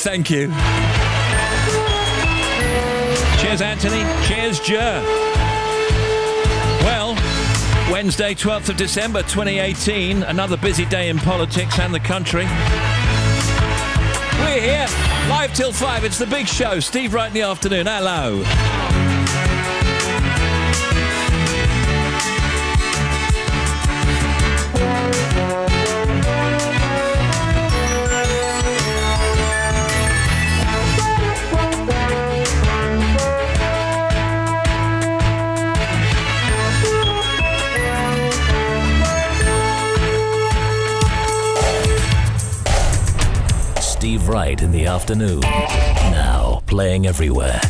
thank you. Cheers, Anthony. Cheers, Jer. Well, Wednesday, 12th of December, 2018. Another busy day in politics and the country. We're here, live till 5. It's the big show. Steve Wright in the afternoon. Hello. Steve Wright in the afternoon. Now playing everywhere.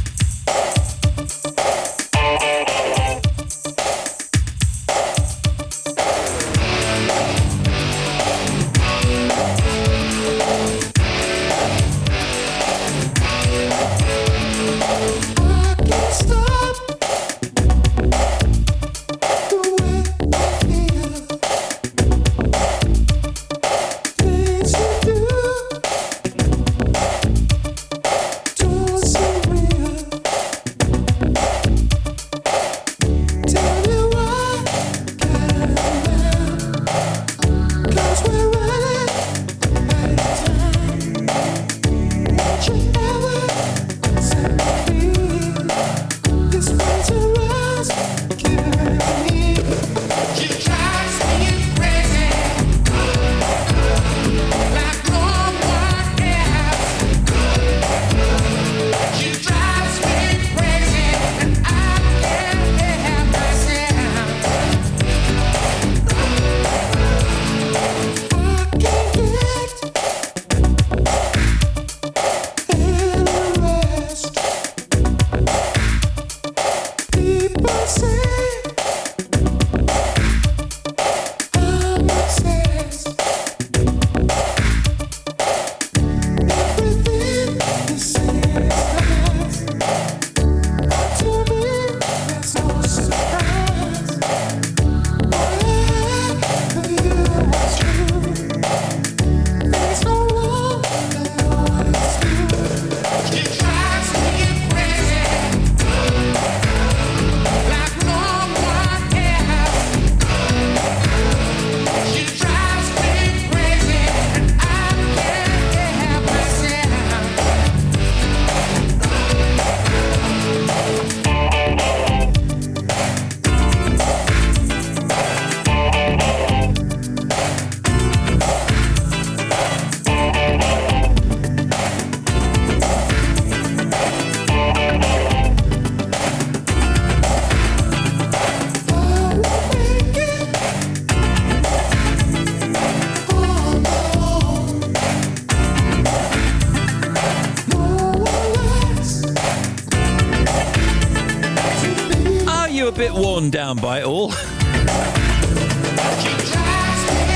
Worn down by it all.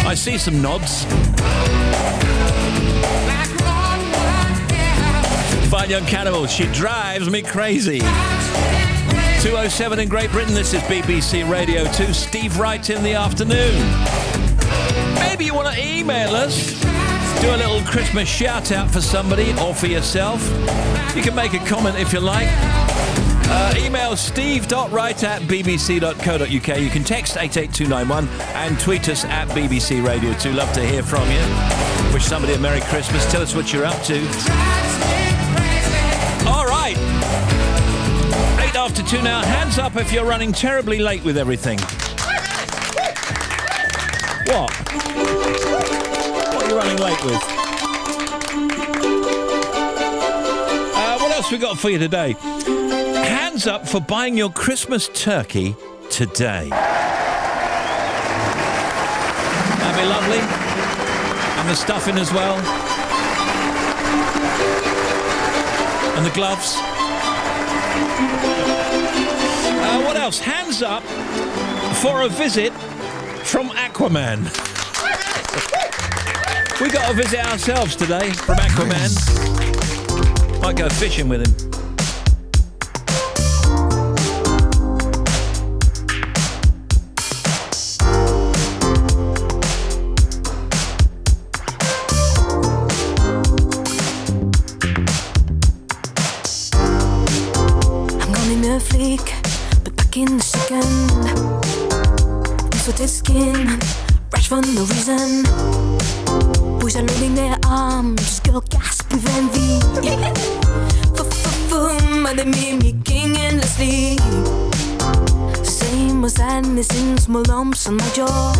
I see some nods. Fine Young Cannibals, she drives me crazy. 2:07 in Great Britain, this is BBC Radio 2, Steve Wright in the afternoon. Maybe you want to email us, do a little Christmas shout out for somebody or for yourself. You can make a comment if you like. Email steve.wright@bbc.co.uk. You can text 88291 and tweet us at BBC Radio 2. Love to hear from you. Wish somebody a Merry Christmas. Tell us what you're up to. All right. 8 after 2 now. Hands up if you're running terribly late with everything. What? What are you running late with? What else we got for you today? Hands up for buying your Christmas turkey today. That'd be lovely. And the stuffing as well. And the gloves. What else? Hands up for a visit from Aquaman. We got a visit ourselves today from Aquaman. Might go fishing with him. sweated skin, rash for no reason. Boys are loading their arms, girl gasp with envy. And they mimicking endlessly. Same as sadness in small lumps on my jaw.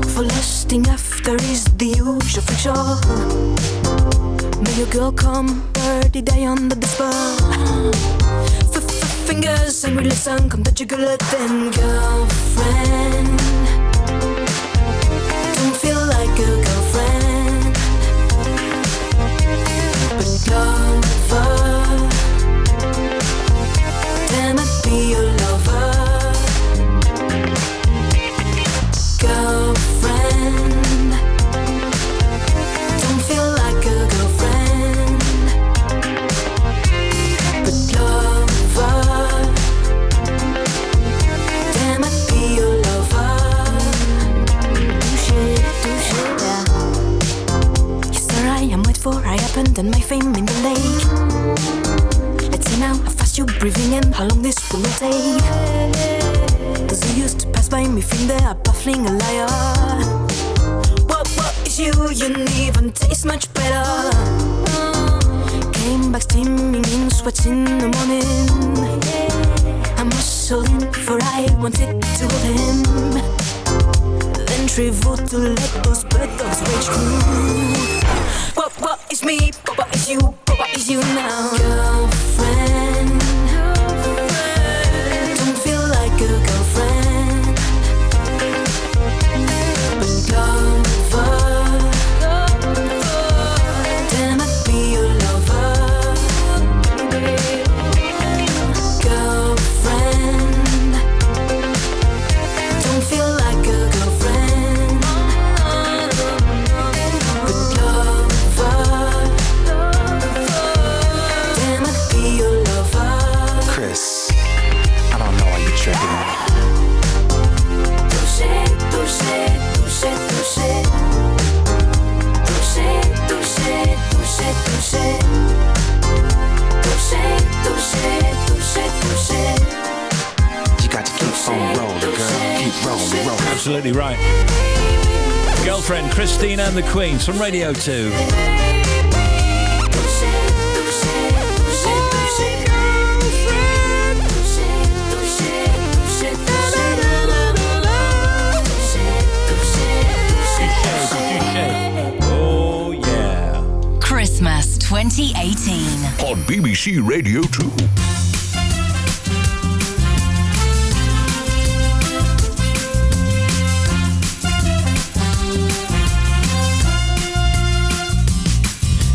For lusting after is the usual friction. May your girl come, dirty die under the spell. Fingers and listen, come touch your girl then girlfriend. Don't feel like a girlfriend, but lover. Damn, I'd be your lover. Girlfriend. Don't feel like a girlfriend, but lover. Damn, I'd be your lover. Do shit, yeah. Yes, sir, I am wait for I happened and my fame in the lake. Let's see now how fast you're breathing and how long this will take. Cause you used to pass by me feeling there, baffling a liar. What is you? You didn't even taste much better. Came back steaming in sweats in the morning. I muscled in for I wanted to hold him. Then traveled to let those bird dogs rage through. What is me? What is you? What is you now? Girlfriend. Don't feel like a girlfriend, but lover. Damn, I'd be your lover. Girlfriend. Don't feel like a girlfriend, but lover. Damn, I'd be your lover. Chris, I don't know why you're tripping. Touché, touché, touché, touché. Touché, touché, touché, touché. Touché, touché, touché, touché. You got to keep on rolling, girl. Keep rolling, rolling. Absolutely right. Girlfriend, Christina and the Queens from Radio 2. Oh, yeah. Christmas 2018. On BBC Radio 2.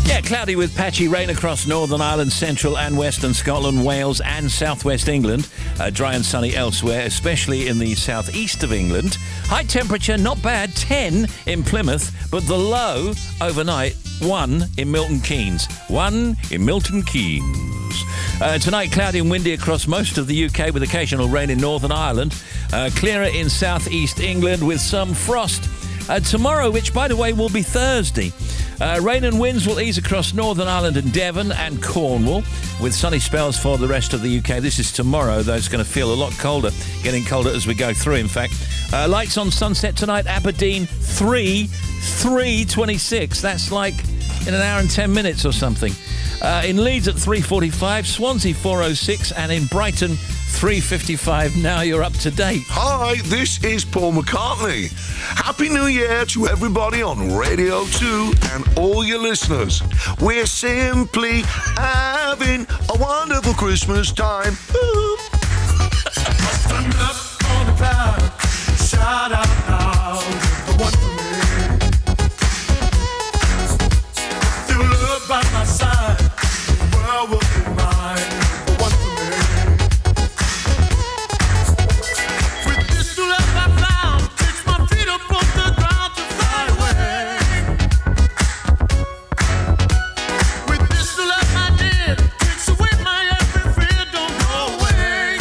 Yeah, cloudy with patchy rain across Northern Ireland, Central and Western Scotland, Wales and Southwest England. Dry and sunny elsewhere, especially in the southeast of England. High temperature, not bad, 10 in Plymouth, but the low overnight, 1 in Milton Keynes. 1 in Milton Keynes. Tonight, cloudy and windy across most of the UK with occasional rain in Northern Ireland. Clearer in southeast England with some frost. Tomorrow, which, by the way, will be Thursday. Rain and winds will ease across Northern Ireland and Devon and Cornwall, with sunny spells for the rest of the UK. This is tomorrow, though it's going to feel a lot colder, getting colder as we go through, in fact. Lights on sunset tonight, Aberdeen, 3:26. That's like in an hour and 10 minutes or something. In Leeds at 3:45, Swansea 4:06, and in Brighton 3:55. Now you're up to date. Hi, this is Paul McCartney. Happy New Year to everybody on Radio 2 and all your listeners. We're simply having a wonderful Christmas time. Stand up on the cloud, shout out now, the one for me. Feel love by my side, the world will be mine, the one for me. With this new love I found, takes my feet up off the ground to fly away. With this new love I did, takes away my every fear, don't go away.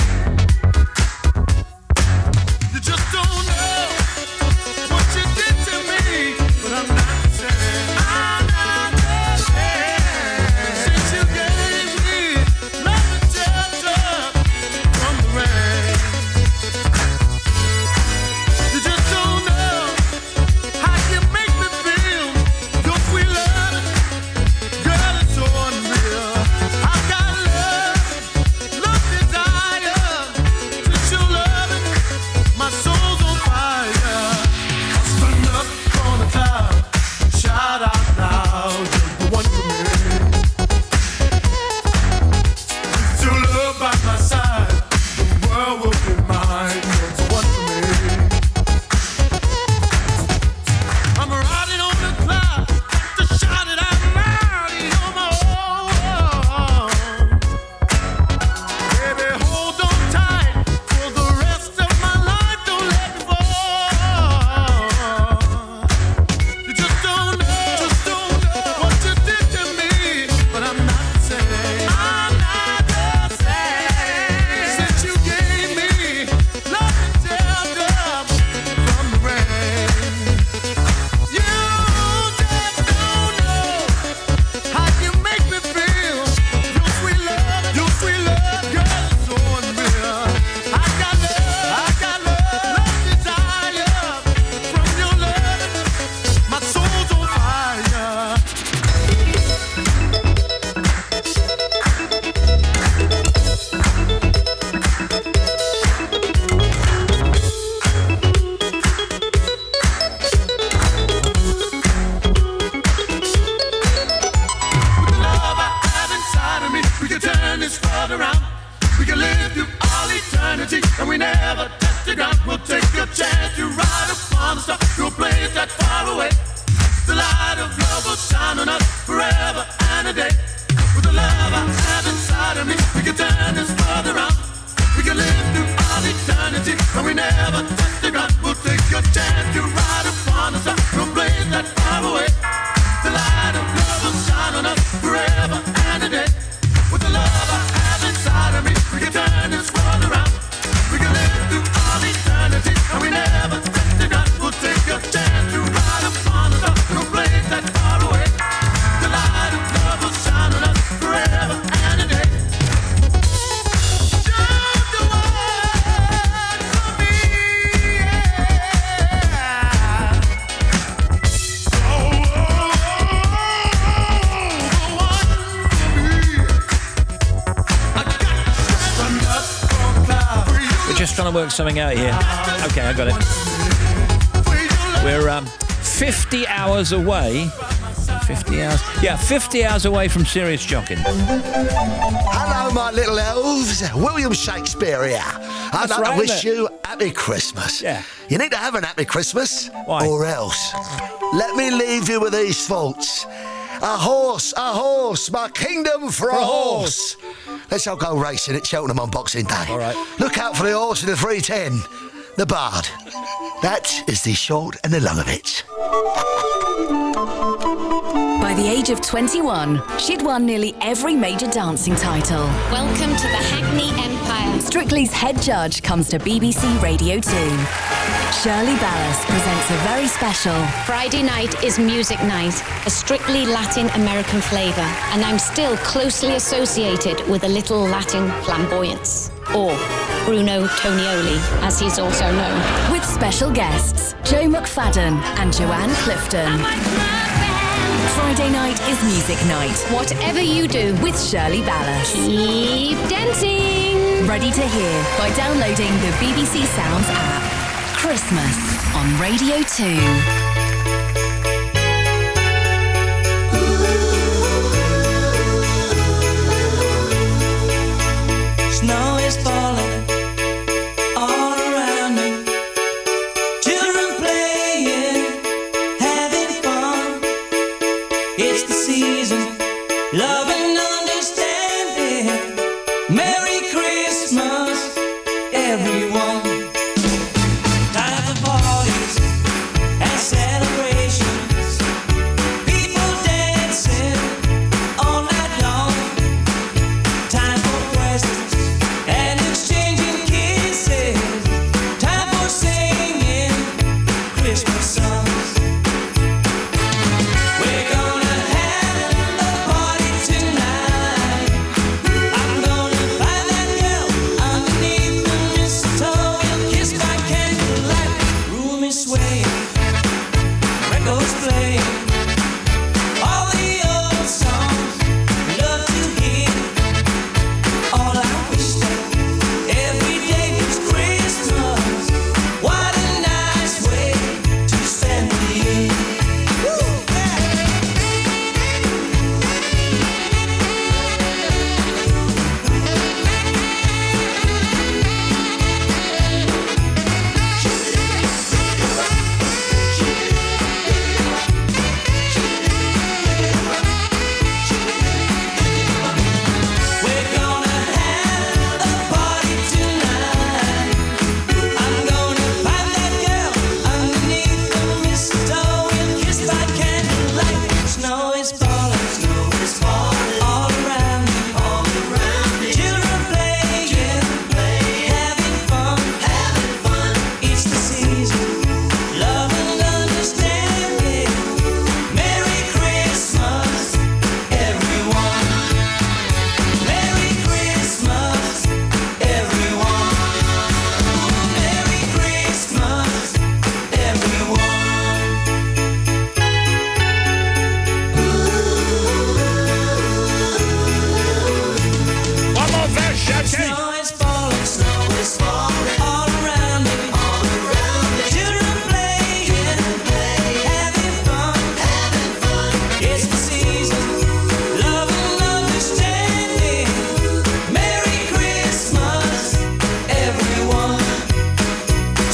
to work something out here. Okay, I got it. We're 50 hours away. 50 hours? Yeah, 50 hours away from serious jocking. Hello, my little elves. William Shakespeare here. I'd like to wish you happy Christmas. Yeah. You need to have an happy Christmas. Why? Or else. Let me leave you with these thoughts. A horse, my kingdom for a horse. Let's all go racing at Cheltenham on Boxing Day. All right. Look out for the horse in the 310. The Bard. That is the short and the long of it. By the age of 21, she'd won nearly every major dancing title. Welcome to the Hackney Empire. Strictly's head judge comes to BBC Radio 2. Shirley Ballas presents a very special Friday night is music night, a strictly Latin American flavour, and I'm still closely associated with a little Latin flamboyance. Or Bruno Tonioli, as he's also known. with special guests Joe McFadden and Joanne Clifton. Friday night is music night Whatever you do, with Shirley Ballas. keep dancing. Ready to hear by downloading the BBC Sounds app. Christmas on Radio 2. Snow is falling all around me. Children playing, having fun. It's the season, love and understanding. Merry Christmas, everyone. Time for parties and celebrations. People dancing all night long. Time for presents and exchanging kisses. Time for singing Christmas songs. We're gonna have a party tonight. I'm gonna find that girl underneath the mistletoe and kiss by candlelight. Room is swaying, records playing. All the old songs we love to hear. All I wish that every day was Christmas. What a nice way to spend the year. We're gonna have a party tonight. I'm gonna find that girl underneath the mistletoe and kiss by candlelight. Snow is falling, all around me, Children playing, having fun. It's the season, love and understanding. Merry Christmas, everyone. Merry Christmas, everyone. Merry Christmas, everyone. One more verse, Shaggy. Snow is falling all around me, Children playing, having fun. It's the season, love and understanding. Merry Christmas, everyone.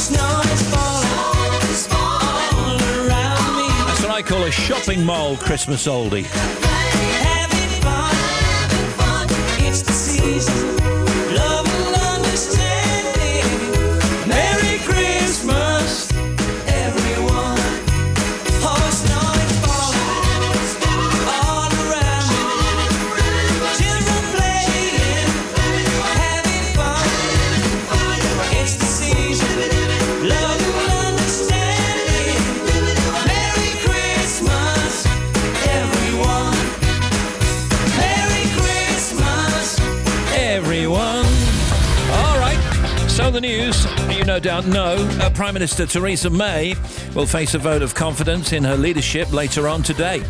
Snow is falling all around me, That's what I call a shopping mall Christmas oldie. having fun. It's the season, love and understanding. Merry Christmas, everyone. Oh, snow is falling all around me. Children playing, having fun. It's the season, love and understanding. Merry Christmas, everyone. Merry Christmas. Everyone. All right. So the news. You no doubt know, Prime Minister Theresa May will face a vote of confidence in her leadership later on today.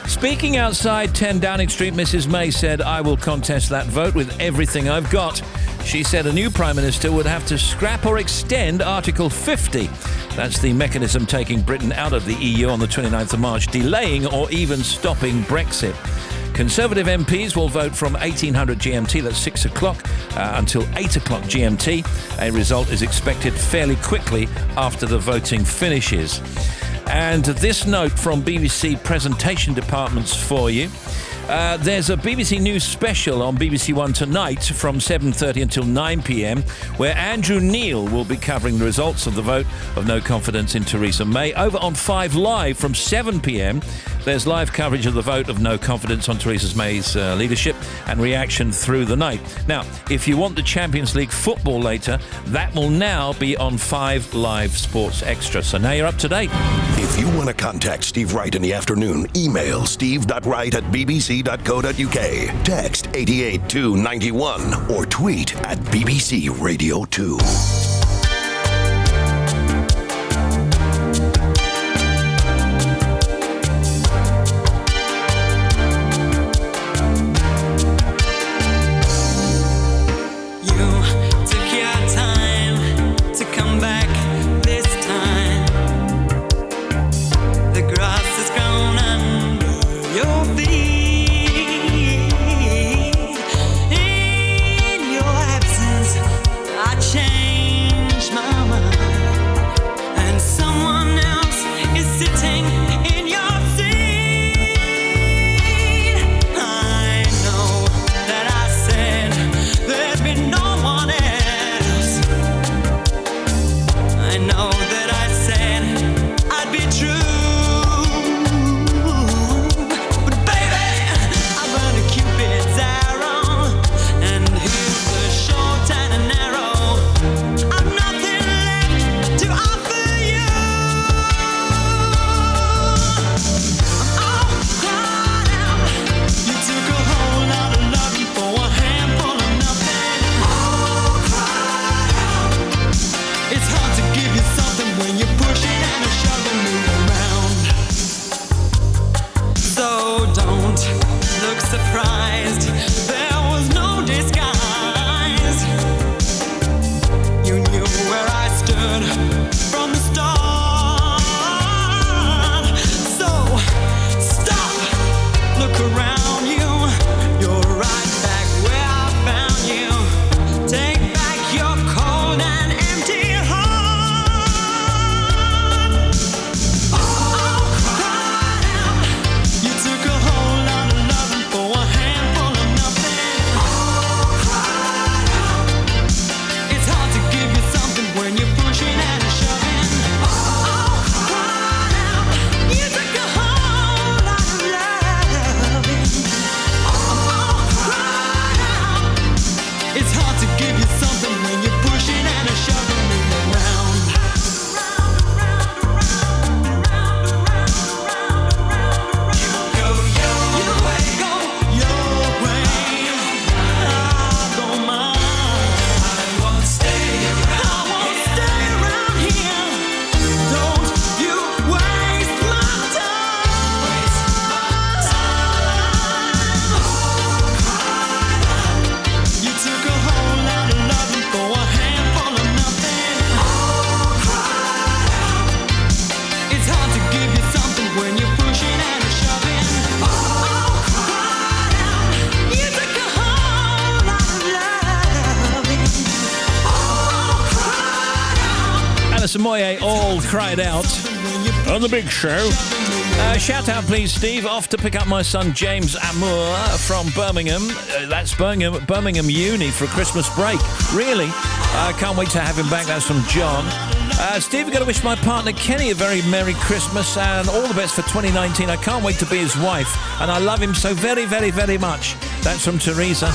Speaking outside 10 Downing Street, Mrs May said, "I will contest that vote with everything I've got." She said a new Prime Minister would have to scrap or extend Article 50. That's the mechanism taking Britain out of the EU on the 29th of March, delaying or even stopping Brexit. Conservative MPs will vote from 1800 GMT, that's 6 o'clock, until 8 o'clock GMT. A result is expected fairly quickly after the voting finishes. And this note from BBC presentation departments for you. There's a BBC News special on BBC One tonight from 7:30 until 9 p.m, where Andrew Neil will be covering the results of the vote of no confidence in Theresa May. Over on 5 Live from 7 p.m, there's live coverage of the vote of no confidence on Theresa May's leadership and reaction through the night. Now, if you want the Champions League football later, that will now be on 5 Live Sports Extra. So now you're up to date. If you want to contact Steve Wright in the afternoon, email steve.wright@bbc.co.uk, text 88291, or tweet at BBC Radio 2. Moye all cried out on the big show. Shout out, please, Steve. Off to pick up my son James Amour from Birmingham. That's Birmingham Uni for a Christmas break. Really? I can't wait to have him back. That's from John. Steve, I've got to wish my partner Kenny a very Merry Christmas and all the best for 2019. I can't wait to be his wife, and I love him so very, very, very much. That's from Teresa.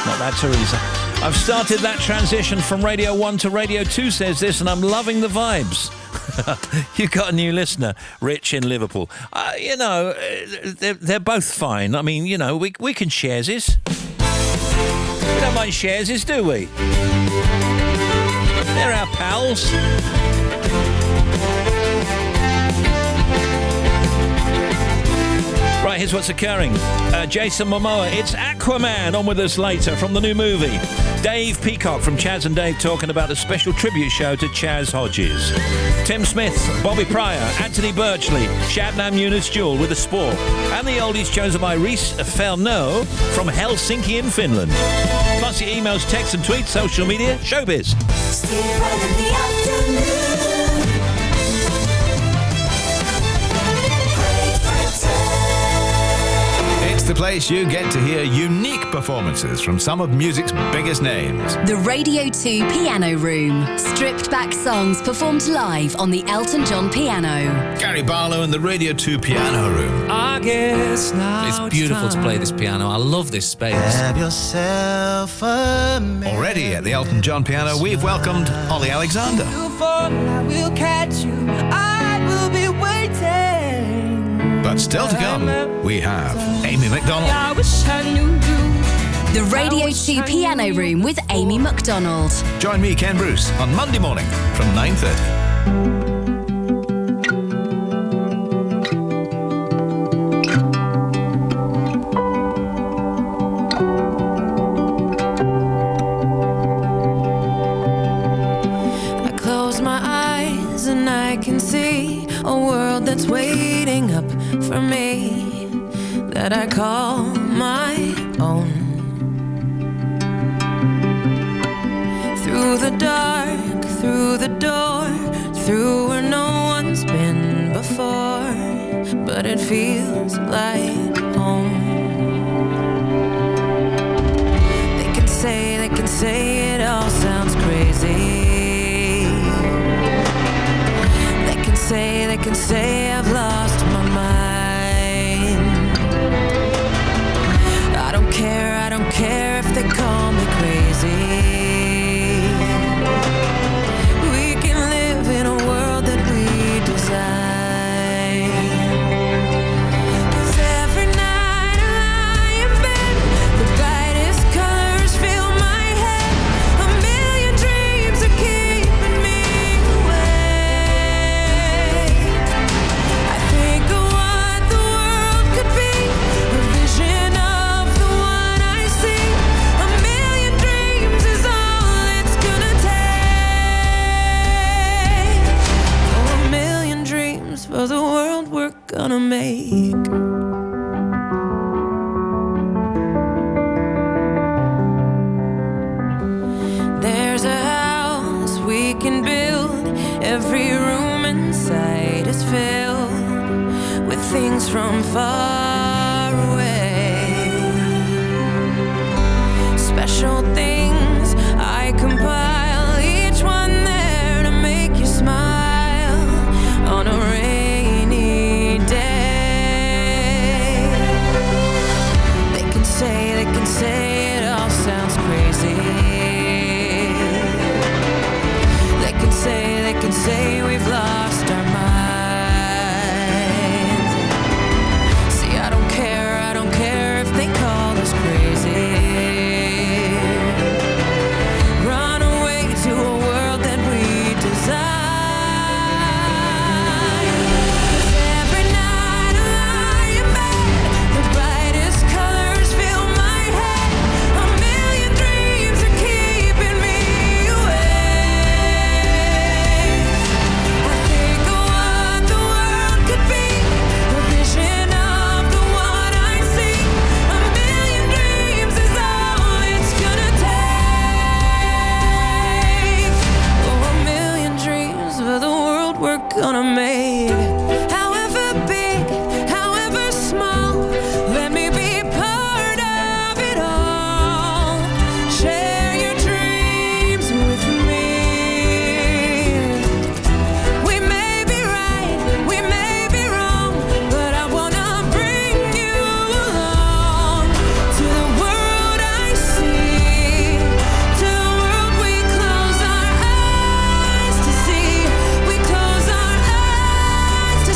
Not that Teresa. I've started that transition from Radio 1 to Radio 2, says this, and I'm loving the vibes. You got a new listener, Rich in Liverpool. They're both fine. I mean, we can shares-is. We don't mind shares-is, do we? They're our pals. Right, here's what's occurring. Jason Momoa, it's Aquaman on with us later from the new movie. Dave Peacock from Chaz and Dave talking about the special tribute show to Chaz Hodges. Tim Smith, Bobby Pryor, Anthony Birchley, Shabnam Yunus-Jewel with the sport. And the oldies chosen by Reese Felno from Helsinki in Finland. Plus your emails, texts and tweets, social media, showbiz. Steve Wright in the afternoon. It's the place you get to hear unique performances from some of music's biggest names. The Radio 2 Piano Room. Stripped back songs performed live on the Elton John piano. Gary Barlow and the Radio 2 Piano Room. I guess now it's beautiful to play this piano. I love this space. Have yourself a minute. Already at the Elton John piano, we've welcomed Ollie Alexander. I will catch you. I will be waiting. But still to come, we have Amy MacDonald. I wish I knew you. The Radio 2 Piano Room with Amy MacDonald. Join me, Ken Bruce, on Monday morning from 9:30. I close my eyes and I can see a world that's waiting up for me, that I call my own. Through the dark, through the door, through where no one's been before, but it feels like home. They can say it all sounds crazy. They can say I've lost my mind. I don't care if they call me crazy. We can live in a world that we design. 'Cause every night I lie in bed, the brightest colors fill my head. A million dreams are keeping me awake. I think of what the world could be, a vision of the one I see. A million dreams is all it's gonna take. Oh, a million dreams for the world we're gonna make. There's a house we can build. Every room inside is filled with things from far away. Special things I compile, each one there to make you smile on a rainy day. They can say it all sounds crazy. They can say we've lost our minds. See, I don't care if they call us crazy. Run away to a world that we design. 'Cause every night I lie in bed, the brightest colors fill my head. A million dreams are keeping me awake. I think of what the world could be, a vision of the one I see. A million dreams is all it's gonna take. Oh, a million dreams for the world we're gonna make. However big, however small, let me be part of it all. Share your dreams with me. We may be right, we may be wrong, but I wanna bring you along to the world I see, to the world we close our eyes to see. We close our eyes to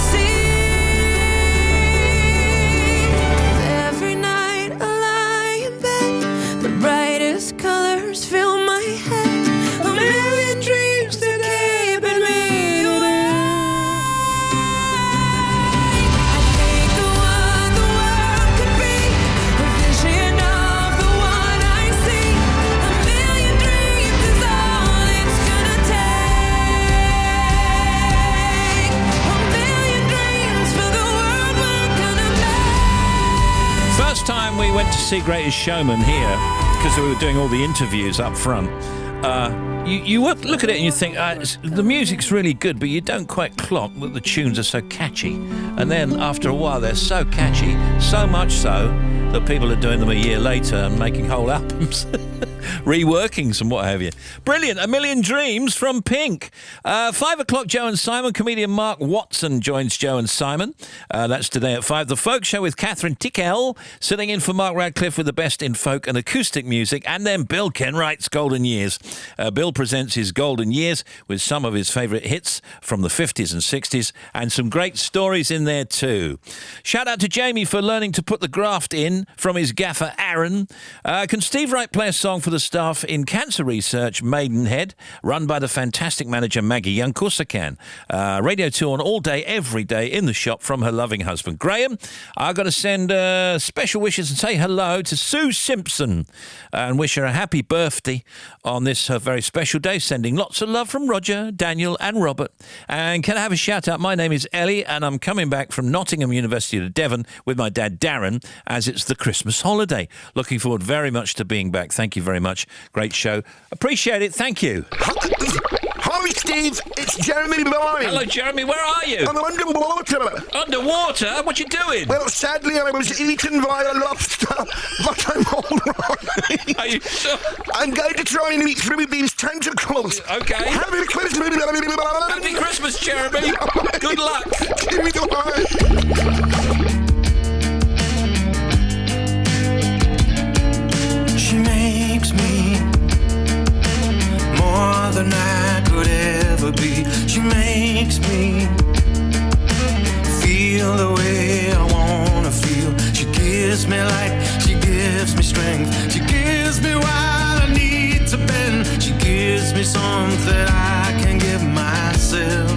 time we went to see Greatest Showman here, because we were doing all the interviews up front, you look at it and you think, the music's really good, but you don't quite clock that the tunes are so catchy. And then after a while, they're so catchy, so much so that people are doing them a year later and making whole albums. Reworkings and what have you. Brilliant. A Million Dreams from Pink. 5 o'clock, Joe and Simon. Comedian Mark Watson joins Joe and Simon. That's today at 5. The Folk Show with Catherine Tickell, sitting in for Mark Radcliffe with the best in folk and acoustic music. And then Bill Kenwright's Golden Years. Bill presents his Golden Years with some of his favourite hits from the 50s and 60s and some great stories in there too. Shout out to Jamie for learning to put the graft in from his gaffer Aaron. Can Steve Wright play a song for the staff in cancer research Maidenhead, run by the fantastic manager Maggie Young? Of course I can. Radio 2 on all day, every day in the shop from her loving husband. Graham, I've got to send special wishes and say hello to Sue Simpson and wish her a happy birthday on this her very special day. Sending lots of love from Roger, Daniel and Robert. And can I have a shout out? My name is Ellie and I'm coming back from Nottingham University to Devon with my dad Darren as it's the Christmas holiday. Looking forward very much to being back. Thank you very much. Great show. Appreciate it. Thank you. Hi, Steve. It's Jeremy Boy. Hello, Jeremy. Where are you? I'm underwater. Underwater? What you doing? Well, sadly, I was eaten by a lobster, but I'm all right. Are you sure? I'm going to try and eat through these tentacles. Okay. Happy Christmas. Happy Christmas, Jeremy. Good luck. Give me the wine. She makes me more than I could ever be. She makes me feel the way I wanna feel. She gives me light, she gives me strength. She gives me what I need to bend. She gives me something I can give myself.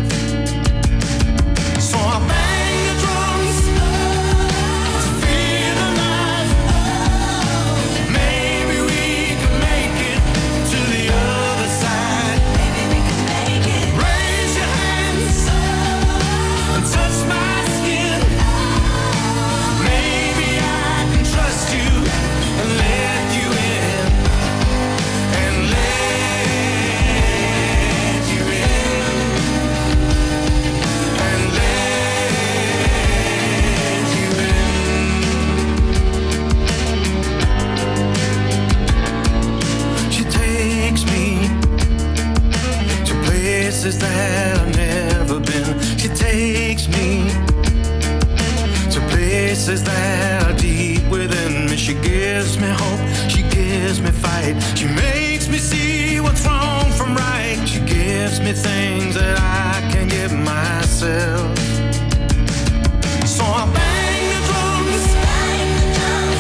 So I bang the drums to feel alive. Maybe we can make it to the other side. Maybe we can make it. Raise your hands and touch my skin. Maybe I can trust you and let you in. And let you in. And let you in. She takes me to places that I've never been. She takes me to places that are deep within me. She gives me hope, she gives me fight. She makes me see what's wrong from right. She gives me things that I can give myself. So I bang the drums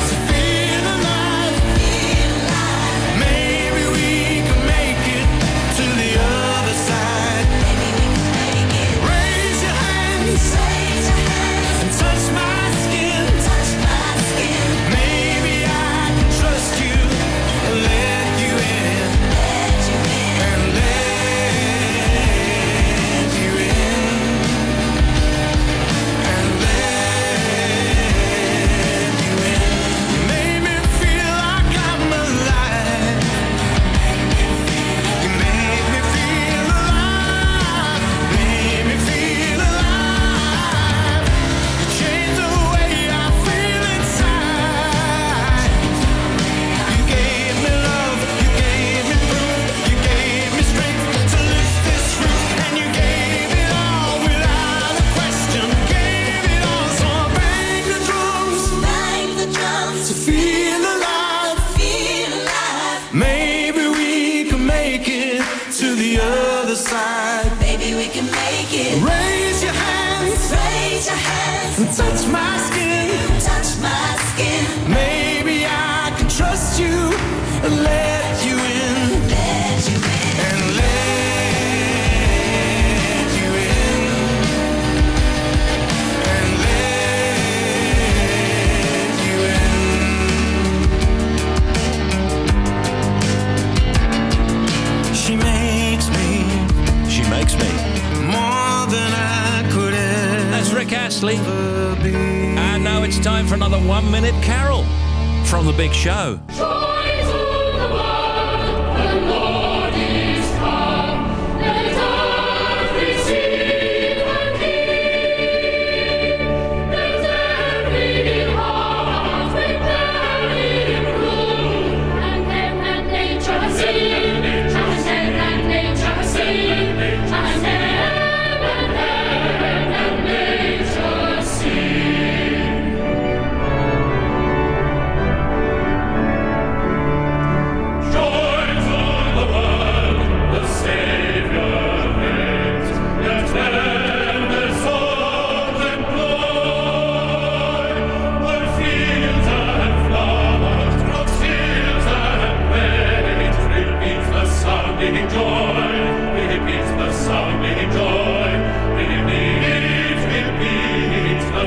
to feel alive. Maybe we can make it to the other side. Raise your hands and touch my skin. Maybe I can trust you and let you in. And let you in. And let you in. You made me feel like I'm alive. You made me feel alive. Made me feel alive. You changed the way I feel inside. You gave me love, you gave me proof, you gave me strength to lift this roof, and you gave it all without a question. Gave it all, so I bang the drums to feel alive. Maybe we can make it to the other side. Maybe we can make it. Raise your hands and touch my skin. Maybe I can trust you and let you in. And let you in. And let you in. She makes me more than I could ever. That's Rick Astley. Be. And now it's time for another 1 minute carol. from the big show.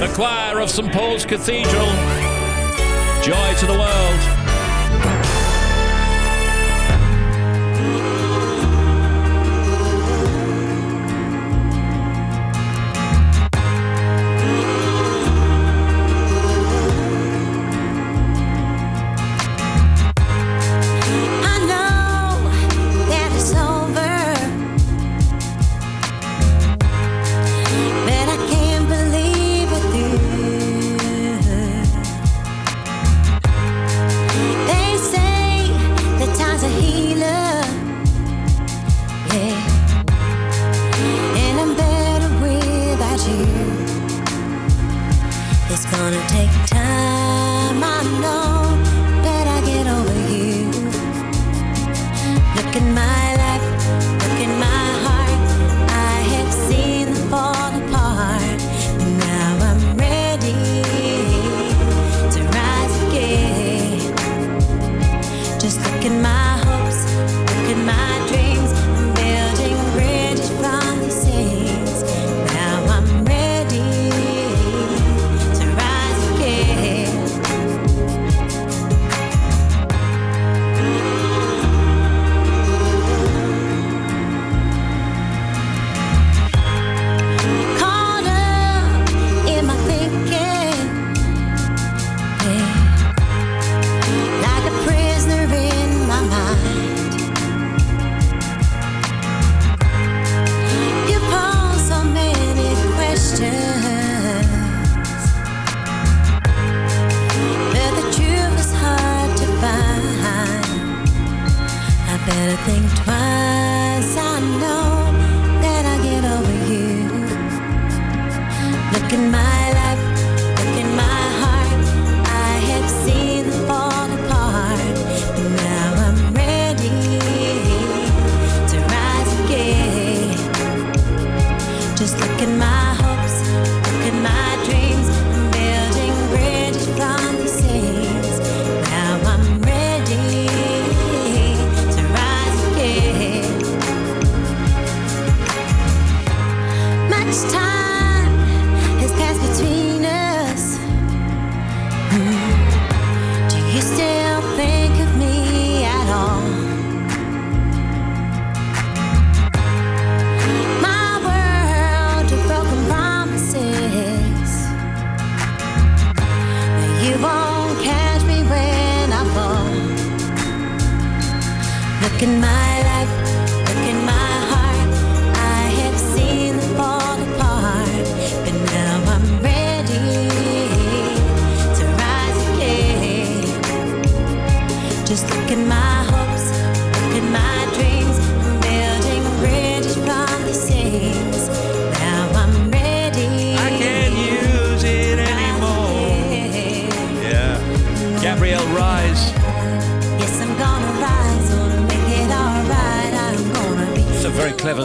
The choir of St. Paul's Cathedral. Joy to the world.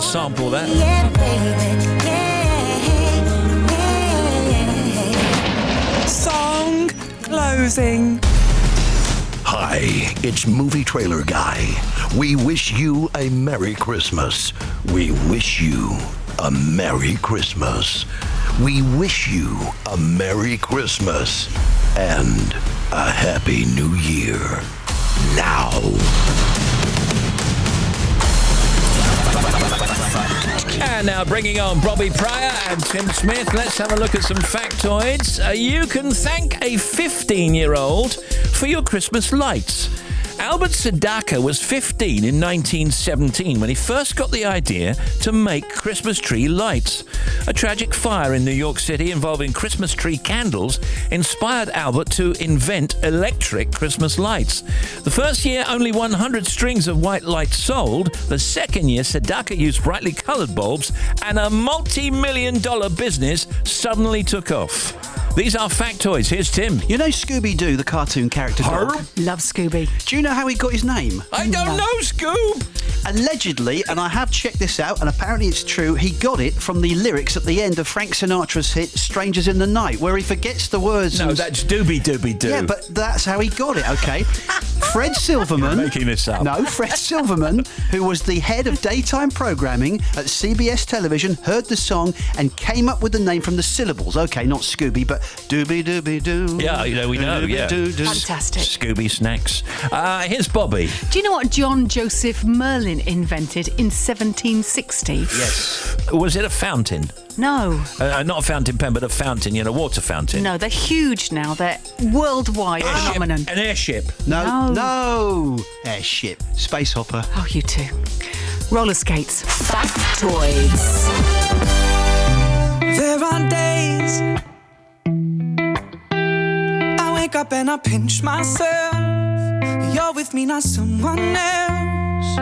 Sample that. Yeah, baby. Yeah. Song closing. Hi, it's Movie Trailer Guy. We wish you a Merry Christmas. We wish you a Merry Christmas. We wish you a Merry Christmas and a Happy New Year. Now. And now bringing on Bobby Pryor and Tim Smith, let's have a look at some factoids. You can thank a 15-year-old for your Christmas lights. Albert Sedaka was 15 in 1917 when he first got the idea to make Christmas tree lights. A tragic fire in New York City involving Christmas tree candles inspired Albert to invent electric Christmas lights. The first year, only 100 strings of white lights sold. The second year, Sedaka used brightly coloured bulbs, and a multi-million-dollar business suddenly took off. These are factoids. Here's Tim. You know Scooby-Doo, the cartoon character dog? Love Scooby. Do you know how he got his name? I don't know, Scoob! Allegedly, and I have checked this out, and apparently it's true, he got it from the lyrics at the end of Frank Sinatra's hit Strangers in the Night, where he forgets the words. No, that's Dooby-Dooby-Doo. Yeah, but that's how he got it, okay? Fred Silverman... You're making this up. No, Fred Silverman, who was the head of daytime programming at CBS Television, heard the song and came up with the name from the syllables. Okay, not Scooby, but Dooby-Dooby-Doo. Yeah, we know, yeah. Fantastic. Scooby snacks. Here's Bobby. Do you know what John Joseph Merlin invented in 1760? Yes. Was it a fountain? No. Not a fountain pen, but a fountain, water fountain. No, they're huge now. They're worldwide phenomenon. An airship. No. Airship. Space hopper. Oh, you too. Roller skates. Factoids. There are days I wake up and I pinch myself. You're with me, not someone else.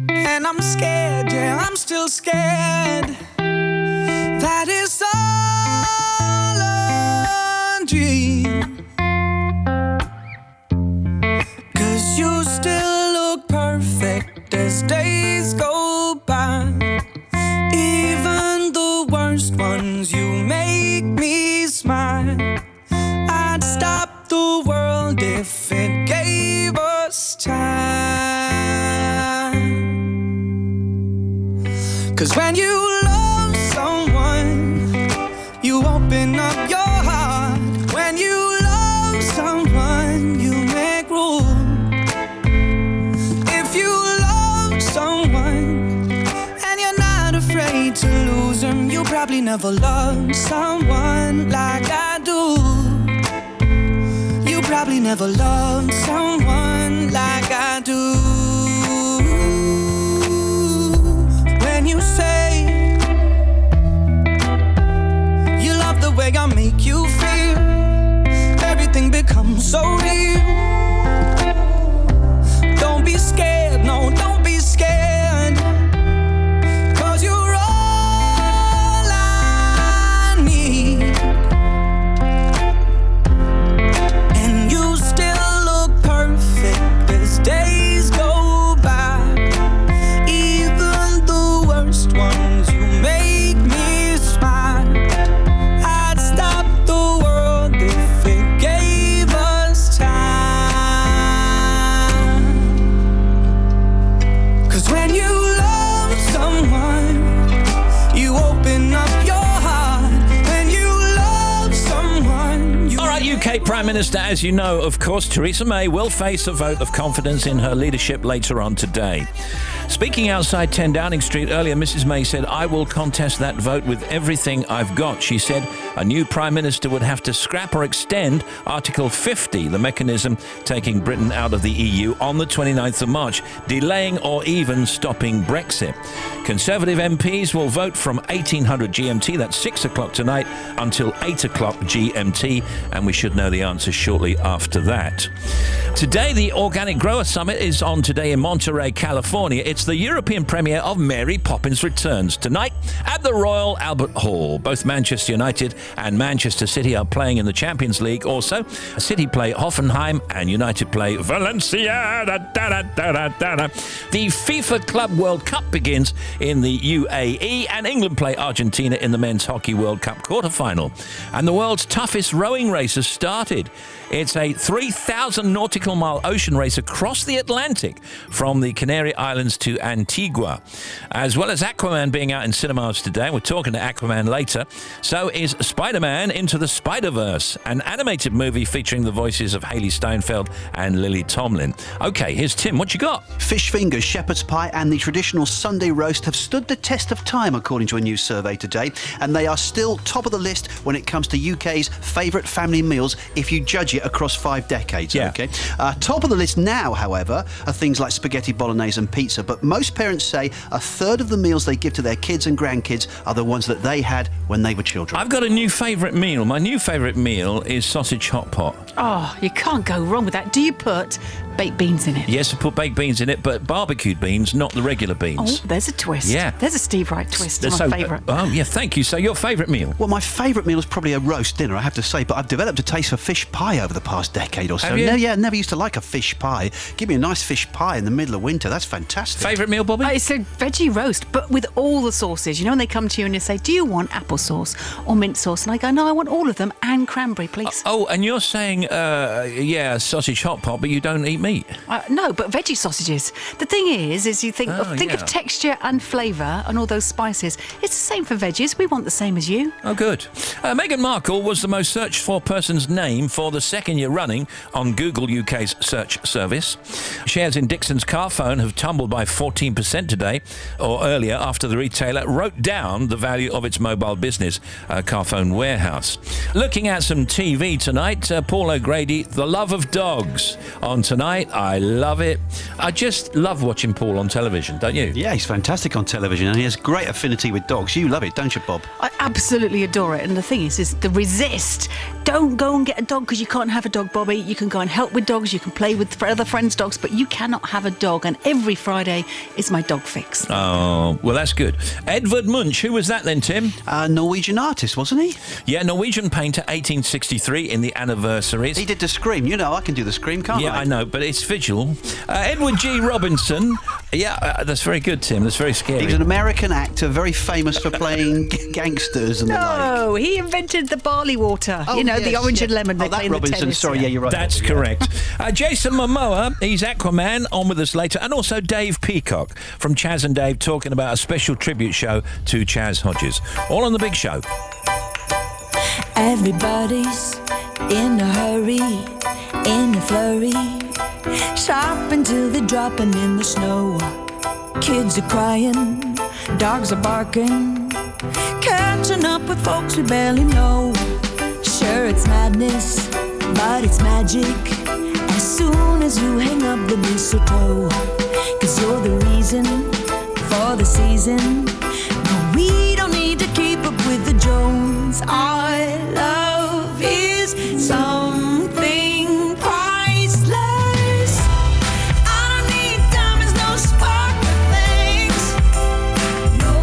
And I'm scared, yeah, I'm still scared. That is all a dream. 'Cause you still look perfect as days go by. Even the worst ones, you make me smile. I'd stop the world if it gave us time. 'Cause when you love someone, you open up your heart. When you love someone, you make room. If you love someone and you're not afraid to lose them, you probably never loved someone like I do. You probably never loved someone like I do. When you say you love the way I make you feel, everything becomes so real. Don't be scared, no, don't be scared. 'Cause you're all I need. And you still look perfect as days go by. Even the worst ones, you make me smile. I'd stop the world if it gave us time. 'Cause when you love someone, you open up your heart. When you love someone, All right, UK Prime Minister, as you know, of course, Theresa May will face a vote of confidence in her leadership later on today. Speaking outside 10 Downing Street earlier, Mrs May said, "I will contest that vote with everything I've got." She said a new Prime Minister would have to scrap or extend Article 50, the mechanism taking Britain out of the EU, on the 29th of March, delaying or even stopping Brexit. Conservative MPs will vote from 1800 GMT, that's 6 o'clock tonight, until 8 o'clock GMT, and we should know the answer shortly after that. Today, the Organic Grower Summit is on today in Monterey, California. It's the European premiere of Mary Poppins Returns tonight at the Royal Albert Hall. Both Manchester United and Manchester City are playing in the Champions League. Also, City play Hoffenheim and United play Valencia. The FIFA Club World Cup begins in the UAE, and England play Argentina in the Men's Hockey World Cup quarter-final. And the world's toughest rowing race has started. It's a 3,000 nautical mile ocean race across the Atlantic from the Canary Islands to to Antigua. As well as Aquaman being out in cinemas today, we're talking to Aquaman later, so is Spider-Man Into the Spider-Verse, an animated movie featuring the voices of Hayley Steinfeld and Lily Tomlin. OK, here's Tim. What you got? Fish fingers, shepherd's pie and the traditional Sunday roast have stood the test of time, according to a new survey today, and they are still top of the list when it comes to UK's favourite family meals if you judge it across 5 decades. Yeah. OK, top of the list now, however, are things like spaghetti bolognese and pizza, but most parents say a third of the meals they give to their kids and grandkids are the ones that they had when they were children. I've got a new favourite meal. My new favourite meal is sausage hot pot. Oh, you can't go wrong with that. Do you put baked beans in it? Yes, I put baked beans in it, but barbecued beans, not the regular beans. Oh, there's a twist. Yeah. There's a Steve Wright twist. My favourite. Oh, yeah, thank you. So your favourite meal? Well, my favourite meal is probably a roast dinner, I have to say, but I've developed a taste for fish pie over the past decade or so. Have you? I never used to like a fish pie. Give me a nice fish pie in the middle of winter. That's fantastic. Favourite meal, Bobby? It's a veggie roast, but with all the sauces. You know, when they come to you and they say, do you want applesauce or mint sauce? And I go, no, I want all of them and cranberry, please. Oh, and you're saying, sausage hot pot, but you don't eat meat? No, but veggie sausages. The thing is you think of texture and flavour and all those spices. It's the same for veggies. We want the same as you. Oh, good. Meghan Markle was the most searched for person's name for the second year running on Google UK's search service. Shares in Dixon's car phone have tumbled by 14% today, or earlier, after the retailer wrote down the value of its mobile business, Carphone Warehouse. Looking at some TV tonight, Paul O'Grady, The Love of Dogs, on tonight. I love it. I just love watching Paul on television, don't you? Yeah, he's fantastic on television and he has great affinity with dogs. You love it, don't you, Bob? I absolutely adore it. And the thing is the resist. Don't go and get a dog because you can't have a dog, Bobby. You can go and help with dogs. You can play with other friends' dogs, but you cannot have a dog. And every Friday is my dog fix. Oh, well, that's good. Edvard Munch, who was that then, Tim? Norwegian artist, wasn't he? Yeah, Norwegian painter, 1863 in the anniversaries. He did the Scream. You know, I can do the Scream, can't I? Yeah, I know, but it's visual. Edward G. Robinson. Yeah, that's very good, Tim. That's very scary. He was an American actor, very famous for playing gangsters and the like. No, he invented the barley water. The orange and lemon they play in the Robinson. tennis. Sorry, yeah, you're right. That's correct. Jason Momoa, he's Aquaman, on with us later. And also Dave Peacock from Chaz and Dave, talking about a special tribute show to Chaz Hodges. All on The Big Show. Everybody's in a hurry, in a flurry, shopping till they're dropping in the snow. Kids are crying, dogs are barking, catching up with folks we barely know. Sure, it's madness, but it's magic as soon as you hang up the mistletoe. 'Cause you're the reason for the season. No, we don't need to keep up with the Jones. Our love is something priceless. I don't need diamonds, no sparkle things. No,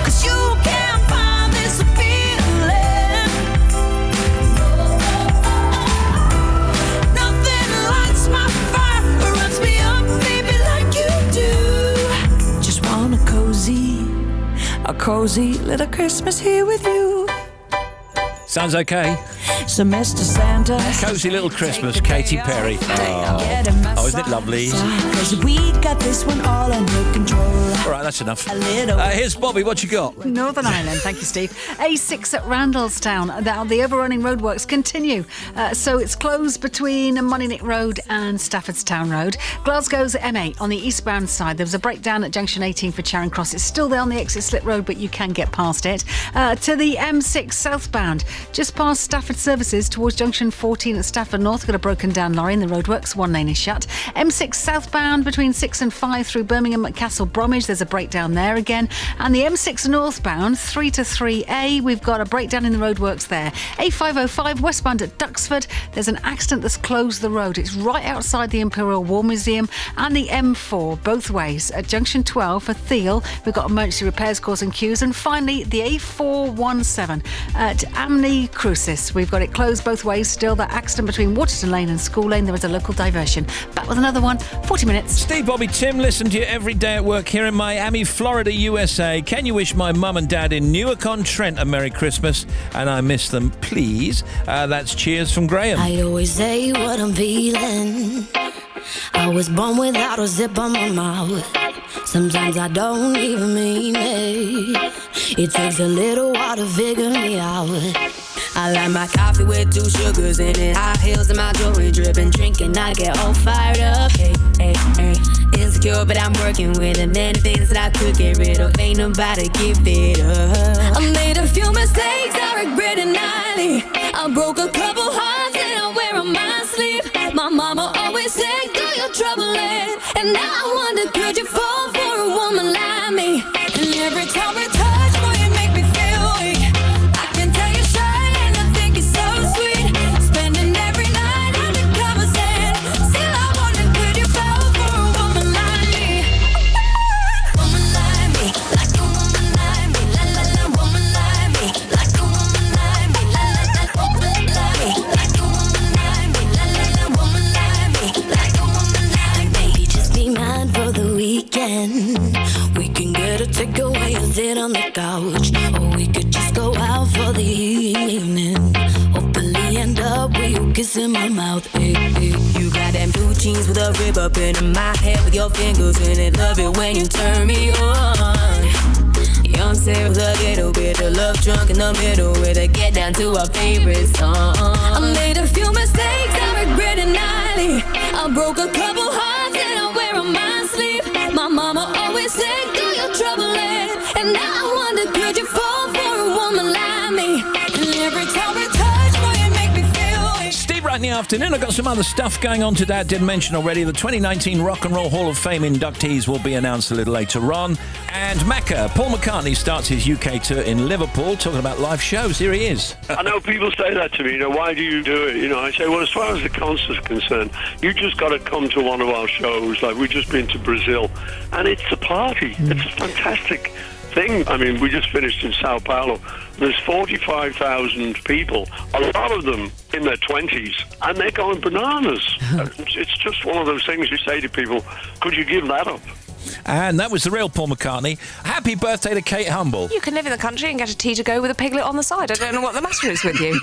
'cause you can't buy this feeling. Nothing lights my fire or runs me up, baby, like you do. Just want a cozy little Christmas here with you. Sounds okay. So Mr. Santa, Cozy Little Christmas, Katy Perry. Oh, isn't it lovely? 'Cause we got this one all under control. All right, that's enough. A little. Here's Bobby. What you got? Northern Ireland, thank you, Steve. A6 at Randallstown. Now, the overrunning roadworks continue. So it's closed between Moneynick Road and Staffordstown Road. Glasgow's M8 on the eastbound side. There was a breakdown at junction 18 for Charing Cross. It's still there on the exit slip road, but you can get past it. To the M6 southbound, just past Stafford Services towards junction 14 at Stafford North. Got a broken down lorry in the roadworks. One lane is shut. M6 southbound between 6 and 5 through Birmingham at Castle Bromwich. There's a breakdown there again. And the M6 northbound 3 to 3A. We've got a breakdown in the roadworks there. A505 westbound at Duxford. There's an accident that's closed the road. It's right outside the Imperial War Museum. And the M4 both ways at junction 12 for Thiel. We've got emergency repairs causing queues. And finally the A417 at Amney Crucis. We've got it closed both ways still. That accident between Waterton Lane and School Lane. There is a local diversion. Back with another one. 40 minutes. Steve, Bobby, Tim, listen to you every day at work here in Miami, Florida, USA. Can you wish my mum and dad in Newark-on-Trent a Merry Christmas? And I miss them, please. That's cheers from Graham. I always say what I'm feeling I was born without a zip on my mouth. Sometimes I don't even mean it. It takes a little while to figure me out. I like my coffee with 2 sugars in it. High heels and my jewelry dripping. Drinking, I get all fired up. Hey, hey, hey. Insecure, but I'm working with it. Many things that I could get rid of. Ain't nobody give it up. I made a few mistakes, I regret it nightly. I broke a couple hearts and I wear on my sleeve. My mama always said, girl, you're troubling. And now I wonder, could you fall for a woman like me? And every time we touch, boy, you make me feel weak. I can tell you're shy and I think you're so sweet. Spending every night under covers and still I wonder, could you fall for a woman like me? Woman like me, like a woman like me. La la la, woman like me, like a woman like me. La la la, woman like me, like a woman like me. La la la, woman like me, like a woman like me. Baby, just be mine for the weekend. We can get a takeaway and sit on the couch, or we could just go out for the evening. Hopefully end up with you kissing my mouth. Hey, hey. You got them blue jeans with a rib up in my head with your fingers in it. Love it when you turn me on. Young Sarah with a little bit of love drunk in the middle with a get down to our favorite song. I made a few mistakes, I regret it nightly. I broke a couple hearts and I wear on my sleeve. My mama always said, girl, you're troubling. And now I wonder, could you fall for a woman like me? And every time we touch, boy, you make me feel weak. Steve Wright in the afternoon. I've got some other stuff going on today I didn't mention already. The 2019 Rock and Roll Hall of Fame inductees will be announced a little later on. And Macca, Paul McCartney starts his UK tour in Liverpool, talking about live shows. Here he is. I know people say that to me, why do you do it? I say, well, as far as the concert's concerned, you just got to come to one of our shows. Like, we've just been to Brazil, and it's a party. It's a fantastic thing. I mean, we just finished in Sao Paulo. There's 45,000 people, a lot of them in their 20s, and they're going bananas. It's just one of those things you say to people, could you give that up? And that was the real Paul McCartney. Happy birthday to Kate Humble. You can live in the country and get a tea to go with a piglet on the side. I don't know what the matter is with you.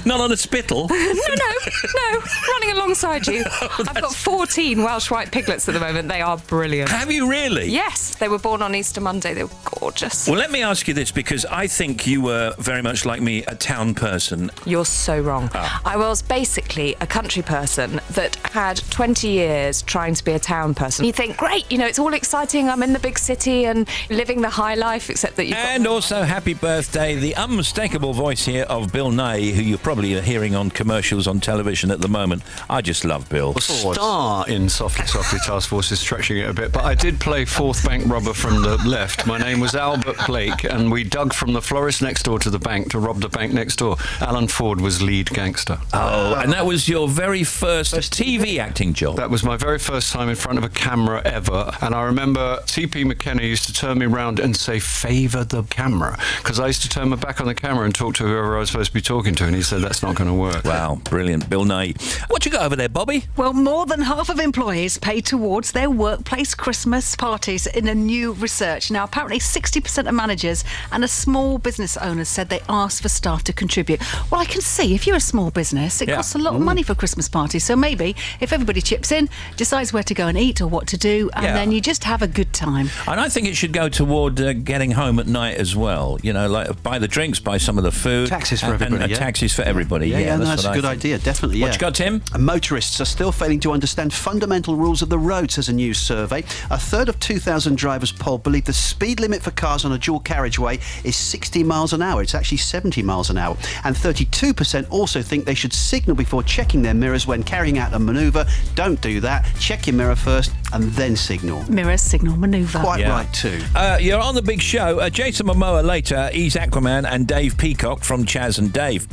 Not on a spittle. No, running alongside you. I've got 14 Welsh white piglets at the moment. They are brilliant. Have you really? Yes, they were born on Easter Monday. They were gorgeous. Well, let me ask you this, because I think you were very much like me, a town person. You're so wrong. I was basically a country person that had 20 years trying to be a town person. You think, great, it's all exciting. I'm in the big city and living the high life, except that you. And also, happy birthday, the unmistakable voice here of Bill Nighy, who you probably are hearing on commercials on television at the moment. I just love Bill. The star in Softly Softly Task Force is stretching it a bit, but I did play fourth bank robber from the left. My name was Albert Blake, and we dug from the florist next door to the bank to rob the bank next door. Alan Ford was lead gangster. Oh, and that was your very first TV acting job? That was my very first time in front of a camera ever, and I remember T.P. McKenna used to turn me around and say, favour the camera, because I used to turn my back on the camera and talk to whoever I was supposed to be talking to, and he said, that's not going to work. Wow, brilliant. Bill Nighy. What you got over there, Bobby? Well, more than half of employees pay towards their workplace Christmas parties in a new research. Now, apparently 60% of managers and small business owners said they asked for staff to contribute. Well, I can see, if you're a small business, it costs a lot of money for Christmas parties, so maybe if everybody chips in, decides where to go and eat or what to do, and then you just have a good time. And I think it should go toward getting home at night as well. Like buy the drinks, buy some of the food. Taxis for everybody. And taxis for everybody. That's a good idea, definitely. What you got, Tim? Motorists are still failing to understand fundamental rules of the road, says a new survey. A third of 2,000 drivers polled believe the speed limit for cars on a dual carriageway is 60 miles an hour. It's actually 70 miles an hour. And 32% also think they should signal before checking their mirrors when carrying out a manoeuvre. Don't do that. Check your mirror first and then signal. Mirror signal manoeuvre. Quite right too. You're on the big show. Jason Momoa later. He's Aquaman, and Dave Peacock from Chaz and Dave.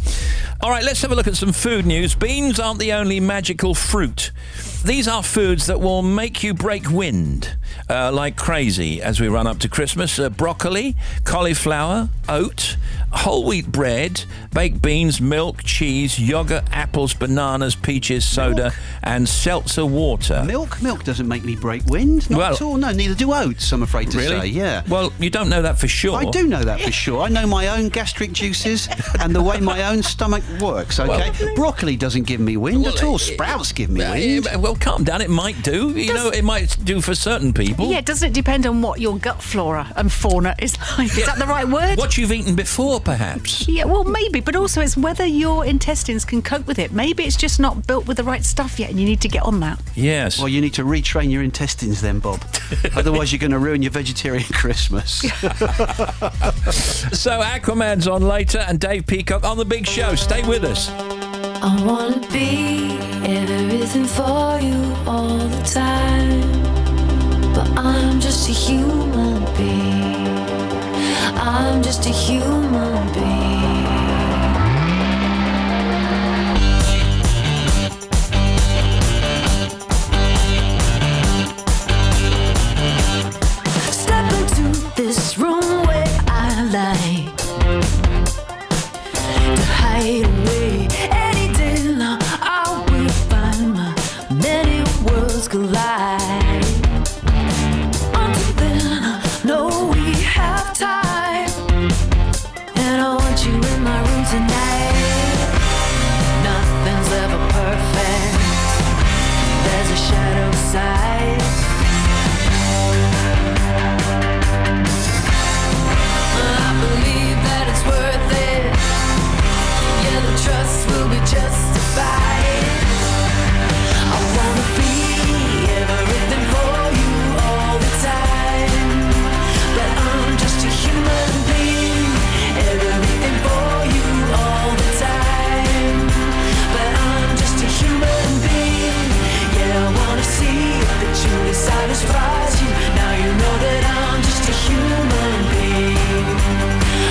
All right, let's have a look at some food news. Beans aren't the only magical fruit. These are foods that will make you break wind like crazy as we run up to Christmas. Broccoli, cauliflower, oat, whole wheat bread, baked beans, milk, cheese, yogurt, apples, bananas, peaches, soda, and seltzer water. Milk doesn't make me break wind. Not at all. No, neither do oats, I'm afraid to Really? say. Yeah. Well, you don't know that for sure. I do know that for sure. I know my own gastric juices and the way my own stomach works, okay? Broccoli doesn't give me wind at all. Sprouts give me wind. Well, calm down. It might do. You know, it might do for certain people. Yeah, doesn't it depend on what your gut flora and fauna is like? Is that the right word? What you've eaten before, perhaps. Yeah, well, maybe, but also it's whether your intestines can cope with it. Maybe it's just not built with the right stuff yet, and you need to get on that. Yes. Well, you need to retrain your intestines then, Bob. Otherwise, you're going to ruin your vegetarian Christmas. So Aquaman's on later, and Dave Peacock on the big show. Stay with us. I wanna be everything for you all the time, but I'm just a human being. I'm just a human being. Step into this room where I lie to hide away. Any day now I will find my many worlds collide. Until then, I know we have time, and I want you in my room tonight. Nothing's ever perfect. There's a shadow side. I believe that it's worth it. Yeah, the trust will be justified. I wanna be everything for you all the time, but I'm just a human being. Everything for you all the time, but I'm just a human being. Yeah, I wanna see if it truly satisfies you. Now you know that I'm just a human being.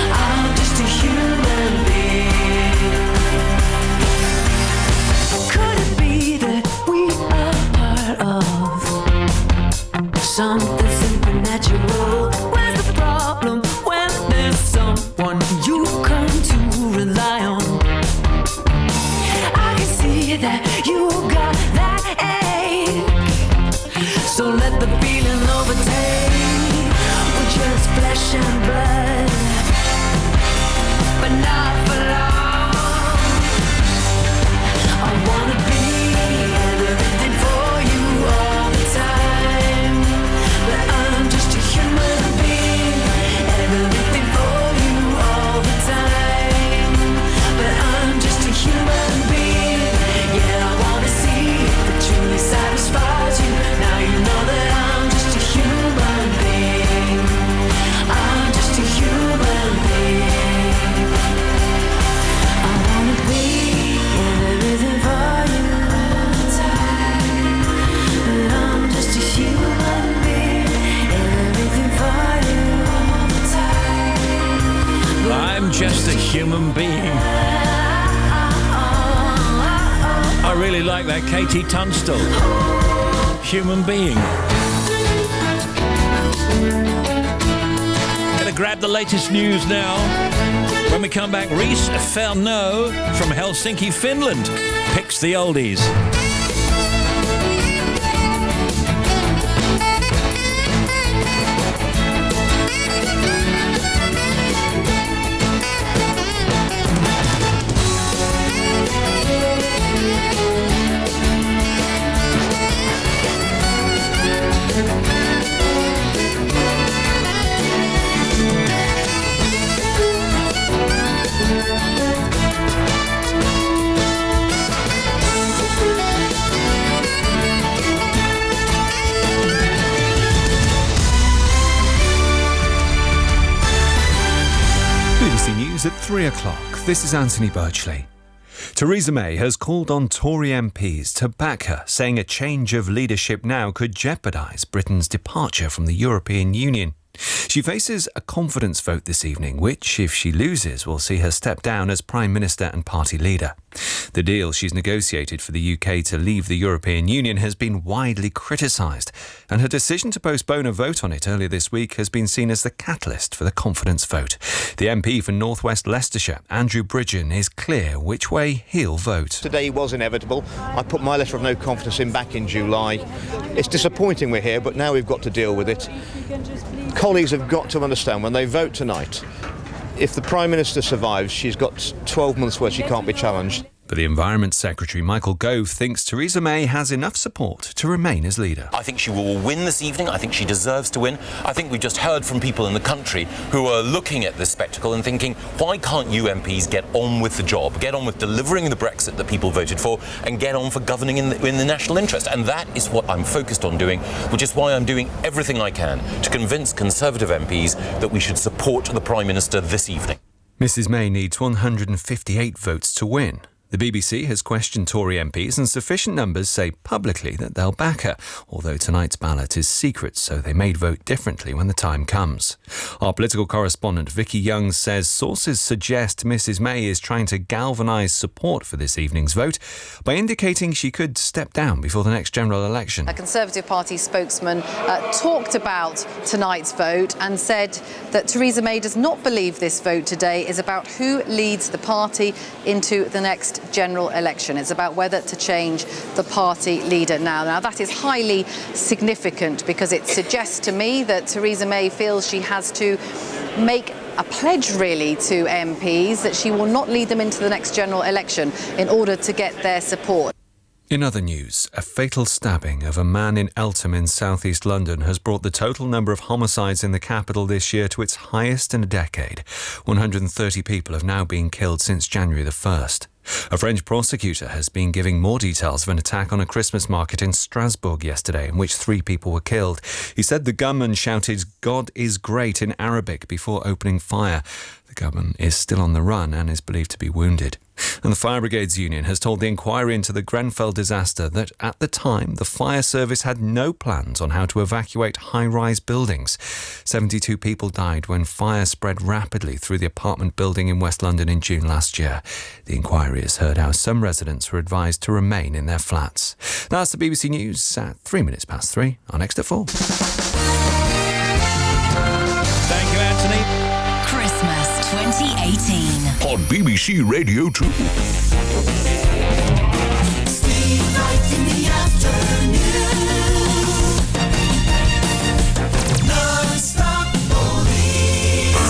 I'm just a human being. Could it be that we are part of something supernatural? Where's the problem when there's someone you come to rely on? I can see that you got that ache, so let the feeling overtake. We're just flesh and blood, but not for long. I wanna be everything for you all the time, but I'm just a human being. Everything for you all the time, but I'm just a human being. Yeah, I wanna see if it truly satisfies you. Now you know that I'm just a human being. I'm just a human being. I wanna be everything for you all the time, but I'm just a human being. Everything for you all the time. I'm just a human being. I really like that, Katie Tunstall. Human being. Gonna grab the latest news now. When we come back, Reese Ferno from Helsinki, Finland, picks the oldies. BBC News at 3 o'clock. This is Anthony Birchley. Theresa May has called on Tory MPs to back her, saying a change of leadership now could jeopardise Britain's departure from the European Union. She faces a confidence vote this evening, which, if she loses, will see her step down as Prime Minister and party leader. The deal she's negotiated for the UK to leave the European Union has been widely criticised, and her decision to postpone a vote on it earlier this week has been seen as the catalyst for the confidence vote. The MP for North West Leicestershire, Andrew Bridgen, is clear which way he'll vote. Today was inevitable. I put my letter of no confidence in back in July. It's disappointing we're here, but now we've got to deal with it. Colleagues have got to understand when they vote tonight, if the Prime Minister survives, she's got 12 months where she can't be challenged. But the Environment Secretary, Michael Gove, thinks Theresa May has enough support to remain as leader. I think she will win this evening. I think she deserves to win. I think we've just heard from people in the country who are looking at this spectacle and thinking, why can't you MPs get on with the job, get on with delivering the Brexit that people voted for, and get on for governing in the national interest? And that is what I'm focused on doing, which is why I'm doing everything I can to convince Conservative MPs that we should support the Prime Minister this evening. Mrs May needs 158 votes to win. The BBC has questioned Tory MPs, and sufficient numbers say publicly that they'll back her, although tonight's ballot is secret, so they may vote differently when the time comes. Our political correspondent Vicky Young says sources suggest Mrs May is trying to galvanise support for this evening's vote by indicating she could step down before the next general election. A Conservative Party spokesman talked about tonight's vote and said that Theresa May does not believe this vote today is about who leads the party into the next general election. It's about whether to change the party leader now. Now, that is highly significant because it suggests to me that Theresa May feels she has to make a pledge really to MPs that she will not lead them into the next general election in order to get their support. In other news, a fatal stabbing of a man in Eltham in southeast London has brought the total number of homicides in the capital this year to its highest in a decade. 130 people have now been killed since January the 1st. A French prosecutor has been giving more details of an attack on a Christmas market in Strasbourg yesterday in which 3 people were killed. He said the gunman shouted "God is great" in Arabic before opening fire. The gunman is still on the run and is believed to be wounded. And the Fire Brigades Union has told the inquiry into the Grenfell disaster that at the time the fire service had no plans on how to evacuate high-rise buildings. 72 people died when fire spread rapidly through the apartment building in West London in June last year. The inquiry has heard how some residents were advised to remain in their flats. That's the BBC News at 3 minutes past 3 on Next at 4. Thank you, Anthony. Christmas 2018. On BBC Radio 2. Steve Wright in the afternoon. Non-stop police.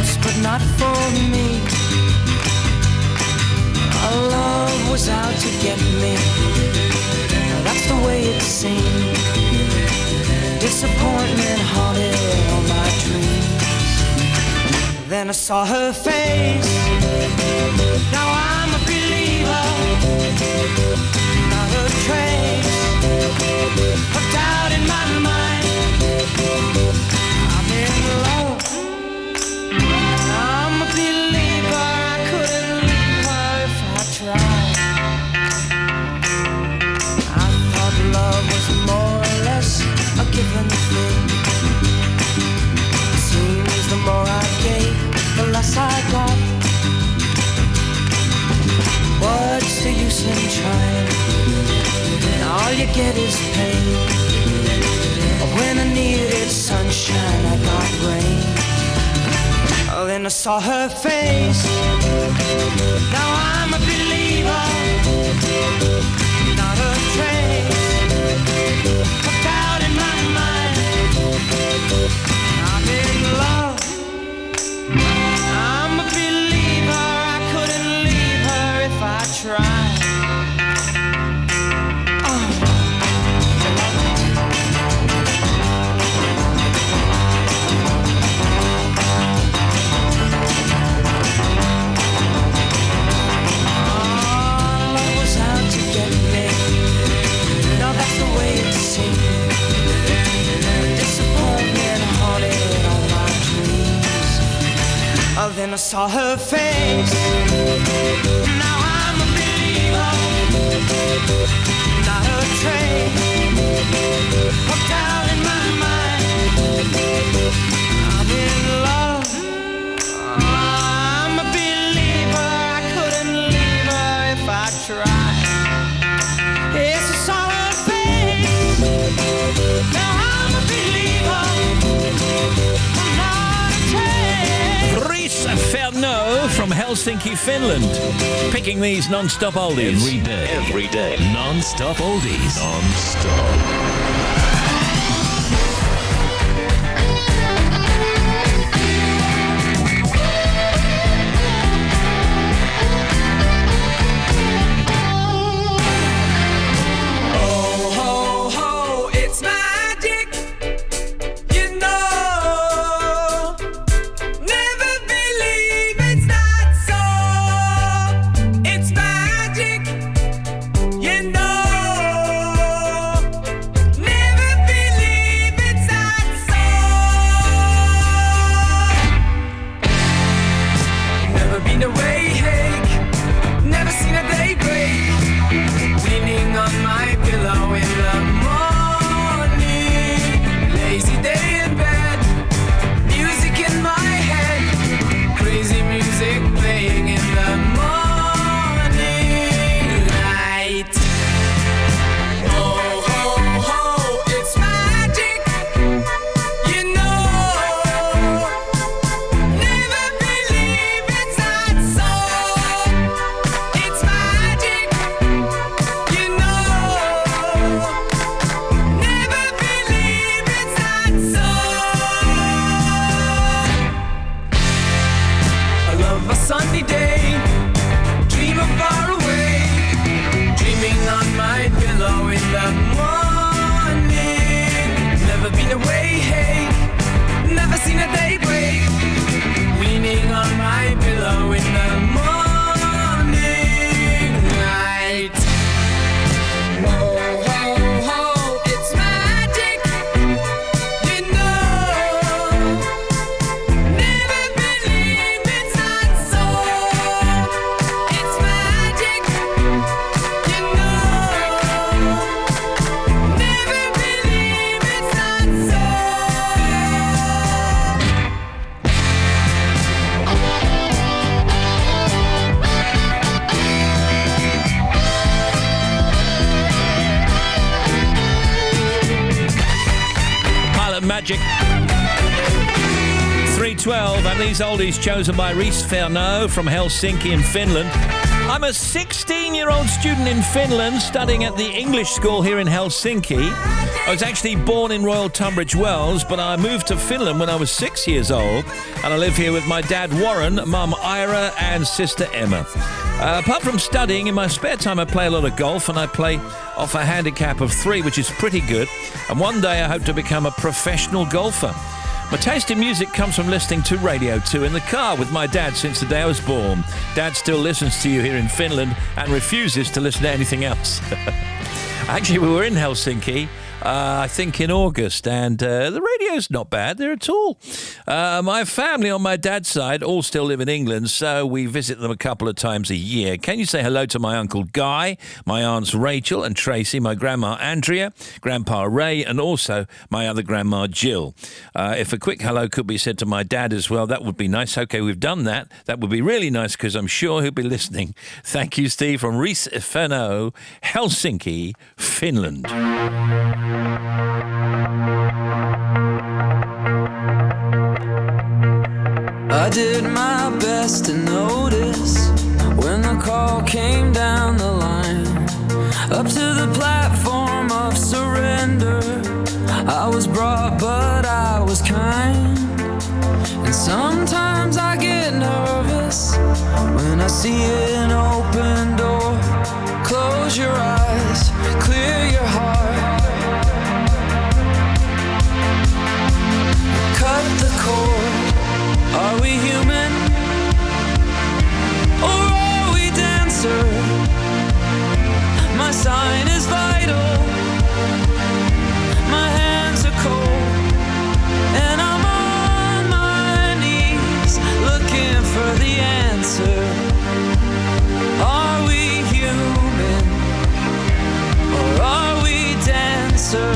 close, but not for me. Our love was out to get me. That's the way it seemed. Disappointment haunted all my dreams. Then I saw her face. Now I'm a believer. Not a trace of doubt in my mind. I'm in love. I'm a believer. I couldn't leave her if I tried. I thought love was more or less a given thing. Seems the more I gave, the less I got. What's the use in trying? All you get is pain. When I needed sunshine, I got rain. Oh, then I saw her face. Now I'm a believer. Not a trace of doubt in my mind. I'm in love. I'm a believer. I couldn't leave her if I tried. Oh, then I saw her face. Now I'm a believer. Not a trace of doubt in my mind. I'm in love. I'm a believer. I couldn't leave her if I tried. Yes, I saw her face. Now I'm a believer. I'm not a trace. Reese Ferno from Helsinki, Finland. Picking these non-stop oldies. Every day. Non-stop oldies. Non-stop. Magic. 3:12, and these oldies chosen by Reese Ferno from Helsinki in Finland. I'm a 16-year-old student in Finland studying at the English school here in Helsinki. I was actually born in Royal Tunbridge Wells, but I moved to Finland when I was 6 years old, and I live here with my dad Warren, mum Ira, and sister Emma. Apart from studying, in my spare time I play a lot of golf, and I play off a handicap of 3, which is pretty good, and one day I hope to become a professional golfer. My taste in music comes from listening to Radio 2 in the car with my dad since the day I was born. Dad still listens to you here in Finland and refuses to listen to anything else. Actually, we were in Helsinki, I think in August, and the radio's not bad there at all. My family on my dad's side all still live in England, so we visit them a couple of times a year. Can you say hello to my Uncle Guy, my aunts Rachel and Tracy, my grandma Andrea, Grandpa Ray, and also my other grandma Jill? If a quick hello could be said to my dad as well, that would be nice. Okay, we've done that. That would be really nice because I'm sure he'll be listening. Thank you, Steve, from Riisfeno, Helsinki, Finland. I did my best to notice when the call came down the line, up to the platform of surrender. I was brought, but I was kind. And sometimes I get nervous when I see an open door. Close your eyes, clear your heart. Cut the cord. Are we human? Or are we dancer? My sign is vital. My hands are cold. And I'm on my knees looking for the answer. Are we human? Or are we dancer?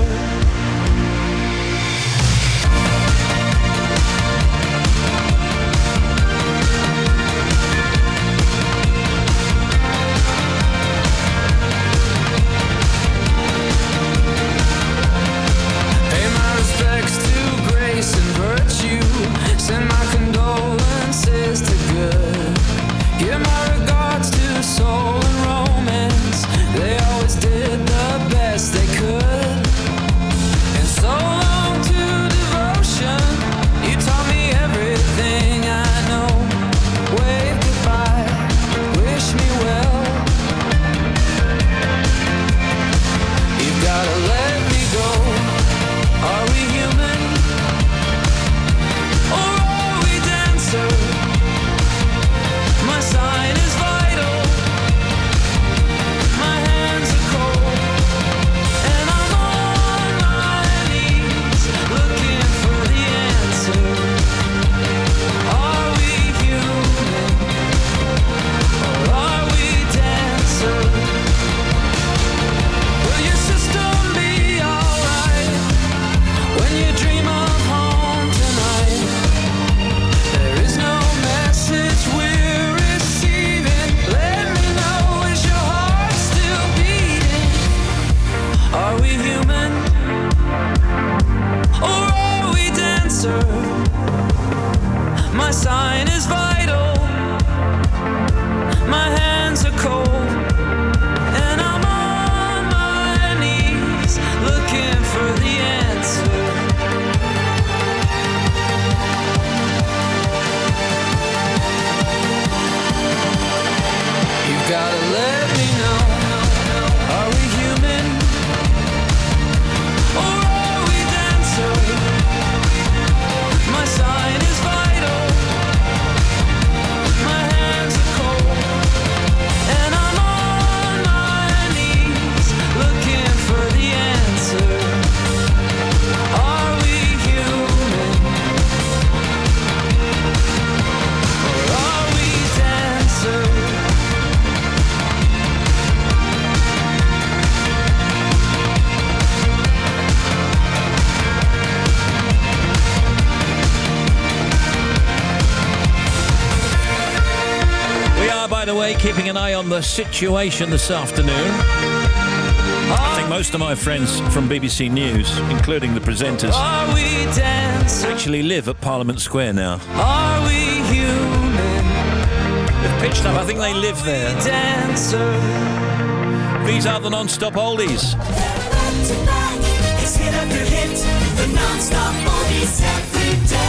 Send my condolences to good. Give my regards to soul and romance. They always did the best they could. And so long to devotion. You taught me everything I know. Wave goodbye, wish me well. You've gotta let me go. Are we human? My sign is vital. My hands are cold. And I'm on my knees looking for the answer. Are we human? Or are we dancer? Will your system be alright when you dream of home tonight? There is no message we're receiving. Let me know, is your heart still beating? Are we human? Or are we dancer? My sign is vital. My hands are cold. And I'm on my knees looking for the answer. You've gotta let me know. Are we human? Or are we dancer? My sign is vital. My hands are cold. And I'm on my knees looking for the answer. Are we human? Or are we dancer? By the way, keeping an eye on the situation this afternoon. I think most of my friends from BBC News, including the presenters, actually live at Parliament Square now. Are we human? They've pitched up. I think they live there. These are the non-stop oldies. It's hit after hit, the non-stop oldies every day.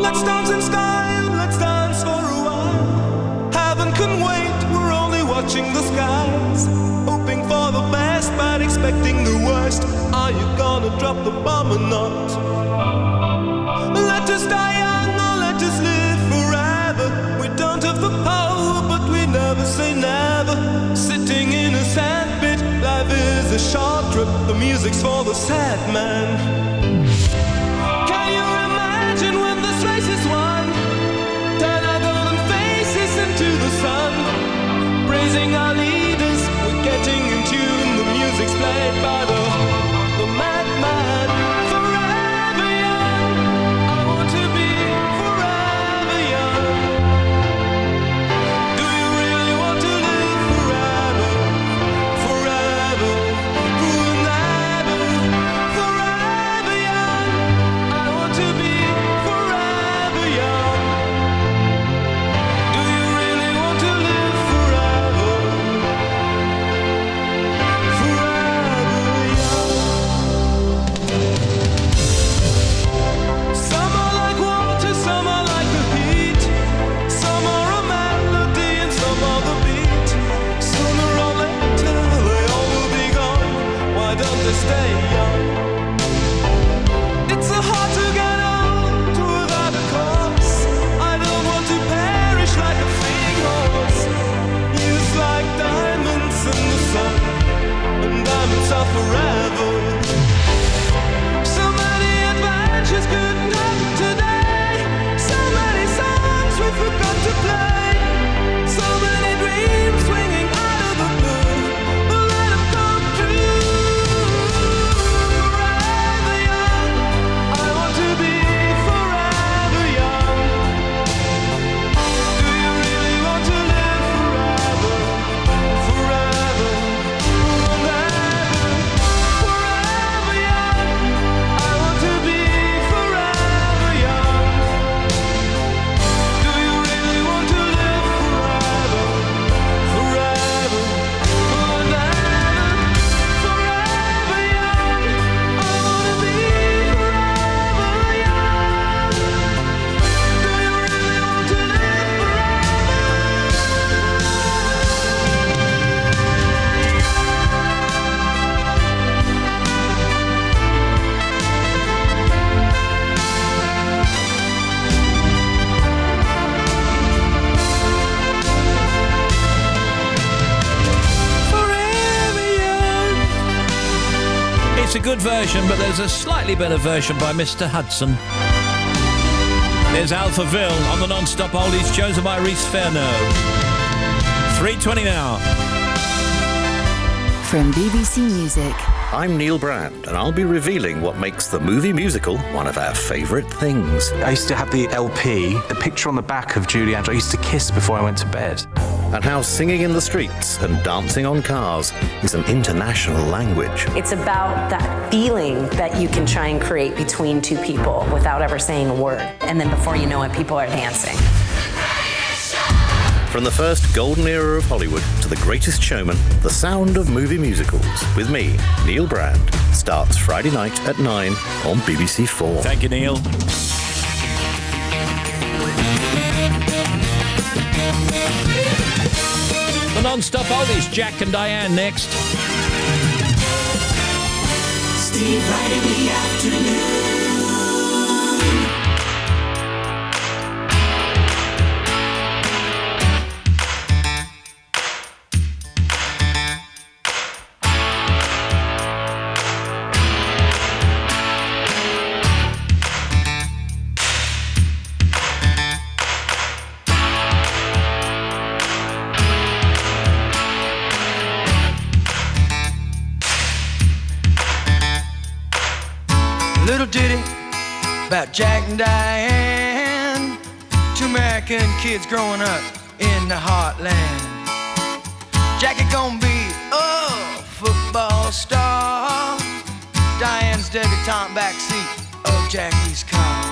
Let's dance in style, let's dance for a while. Heaven can wait, we're only watching the skies. Hoping for the best, but expecting the worst. Are you gonna drop the bomb or not? Let us die young or let us live forever. We don't have the power, but we never say never. Sitting in a sandpit, life is a short trip. The music's for the sad man. Can you imagine when this race is won? Turn our golden faces into the sun. Praising our leaders, we're getting in tune. The music's played by the madman. Forever young, I want to be forever young. Do you really want to live forever? Forever, forever, forever young. I want to be forever young. Do you really want to live forever? Forever young. Some are like water, some are like the heat. Some are a melody and some are the beat. Sooner or later they all will be gone. Why don't they stay young? It's so hard to get old without a cause. I don't want to perish like a fleeing horse. Used like diamonds in the sun, and diamonds are forever. So many adventures couldn't happen today. So many songs we forgot to play. So many dreams swinging out of the blue. But let them come true. Forever young, I want to be forever young. Do you really want to live forever? Forever, forever, forever young. I want to be forever young. Do you really want to live forever? Forever, forever, forever young. I want to be forever young. Do you really want to live It's a good version, but there's a slightly better version by Mr. Hudson. There's Alphaville on the non-stop oldies, chosen by Reese Fairno. 3:20 now. From BBC Music. I'm Neil Brand, and I'll be revealing what makes the movie musical one of our favourite things. I used to have the LP, the picture on the back of Julie Andrews. I used to kiss before I went to bed. And how singing in the streets and dancing on cars is an international language. It's about that feeling that you can try and create between two people without ever saying a word. And then before you know it, people are dancing. From the first golden era of Hollywood to the greatest showman, the sound of movie musicals, with me, Neil Brand, starts Friday night at 9 on BBC 4. Thank you, Neil. The non-stop oldies, Jack and Diane next. Steve Wright in the afternoon. Little ditty about Jack and Diane. Two American kids growing up in the heartland. Jackie gonna be a football star. Diane's debutante backseat of Jackie's car.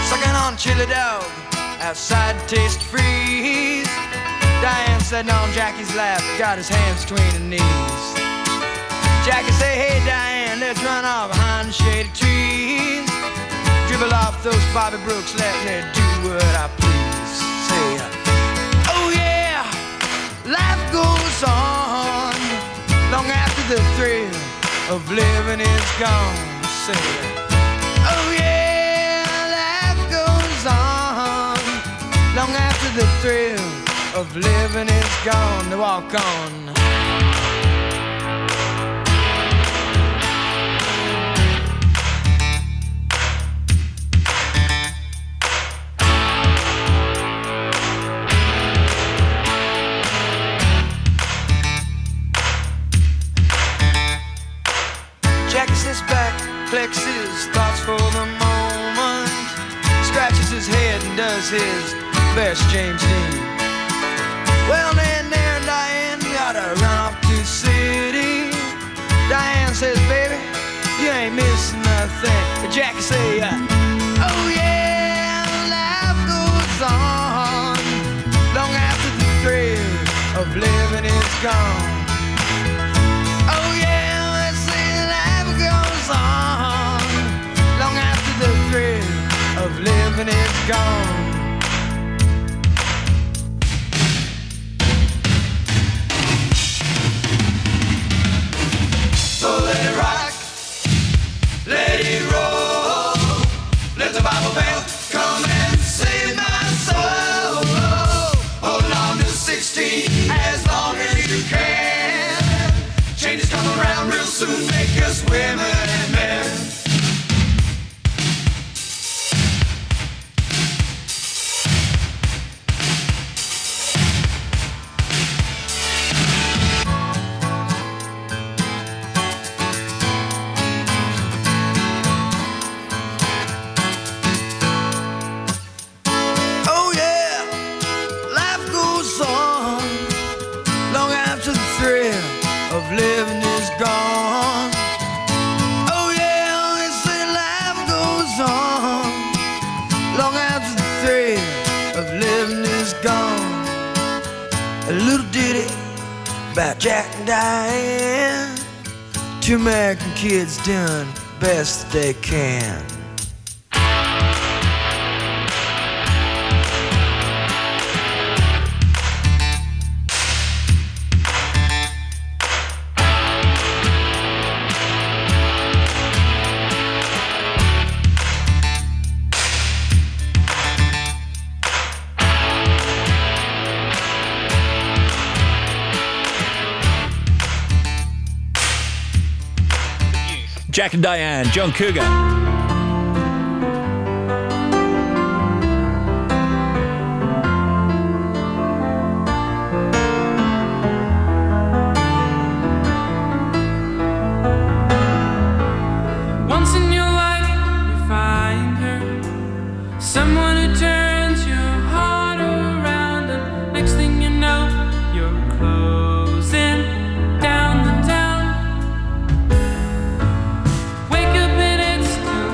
Sucking on chili dog outside Taste Freeze. Diane sitting on Jackie's lap, got his hands between her knees. Jackie say, hey Diane, let's run off behind the shady trees. Dribble off those Bobby Brooks, let me do what I please. Say, oh yeah, life goes on long after the thrill of living is gone. Say, oh yeah, life goes on long after the thrill of living is gone. To walk on. Jackie sits back, collects his thoughts for the moment, scratches his head and does his best James Dean. Well, then there, Diane, gotta run off to the city. Diane says, baby, you ain't missing nothing. But Jackie say, oh yeah, life goes on long after the thrill of living is gone. Oh yeah, let's say life goes on long after the thrill of living is gone. So let it rock, let it roll, let the Bible bell come and save my soul. Hold on to 16 as long as you can. Changes come around real soon, make us women and men. Living is gone. Oh yeah, they say life goes on long after the thrill of living is gone. A little ditty about Jack and Diane. Two American kids doing best they can. Jack and Diane, John Cougar. Once in your life, you find her, someone who turns your heart around, and next thing you know, you're closing down the town. Wake up and it's still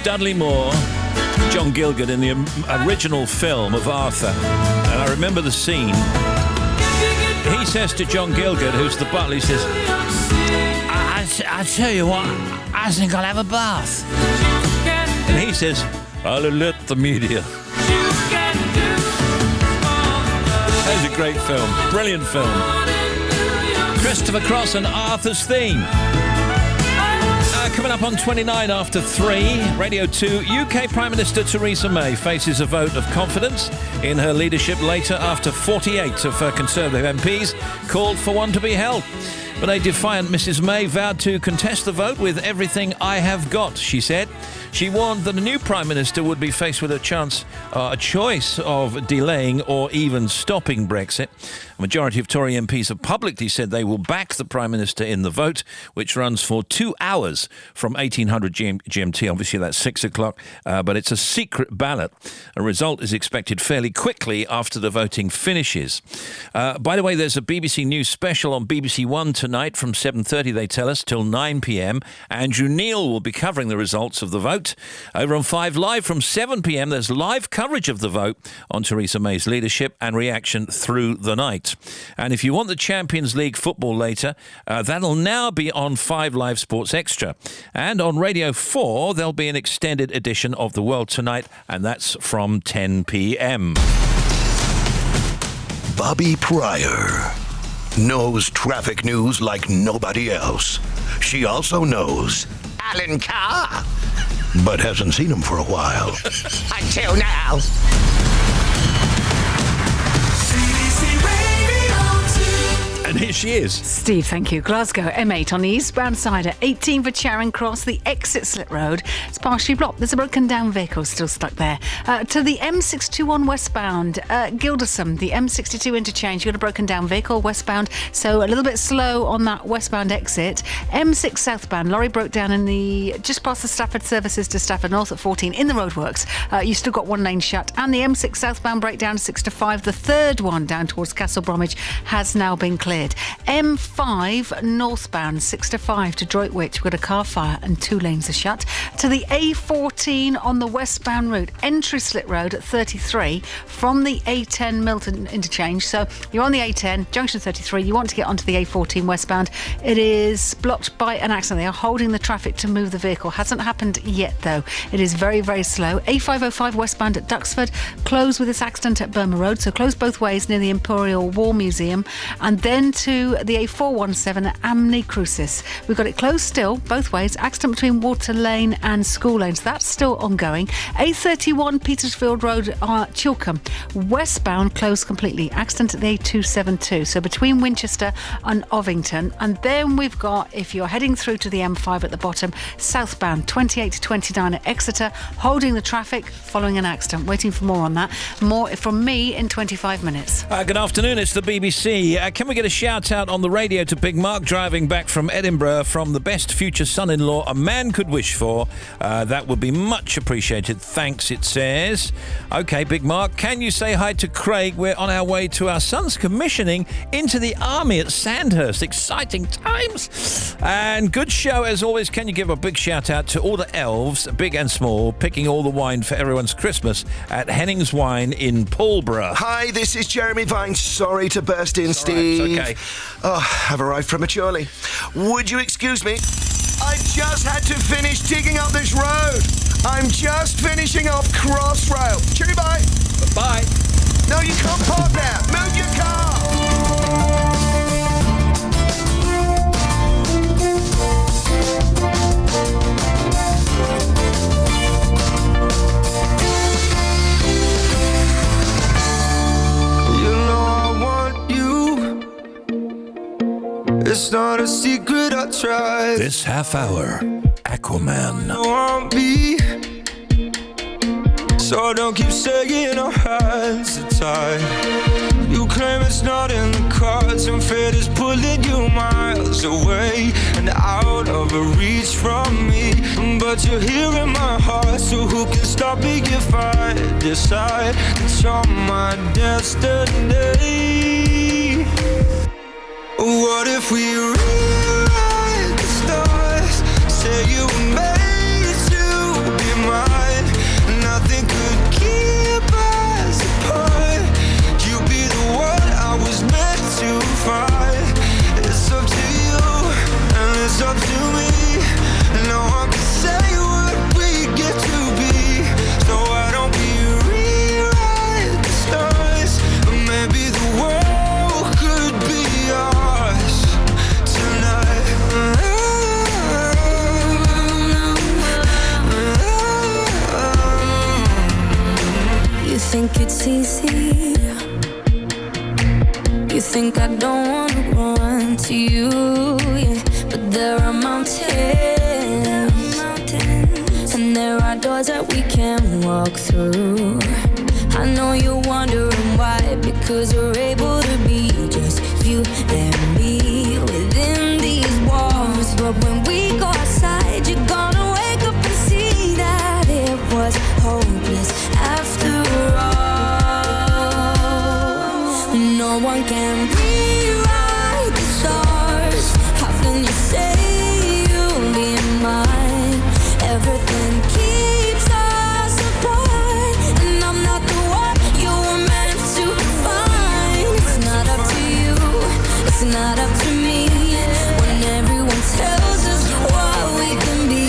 was Dudley Moore, John Gielgud in the original film of Arthur. And I remember the scene. He says to John Gielgud, who's the butler, he says, I tell you what, I think I'll have a bath. And he says, I'll alert the media. That was a great film. Brilliant film. Christopher Cross and Arthur's theme. Coming up on 29 after 3, Radio 2, UK Prime Minister Theresa May faces a vote of confidence in her leadership later after 48 of her Conservative MPs called for one to be held. But a defiant Mrs May vowed to contest the vote with everything I have got, she said. She warned that a new Prime Minister would be faced with a choice of delaying or even stopping Brexit. A majority of Tory MPs have publicly said they will back the Prime Minister in the vote, which runs for 2 hours from 1800 GMT. Obviously, that's 6 o'clock, but it's a secret ballot. A result is expected fairly quickly after the voting finishes. By the way, there's a BBC News special on BBC One tonight from 7:30, they tell us, till 9 p.m. Andrew Neil will be covering the results of the vote. Over on 5 Live from 7 p.m, there's live coverage of the vote on Theresa May's leadership and reaction through the night. And if you want the Champions League football later, that'll now be on 5 Live Sports Extra. And on Radio 4, there'll be an extended edition of The World Tonight, and that's from 10 p.m. Bobby Pryor knows traffic news like nobody else. She also knows Alan Carr, but hasn't seen him for a while. Until now. And here she is. Steve, thank you. Glasgow, M8 on the eastbound side at 18 for Charing Cross. The exit Slit Road is partially blocked. There's a broken down vehicle still stuck there. To the M621 westbound, Gilderson, the M62 interchange, you've got a broken down vehicle westbound, so a little bit slow on that westbound exit. M6 southbound, lorry broke down in the just past the Stafford services to Stafford North at 14 in the roadworks. You still got one lane shut. And the M6 southbound breakdown 6 to 5. The third one down towards Castle Bromwich has now been cleared. M5 northbound 6 to 5 to Droitwich. We've got a car fire and 2 lanes are shut. To the A14 on the westbound route, entry Slit Road at 33 from the A10 Milton interchange. So you're on the A10, junction 33, you want to get onto the A14 westbound. It is blocked by an accident. They are holding the traffic to move the vehicle. Hasn't happened yet though. It is very, very slow. A505 westbound at Duxford, closed with this accident at Burma Road. So closed both ways near the Imperial War Museum. And then to the A417 at Amney Crucis. We've got it closed still, both ways. Accident between Water Lane and School Lanes. That's still ongoing. A31 Petersfield Road, Chilcombe. Westbound closed completely. Accident at the A272. So between Winchester and Ovington. And then we've got, if you're heading through to the M5 at the bottom, southbound 28 to 29 at Exeter, holding the traffic following an accident. Waiting for more on that. More from me in 25 minutes. Good afternoon, it's the BBC. Can we get a shout out on the radio to Big Mark driving back from Edinburgh from the best future son-in-law a man could wish for? That would be much appreciated. Thanks, it says. OK, Big Mark, can you say hi to Craig? We're on our way to our son's commissioning into the army at Sandhurst. Exciting times. And good show as always. Can you give a big shout out to all the elves, big and small, picking all the wine for everyone's Christmas at Hennings Wine in Pulborough? Hi, this is Jeremy Vine. Sorry to burst in, Steve. It's okay. Oh, I've arrived prematurely. Would you excuse me? I just had to finish digging up this road. I'm just finishing off Crossrail. Cheery bye. Bye. No, you can't park there. Move your car. It's not a secret I tried. This half hour, Aquaman. No, I'll be. So don't keep saying our hands are tied. You claim it's not in the cards, and fate is pulling you miles away and out of reach from me. But you're here in my heart, so who can stop me if I decide that you're my destiny? What if we rewrite the stars? Say you were made to be mine. think it's easy. You think I don't wanna run to you, yeah. But there are mountains, and there are doors that we can walk through. I know you're wondering why, because we're able to be just you and me within these walls. But when we go outside, you're gonna wake up and see that it was hopeless after all. No one can rewrite the stars. How can you say you'll be mine? Everything keeps us apart, and I'm not the one you were meant to find. It's not up to you, it's not up to me, when everyone tells us what we can be.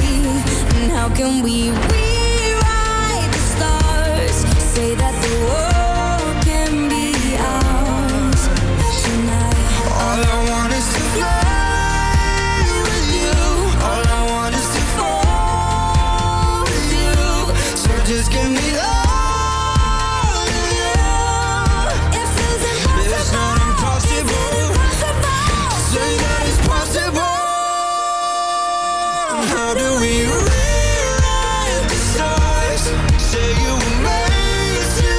And how can we rewrite the stars? Say that the world can be ours tonight. All I want is to fly with you. All I want is to fall with you. So just give me all of you. It's not impossible. Say that it's possible. How do we rewrite the stars? Say you were made to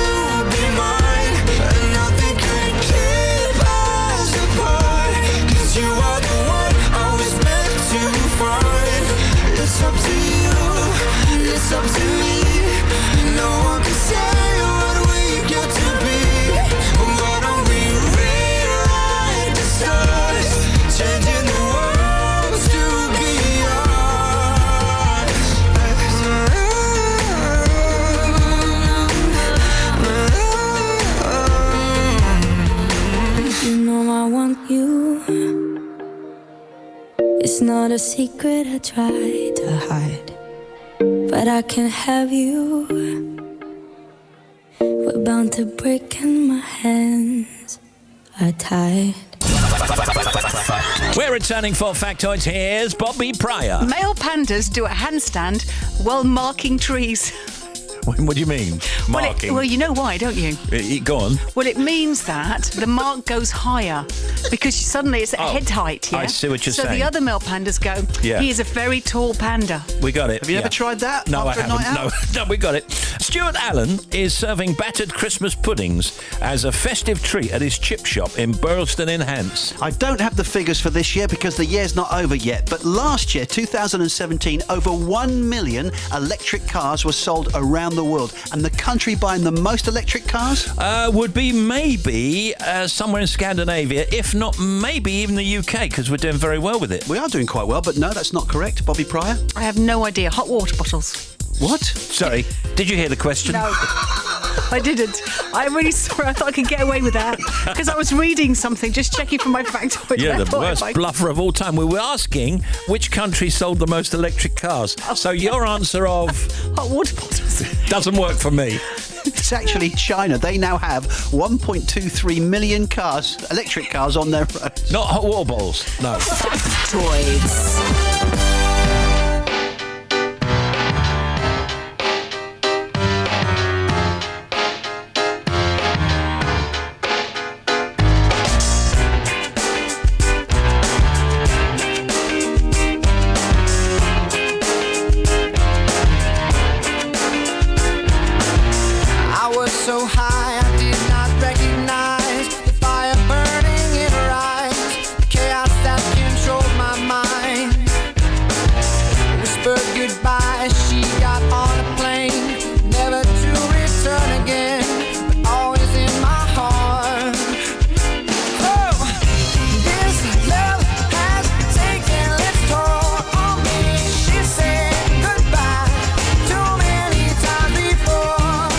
be mine, and nothing can keep us apart. 'Cause you are the one I was meant to find. It's up to you, it's up to me. No one can say what we get to be. Why don't we rewrite the stars? Changing the world to be ours. You know I want you. It's not a secret I try to hide, but I can have you. We're bound to break and my hands are tied. We're returning for Factoids. Here's Bobby Pryor. Male pandas do a handstand while marking trees. What do you mean? Marking? Well, you know why, don't you? Go on. Well, it means that the mark goes higher because suddenly it's at head height, yeah? I see what you're so saying. the other male pandas go, Yeah. he is a very tall panda. We got it. Have you ever tried that? No, I after a night haven't. out? No, we got it. Stuart Allen is serving battered Christmas puddings as a festive treat at his chip shop in Burleston in Hants. I don't have the figures for this year because the year's not over yet, but last year, 2017, over 1 million electric cars were sold around the world. And the country buying the most electric cars? Would be maybe somewhere in Scandinavia, if not maybe even the UK, because we're doing very well with it. We are doing quite well, but no, that's not correct. Bobby Pryor? I have no idea. Hot water bottles. What? Sorry, did you hear the question? No, I didn't. I'm really sorry. I thought I could get away with that because I was reading something, just checking for my factoid. Yeah, and I the thought worst if I- bluffer of all time. We were asking which country sold the most electric cars. So your answer of hot water bottles doesn't work for me. It's actually China. They now have 1.23 million cars, electric cars, on their roads. Not hot water bottles, no. Factoids. I was so high I did not recognize the fire burning in her eyes, the chaos that controlled my mind. Whispered goodbye as she got on a plane, never to return again, but always in my heart. Oh, this love has taken its toll on me. She said goodbye too many times before.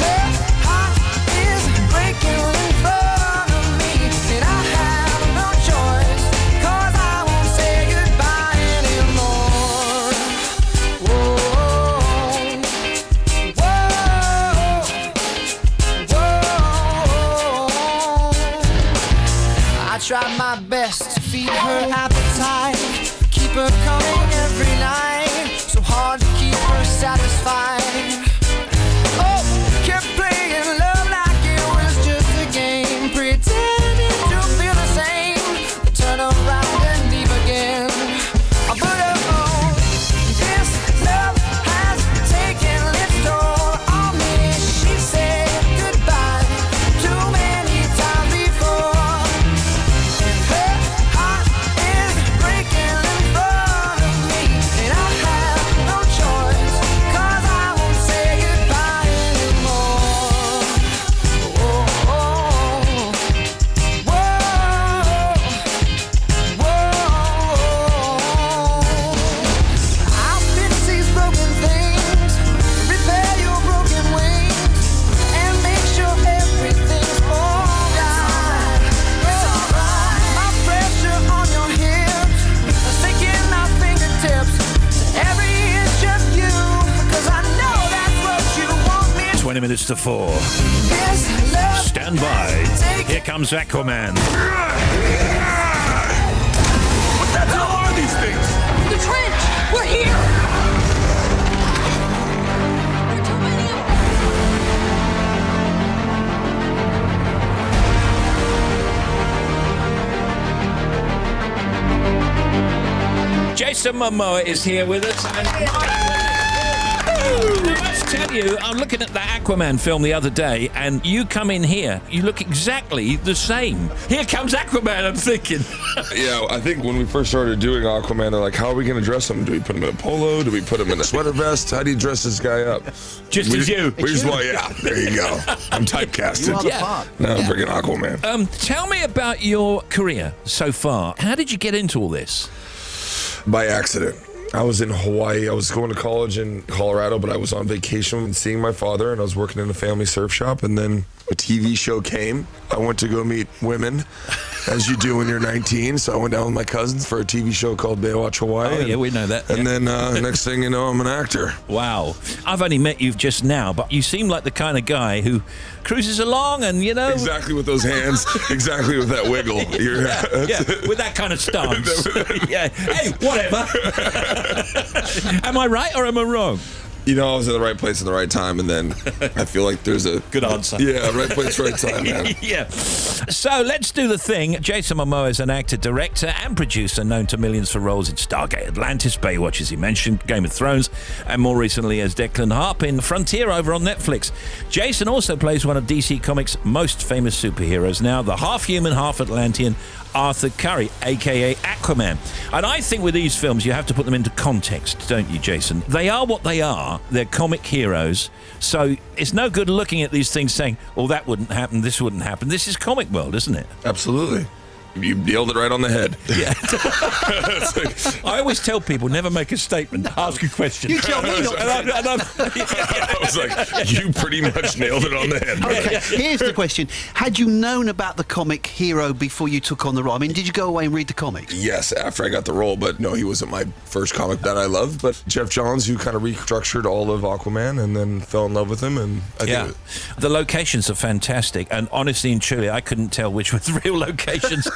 Her heart is breaking in front of me, and I have no choice, 'cause I won't say goodbye anymore. Whoa, whoa, whoa. I tried my best to feed her appetite, keep her coming every night, so hard to keep her satisfied. Oh, kept 20 minutes to 4. Stand by. Here comes Aquaman. What the hell are these things? The trench! We're here! Jason Momoa is here with us. And I must tell you, I'm looking at the Aquaman film the other day, and you come in here, you look exactly the same. Here comes Aquaman, I'm thinking. Yeah, I think when we first started doing Aquaman, they're like, how are we going to dress him? Do we put him in a polo? Do we put him in a sweater vest? How do you dress this guy up? Just as you. We just want, yeah, there you go. I'm typecasted. You are the part. Now I'm freaking Aquaman. Tell me about your career so far. How did you get into all this? By accident. I was in Hawaii. I was going to college in Colorado, but I was on vacation and seeing my father, and I was working in a family surf shop, and then a TV show came. I went to go meet women, as you do when you're 19, so I went down with my cousins for a TV show called Baywatch Hawaii. Oh, yeah, we know that. And then next thing you know, I'm an actor. Wow. I've only met you just now, but you seem like the kind of guy who cruises along and, you know... Exactly with those hands, exactly with that wiggle. Yeah, with that kind of stance. Yeah. Hey, whatever. Am I right or am I wrong? You know, I was in the right place at the right time, and then I feel like there's a... Good answer. Yeah, right place, right time, man. Yeah. So let's do the thing. Jason Momoa is an actor, director, and producer known to millions for roles in Stargate Atlantis, Baywatch, as he mentioned, Game of Thrones, and more recently as Declan Harp in Frontier over on Netflix. Jason also plays one of DC Comics' most famous superheroes now, the half-human, half-Atlantean Arthur Curry, a.k.a. Aquaman. And I think with these films, you have to put them into context, don't you, Jason? They are what they are. They're comic heroes. So it's no good looking at these things saying, oh, that wouldn't happen, this wouldn't happen. This is comic world, isn't it? Absolutely. You nailed it right on the head. Yeah. I always tell people, never make a statement, ask a question. You tell me not I was like, you pretty much nailed it on the head. Okay, here's the question. Had you known about the comic hero before you took on the role? I mean, did you go away and read the comics? Yes, after I got the role, but no, he wasn't my first comic that I loved. But Jeff Johns, who kind of restructured all of Aquaman and then fell in love with him. And I think the locations are fantastic. And honestly and truly, I couldn't tell which was real locations.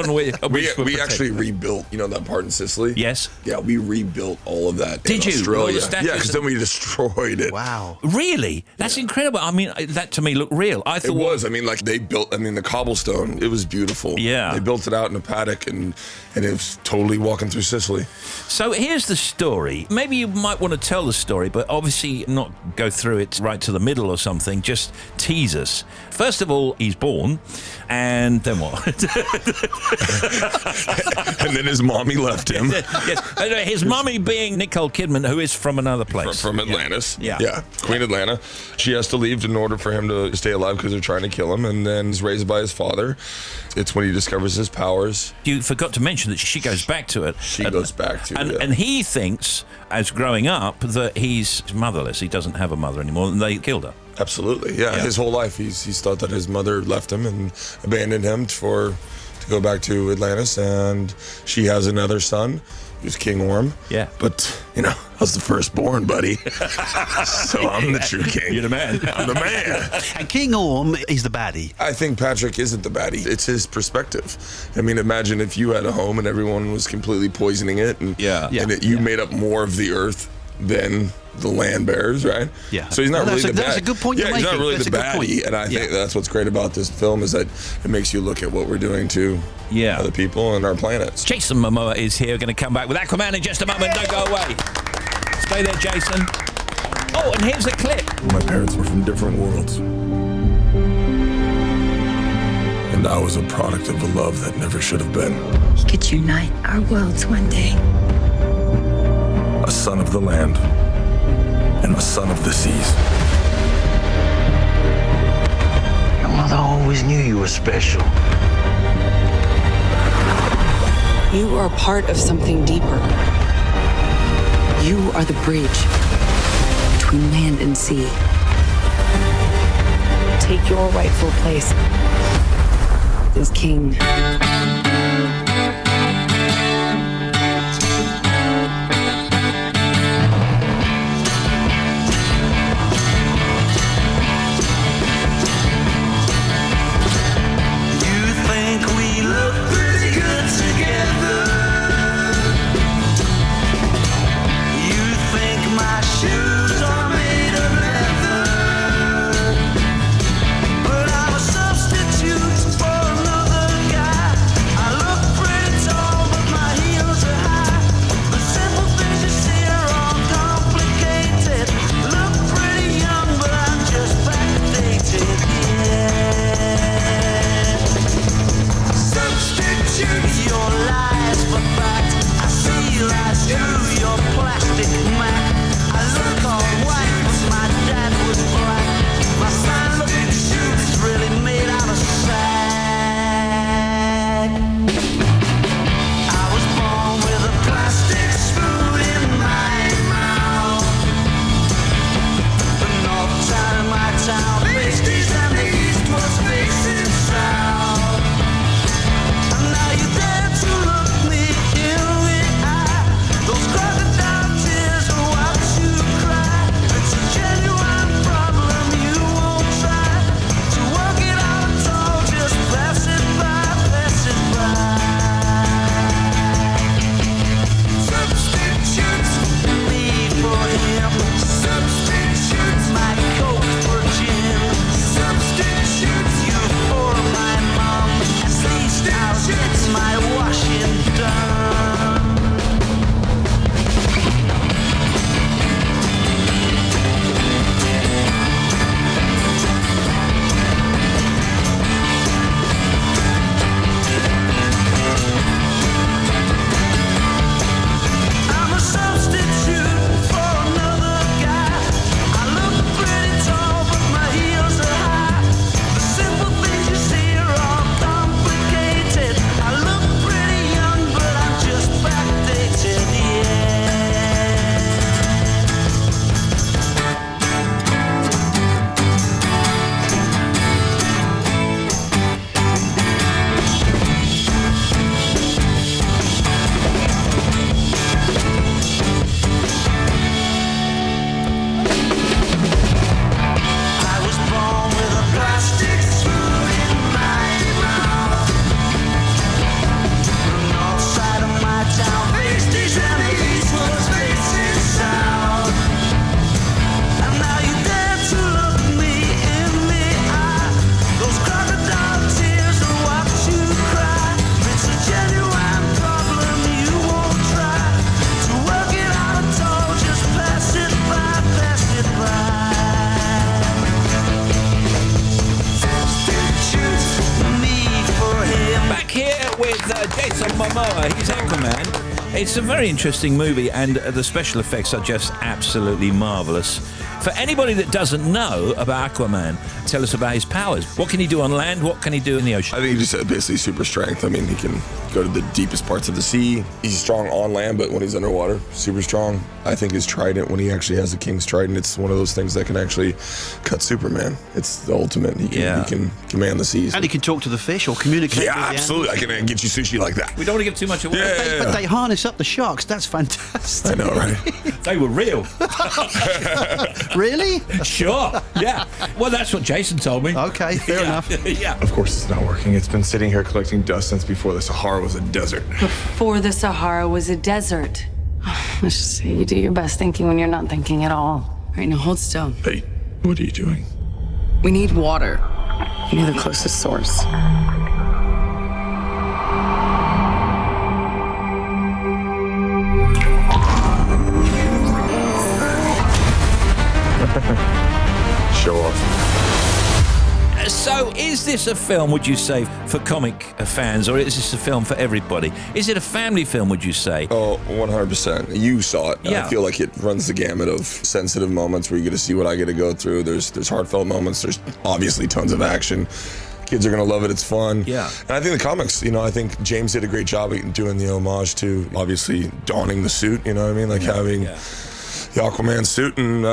We actually rebuilt, you know, that part in Sicily? Yes. Yeah, we rebuilt all of that Did in you? Australia. All the statues Yeah, because then we destroyed it. Wow. Really? That's incredible. I mean, that to me looked real. I thought it was. I mean, like they built, the cobblestone, it was beautiful. Yeah. They built it out in a paddock and it was totally walking through Sicily. So here's the story. Maybe you might want to tell the story, but obviously not go through it right to the middle or something. Just tease us. First of all, he's born, and then what? And then his mommy left him. Yes. His mommy being Nicole Kidman, who is from another place. From Atlantis. Yeah. Queen Atlanta. She has to leave in order for him to stay alive because they're trying to kill him. And then he's raised by his father. It's when he discovers his powers. You forgot to mention that she goes back to it. She goes back to it. And he thinks, as growing up, that he's motherless. He doesn't have a mother anymore, and they killed her. Absolutely, yeah. His whole life, he's thought that his mother left him and abandoned him to go back to Atlantis, and she has another son, who's King Orm. Yeah. But, I was the firstborn, buddy. So I'm the true king. You're the man. I'm the man. And King Orm is the baddie. I think Patrick isn't the baddie. It's his perspective. I mean, imagine if you had a home and everyone was completely poisoning it, and you made up more of the earth than the land bearers, right? Yeah. So he's not really the bad. That's a good point. Yeah, he's not really that's the baddie, and I think that's what's great about this film is that it makes you look at what we're doing to other people and our planets. Jason Momoa is here. Going to come back with Aquaman in just a moment. Don't go away. Stay there, Jason. Oh, and here's a clip. My parents were from different worlds, and I was a product of a love that never should have been. He could unite our worlds one day. A son of the land and a son of the seas. Your mother always knew you were special. You are part of something deeper. You are the bridge between land and sea. Take your rightful place as king. Momoa, he's Aquaman. It's a very interesting movie, and the special effects are just absolutely marvellous. For anybody that doesn't know about Aquaman, tell us about his powers. What can he do on land? What can he do in the ocean? I think he just basically super strength. I mean, he can go to the deepest parts of the sea. He's strong on land, but when he's underwater, super strong. I think his trident, when he actually has the King's Trident, it's one of those things that can actually cut Superman. It's the ultimate. He can command the seas. And he can talk to the fish or communicate with the absolutely. I can get you sushi like that. We don't want to give too much away. But they harness up the sharks. That's fantastic. I know, right? They were real. Really? Sure. Yeah. Well, that's what Jason told me. Okay, fair enough. Yeah. Of course it's not working. It's been sitting here collecting dust since before the Sahara was a desert. Before the Sahara was a desert. Let's just say you do your best thinking when you're not thinking at all. All right, now hold still. Hey, what are you doing? We need water. Near the closest source. Show off. So, is this a film, would you say, for comic fans, or is this a film for everybody? Is it a family film, would you say? Oh, 100%. You saw it. Yeah. I feel like it runs the gamut of sensitive moments where you get to see what I get to go through. There's heartfelt moments. There's obviously tons of action. Kids are going to love it. It's fun. Yeah. And I think the comics, I think James did a great job at doing the homage to, obviously, donning the suit, you know what I mean? Like having the Aquaman suit, and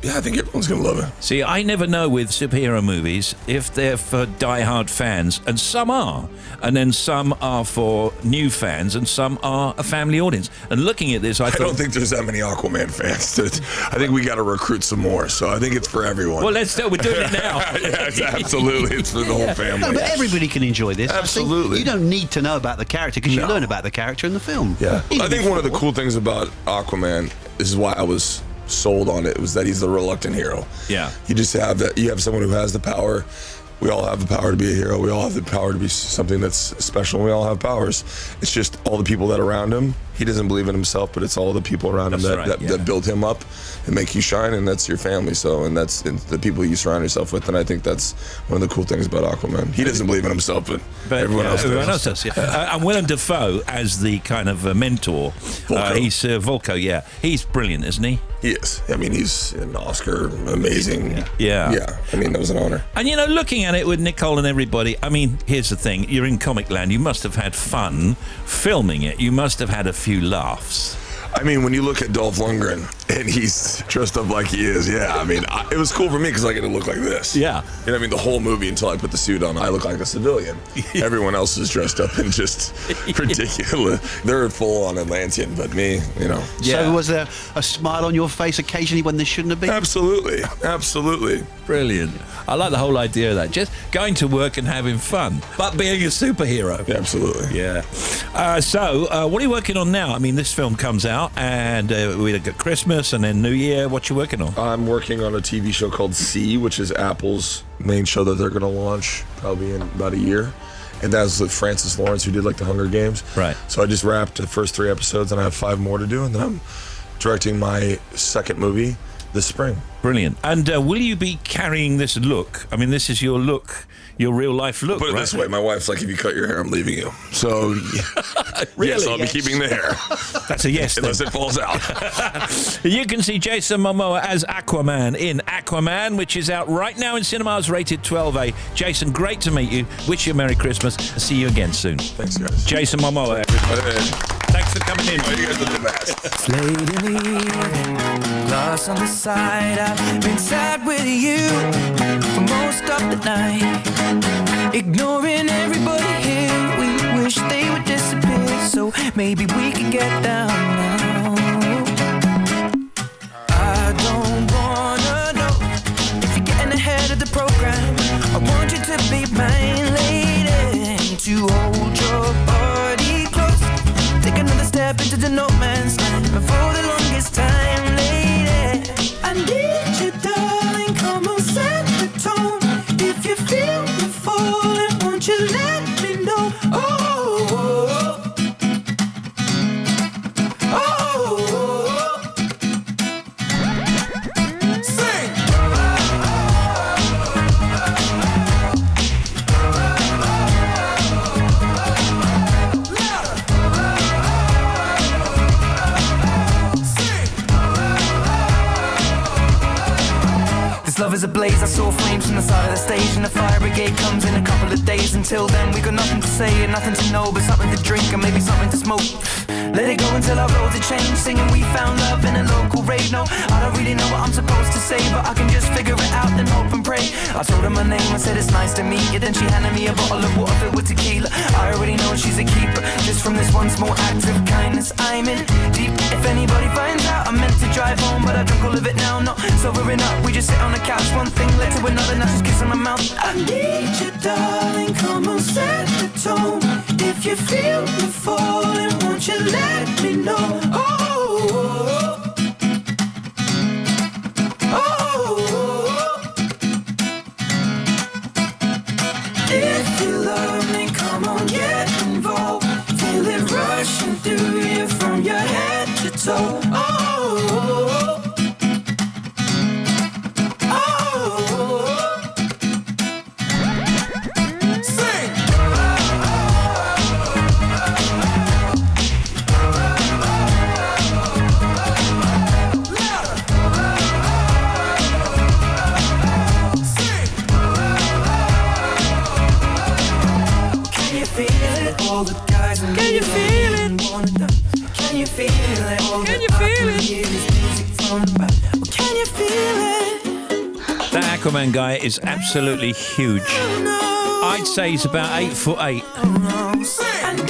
I think everyone's going to love it. See, I never know with superhero movies if they're for die-hard fans, and some are, and then some are for new fans, and some are a family audience. And looking at this, I thought... don't think there's that many Aquaman fans. I think we got to recruit some more, so I think it's for everyone. Well, let's do it. We're doing it now. Yes, absolutely. It's for the whole family. No, but everybody can enjoy this. Absolutely. You don't need to know about the character because you learn about the character in the film. Yeah. I think one of the cool things about Aquaman, this is why I was sold on it, was that he's the reluctant hero. Yeah. You just have that. You have someone who has the power. We all have the power to be a hero. We all have the power to be something that's special. We all have powers. It's just all the people that are around him. He doesn't believe in himself, but it's all the people around him that build him up and make you shine, and that's your family. So, and that's the people you surround yourself with. And I think that's one of the cool things about Aquaman. He doesn't believe in himself, but everyone else does. Everyone else does, yeah. And Willem Dafoe as the kind of mentor. He's Volko, yeah. He's brilliant, isn't he? He is. I mean, he's an Oscar amazing. Yeah. Yeah. I mean, that was an honor. And looking at it with Nicole and everybody, I mean, here's the thing. You're in Comic Land. You must have had fun filming it. You must have had a few laughs. I mean, when you look at Dolph Lundgren and he's dressed up like he is, I mean, it was cool for me because I get to look like this. Yeah. You know what I mean? The whole movie until I put the suit on, I look like a civilian. Everyone else is dressed up in just ridiculous. They're full on Atlantean, but me, Yeah. So was there a smile on your face occasionally when there shouldn't have been? Absolutely. Absolutely. Brilliant. I like the whole idea of that. Just going to work and having fun, but being a superhero. Yeah, absolutely. Yeah. So, what are you working on now? I mean, this film comes out, and we got Christmas and then New Year. What you working on? I'm working on a TV show called C, which is Apple's main show that they're going to launch probably in about a year. And that's with Francis Lawrence, who did like the Hunger Games. Right. So I just wrapped the first 3 episodes, and I have 5 more to do, and then I'm directing my second movie this spring. Brilliant. And will you be carrying this look? I mean, this is your look, your real life look. Put it this way, my wife's like, if you cut your hair, I'm leaving you. So, Really? yes, I'll be keeping the hair. That's a yes. Unless it falls out. You can see Jason Momoa as Aquaman in Aquaman, which is out right now in cinemas, rated 12A. Jason, great to meet you. Wish you a Merry Christmas. See you again soon. Thanks, guys. Jason Momoa, everybody. Thanks for coming in. You guys are the best. It's late in the evening, lost on the side. I've been sad with you for most of the night, ignoring everybody here. We wish they would disappear, so maybe we could get down now. I don't wanna know if you're getting ahead of the program. I want you to be mine, lady, to hold your body close. Take another step into the no man's land. But for the longest time, lady, I need you, darling. Come on, set the tone. If you feel me falling, won't you let me know? Oh, oh, oh, oh. Sing. love is ablaze. I saw flames from the side of the stage, and the fire brigade comes in a couple of days. Until then, we got nothing to say and nothing to know, but something to drink and maybe something to smoke. Let it go until our roads are changed, singing we found love in a local rave. No, I don't really know what I'm supposed to say, but I can just figure it out and hope and pray. I told her my name, I said it's nice to meet you. Then she handed me a bottle of water filled with tequila. I already know she's a keeper, just from this one small act of kindness. I'm in deep. If anybody finds out, I meant to drive home, but I drunk all of it now. No, sobering up, we just sit on the couch. One thing led to another, now just kiss on my mouth. I need you, darling, come on, set the tone. If you feel me falling, won't you let me know? Oh, if you love me, come on, get involved. Feel it rushing through you from your head to toe. Can you feel it? Can you feel it? Can you feel it? Can you feel it? That Aquaman guy is absolutely huge. I'd say he's about 8'8". And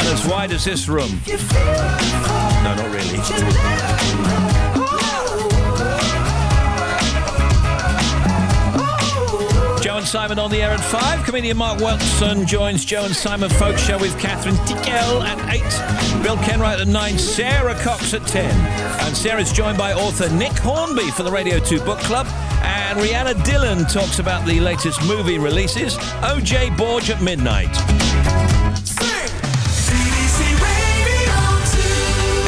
as wide as this room. No, not really. Joe and Simon on the air at 5. Comedian Mark Watson joins Joe and Simon Folk Show with Catherine Tickel at 8. Bill Kenwright at 9. Sarah Cox at 10. And Sarah's joined by author Nick Hornby for the Radio 2 Book Club. And Rihanna Dillon talks about the latest movie releases. OJ Borge at midnight.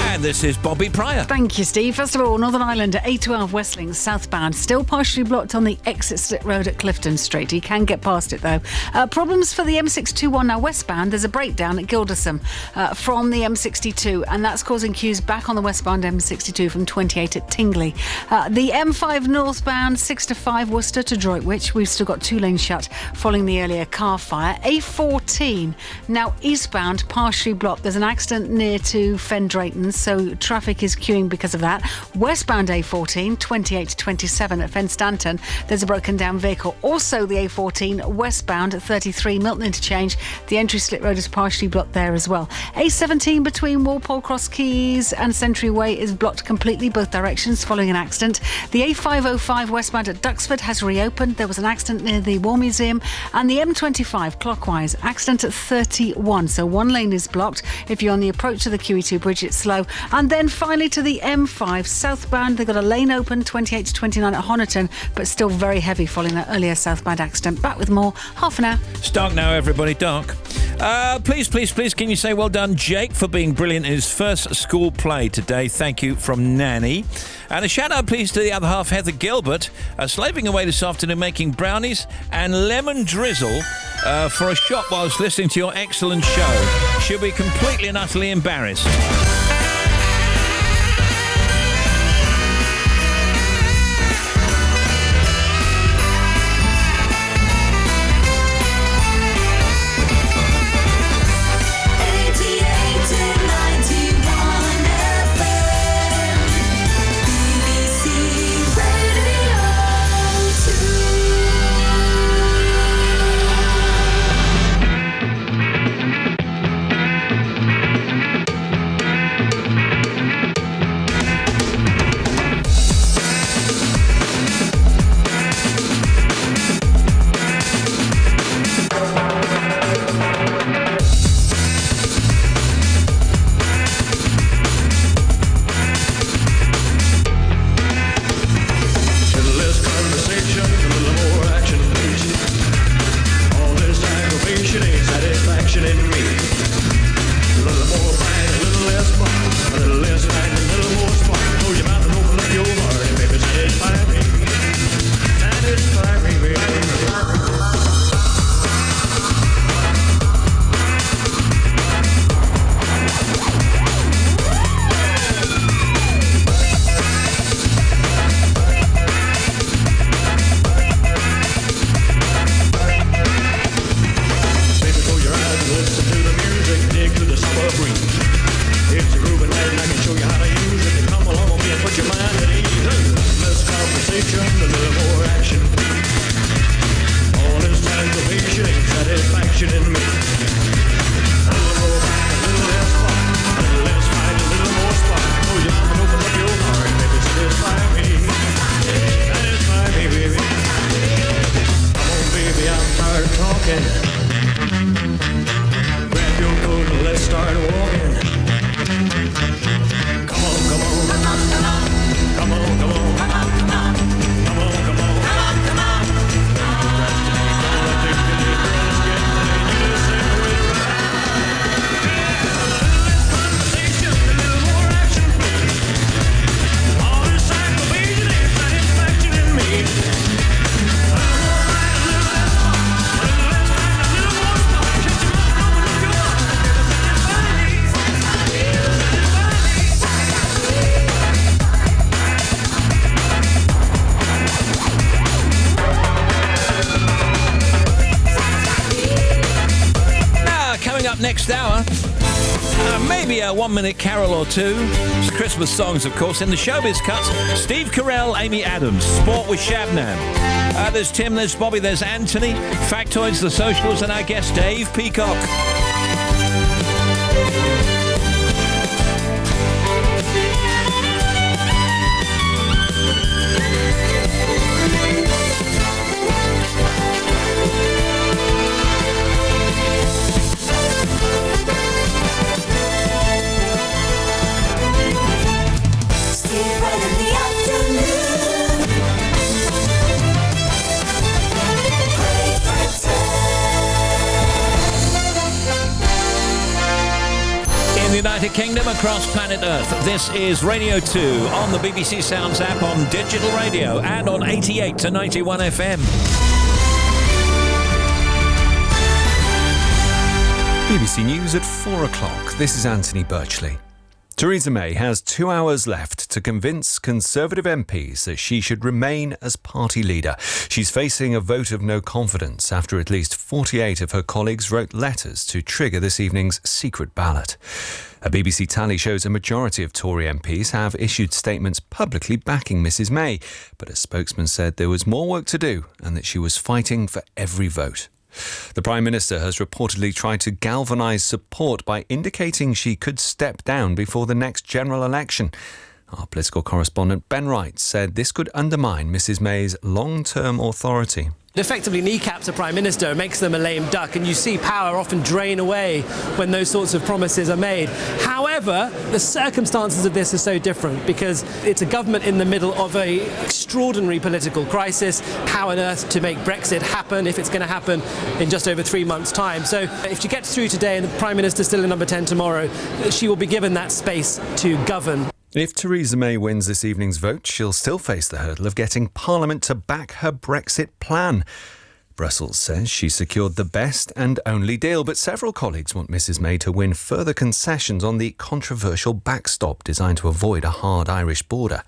And this is Bobby Pryor. Thank you, Steve. First of all, Northern Ireland A12 Westling southbound still partially blocked on the exit slip road at Clifton Street. You can get past it though. Problems for the M621 now westbound. There's a breakdown at Gildersham from the M62, and that's causing queues back on the westbound M62 from 28 at Tingley. The M5 northbound 6 to 5 Worcester to Droitwich. We've still got 2 lanes shut following the earlier car fire. A14 now eastbound partially blocked. There's an accident near to Fen Drayton, so traffic is queuing because of that. Westbound A14, 28 to 27 at Fen Stanton, there's a broken down vehicle. Also the A14 westbound at 33 Milton Interchange, the entry slip road is partially blocked there as well. A17 between Walpole Cross Keys and Century Way is blocked completely both directions following an accident. The A505 westbound at Duxford has reopened. There was an accident near the War Museum. And the M25 clockwise, accident at 31, so one lane is blocked. If you're on the approach to the QE2 bridge, it's slow. And then finally to the M5 southbound, they've got a lane open 28 to 29 at Honiton, but still very heavy following that earlier southbound accident. Back with more, half an hour. It's dark now, everybody, dark. Please, can you say well done, Jake, for being brilliant in his first school play today. Thank you from Nanny. And a shout out, please, to the other half, Heather Gilbert, slaving away this afternoon making brownies and lemon drizzle for a shot whilst listening to your excellent show. She'll be completely and utterly embarrassed. motion, a little more action. All this aggravation ain't satisfaction in me. A little more back, a little less fun, a little less fight, a little more spark. Oh, you can open up your heart, baby, satisfy me. Satisfy me, baby. Come on, baby, I'm tired of talking. Grab your coat and let's start walking. Come on, come on. Come on, come on. Come on, come on. Come on, come on. Come on, come on. Come on, come on. Up next hour, maybe a 1 minute carol or two. It's Christmas songs, of course. In the showbiz cuts, Steve Carell, Amy Adams, Sport with Shabnam. There's Tim, there's Bobby, there's Anthony, Factoids, The Socials, and our guest Dave Peacock. United Kingdom, across planet Earth. This is Radio 2 on the BBC Sounds app, on digital radio, and on 88 to 91 FM. BBC News at 4 o'clock. This is Anthony Birchley. Theresa May has 2 hours left to convince Conservative MPs that she should remain as party leader. She's facing a vote of no confidence after at least 48 of her colleagues wrote letters to trigger this evening's secret ballot. A BBC tally shows a majority of Tory MPs have issued statements publicly backing Mrs May, but a spokesman said there was more work to do and that she was fighting for every vote. The Prime Minister has reportedly tried to galvanise support by indicating she could step down before the next general election. Our political correspondent Ben Wright said this could undermine Mrs May's long-term authority. It effectively kneecaps a Prime Minister, makes them a lame duck, and you see power often drain away when those sorts of promises are made. However, the circumstances of this are so different because it's a government in the middle of an extraordinary political crisis. How on earth to make Brexit happen if it's going to happen in just over 3 months' time? So if she gets through today and the Prime Minister's still in number 10 tomorrow, she will be given that space to govern. If Theresa May wins this evening's vote, she'll still face the hurdle of getting Parliament to back her Brexit plan. Brussels says she secured the best and only deal, but several colleagues want Mrs May to win further concessions on the controversial backstop designed to avoid a hard Irish border.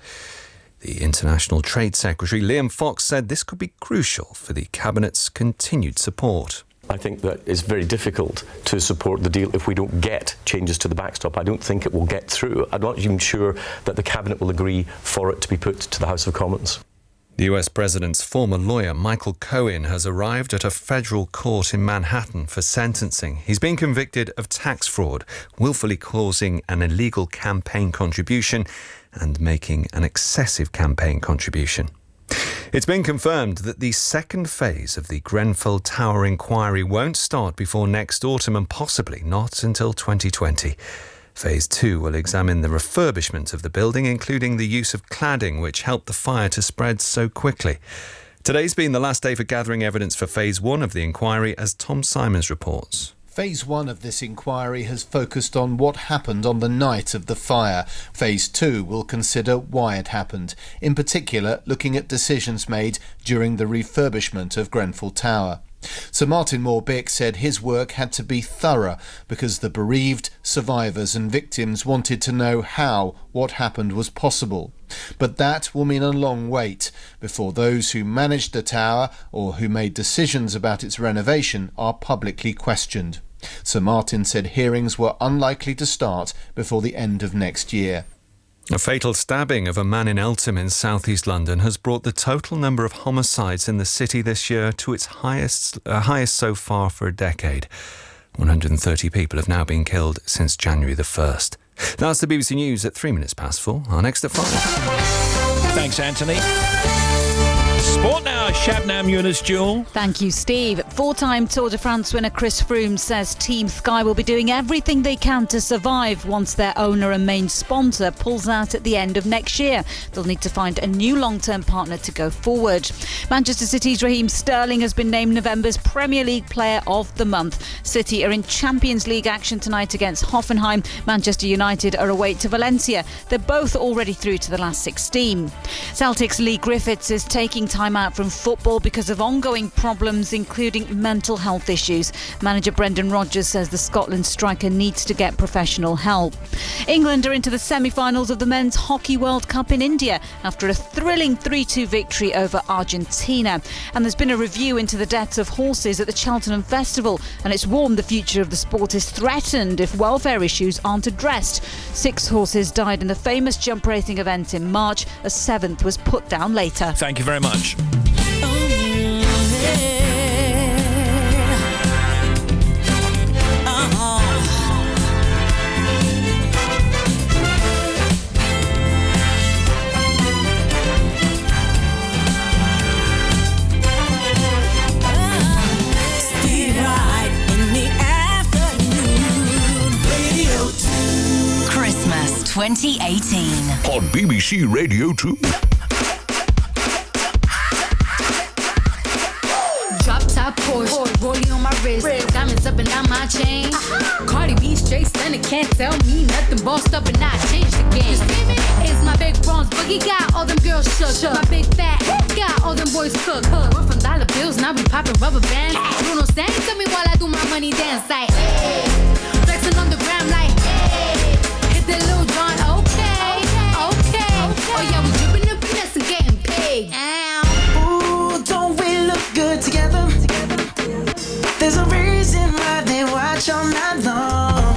The International Trade Secretary Liam Fox said this could be crucial for the Cabinet's continued support. I think that it's very difficult to support the deal if we don't get changes to the backstop. I don't think it will get through. I'm not even sure that the Cabinet will agree for it to be put to the House of Commons. The US President's former lawyer, Michael Cohen, has arrived at a federal court in Manhattan for sentencing. He's been convicted of tax fraud, willfully causing an illegal campaign contribution and making an excessive campaign contribution. It's been confirmed that the second phase of the Grenfell Tower inquiry won't start before next autumn and possibly not until 2020. Phase 2 will examine the refurbishment of the building, including the use of cladding, which helped the fire to spread so quickly. Today's been the last day for gathering evidence for Phase 1 of the inquiry, as Tom Simons reports. Phase 1 of this inquiry has focused on what happened on the night of the fire. Phase 2 will consider why it happened, in particular looking at decisions made during the refurbishment of Grenfell Tower. Sir Martin Moore-Bick said his work had to be thorough because the bereaved, survivors and victims wanted to know how what happened was possible. But that will mean a long wait before those who managed the tower or who made decisions about its renovation are publicly questioned. Sir Martin said hearings were unlikely to start before the end of next year. A fatal stabbing of a man in Eltham in southeast London has brought the total number of homicides in the city this year to its highest so far for a decade. 130 people have now been killed since January the 1st. That's the BBC News at 4:03. Our next at 5. Thanks, Anthony. Sport now, Shabnam Yunus-Jewel. Thank you, Steve. Four-time Tour de France winner Chris Froome says Team Sky will be doing everything they can to survive once their owner and main sponsor pulls out at the end of next year. They'll need to find a new long-term partner to go forward. Manchester City's Raheem Sterling has been named November's Premier League Player of the Month. City are in Champions League action tonight against Hoffenheim. Manchester United are away to Valencia. They're both already through to the last 16. Celtic's Lee Griffiths is taking time out from football because of ongoing problems, including mental health issues. Manager Brendan Rodgers says the Scotland striker needs to get professional help. England are into the semi-finals of the Men's Hockey World Cup in India after a thrilling 3-2 victory over Argentina. And there's been a review into the deaths of horses at the Cheltenham Festival, and it's warned the future of the sport is threatened if welfare issues aren't addressed. 6 horses died in the famous jump racing event in March. A 7th was put down later. Thank you very much. Steve Wright in the afternoon. Radio 2. Christmas 2018. On BBC Radio 2. Drop top Porsche, rollie on my wrist, diamonds up and down my chain. Cardi B straight stunning, can't tell me nothing. Bossed up and I changed the game. It's my big bronze boogie, got all them girls shook. My big fat got all them boys cooked. We're from dollar bills, now we popping rubber bands. Bruno sang to me while I do my money dance like, hey. Flexing on the gram like, hey. Hit the Lil Jon, okay. Oh yeah, we dripping the finesse and getting paid. Ooh, don't we look good together? There's a reason why they watch all night long.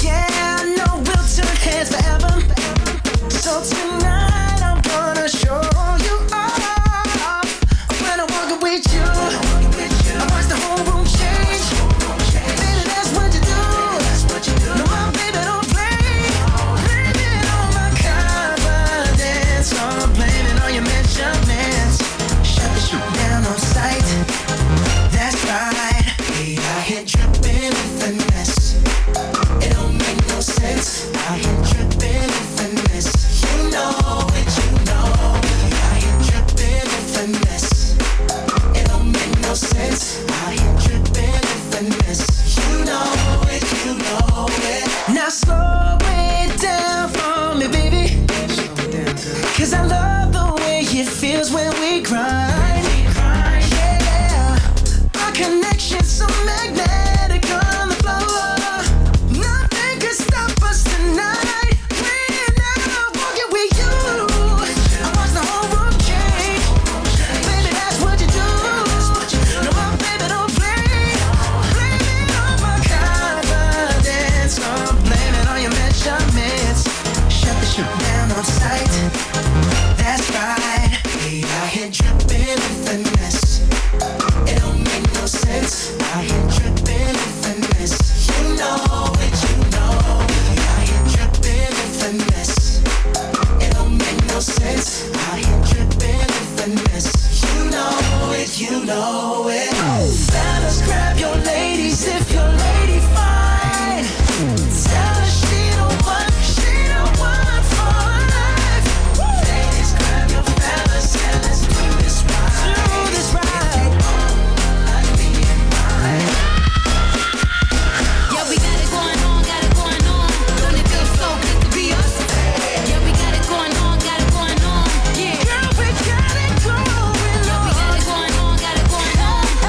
Yeah, I know we'll turn heads forever. So tonight I'm gonna show you off. When I walk with you, I watch the whole room change. Baby, that's what you do. No, my baby don't play. Blame it on my confidence. I'm blaming on your measurements. Shut the shit down on sight. That's right. We out here dripping with finesse. It don't make no sense. Out here dripping with finesse. You know it, you know. We out here dripping with finesse. It don't make no sense. Out here dripping with finesse. You know it, you know it. Now slow it down for me, baby. Cause I love the way it feels when we grind. Connection so magnetic on the floor. Nothing can stop us tonight. We're now walking with you. I watch the whole room change. Baby, that's what you do. No, my baby don't play. Blame it on my confidence. I'm blaming on your measurements. Shut the shit down on sight. That's right. We out here dripping with finesse. It don't make no sense. Out here dripping with finesse. You know it, you know. Out here dripping with finesse. It don't make no sense. Out here dripping with finesse. You know it, you know it. Fellas, grab your ladies if your lady fine. Tell her she don't want for life. Ladies, grab your fellas and let's do this right. Yeah, we got it going on. Don't it feel so good to be us? Yeah, we got it going on. Yeah. Girl, we got it going on. Yeah, we got it going on.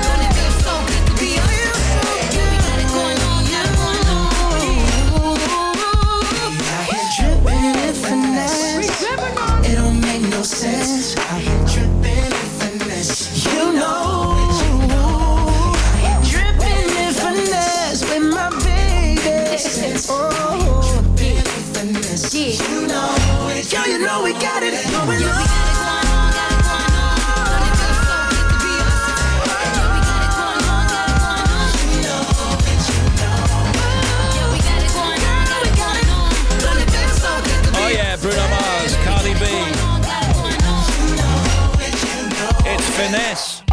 finesse.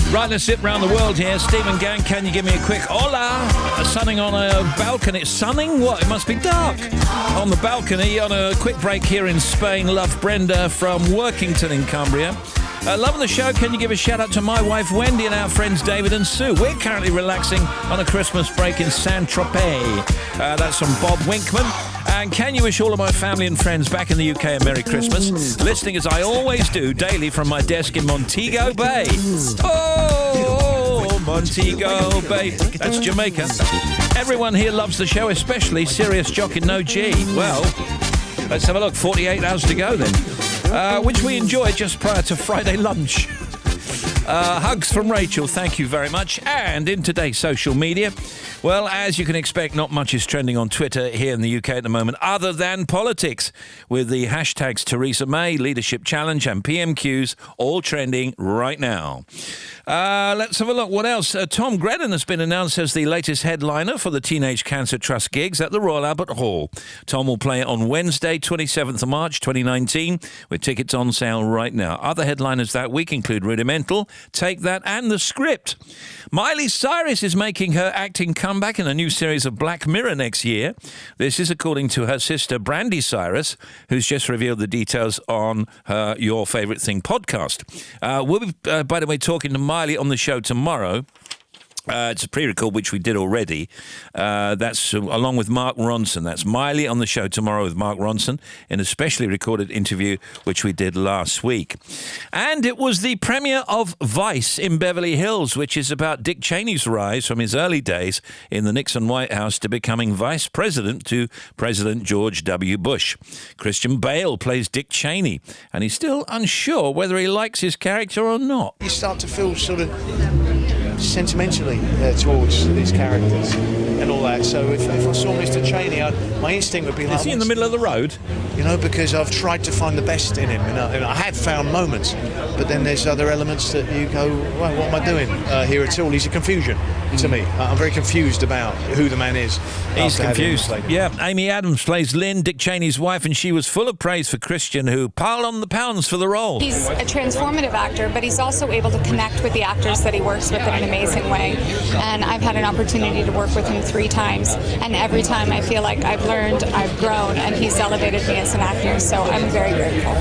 Right, let's zip round the world here. Stephen Gang, can you give me a quick hola? Sunning on a balcony. Sunning? What? It must be dark. On the balcony, on a quick break here in Spain. Love Brenda from Workington in Cumbria. Loving the show. Can you give a shout out to my wife Wendy and our friends David and Sue? We're currently relaxing on a Christmas break in Saint-Tropez. That's from Bob Winkman. And can you wish all of my family and friends back in the UK a Merry Christmas? Listening as I always do daily from my desk in Montego Bay. Oh, Montego Bay. That's Jamaica. Everyone here loves the show, especially Serious Jock in No G. Well, let's have a look. 48 hours to go then. Which we enjoyed just prior to Friday lunch. Hugs from Rachel, thank you very much. And in today's social media, well, as you can expect, not much is trending on Twitter here in the UK at the moment, other than politics, with the hashtags Theresa May, Leadership Challenge and PMQs all trending right now. Let's have a look. What else? Tom Grennan has been announced as the latest headliner for the Teenage Cancer Trust gigs at the Royal Albert Hall. Tom will play on Wednesday, 27th of March 2019, with tickets on sale right now. Other headliners that week include Rudimental, Take That and The Script. Miley Cyrus is making her acting comeback in a new series of Black Mirror next year. This is according to her sister Brandy Cyrus, who's just revealed the details on her Your Favourite Thing podcast. We'll be, by the way, talking to Miley on the show tomorrow. It's a pre-record, which we did already. That's along with Mark Ronson. That's Miley on the show tomorrow with Mark Ronson in a specially recorded interview, which we did last week. And it was the premiere of Vice in Beverly Hills, which is about Dick Cheney's rise from his early days in the Nixon White House to becoming vice president to President George W. Bush. Christian Bale plays Dick Cheney, and he's still unsure whether he likes his character or not. You start to feel sort of sentimentally towards these characters and all that. So if I saw Mr. Cheney, my instinct would be like... Is he in the middle of the road? You know, because I've tried to find the best in him. And I have found moments, but then there's other elements that you go, well, what am I doing here at all? He's a confusion to me. I'm very confused about who the man is. He's confused. Yeah, Amy Adams plays Lynn, Dick Cheney's wife, and she was full of praise for Christian, who piled on the pounds for the role. He's a transformative actor, but he's also able to connect with the actors that he works with in an amazing way. And I've had an opportunity to work with him 3 times, and every time I feel like I've learned, I've grown, and he's elevated me as an actor, so I'm very grateful.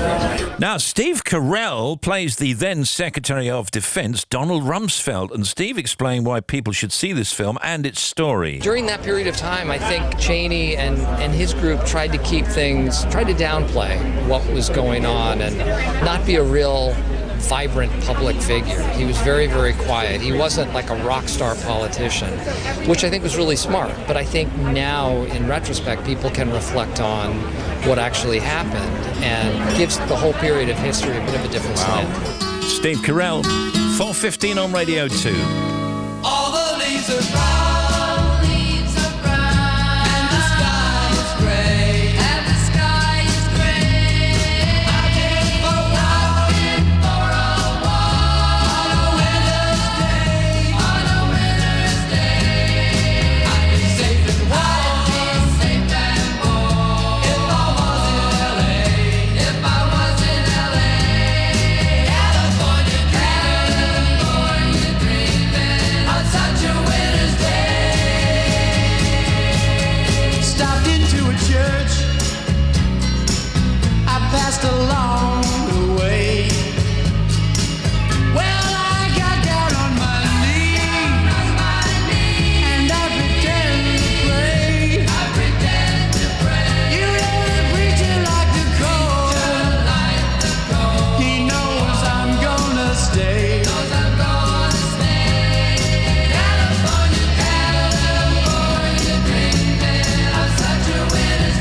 Now, Steve Carell plays the then Secretary of Defense, Donald Rumsfeld, and Steve explained why people should see this film and its story. During that period of time, I think Cheney and his group tried to downplay what was going on and not be a real vibrant public figure. He was very, very quiet. He wasn't like a rock star politician, which I think was really smart. But I think now, in retrospect, people can reflect on what actually happened and gives the whole period of history a bit of a different slant. Steve Carell, 4:15 on Radio 2. All the leaves are brown, and the sky is gray, and the sky is gray. I've been for a walk on a winter's day, I'd be safe and warm, if I was in LA, California dreaming on such a winter's day. Stopped into a church, I passed along the way. Well, I got down on my knees, and I pretend to pray. You know the preacher like the cold. He knows I'm gonna stay. California dreaming on such a winter's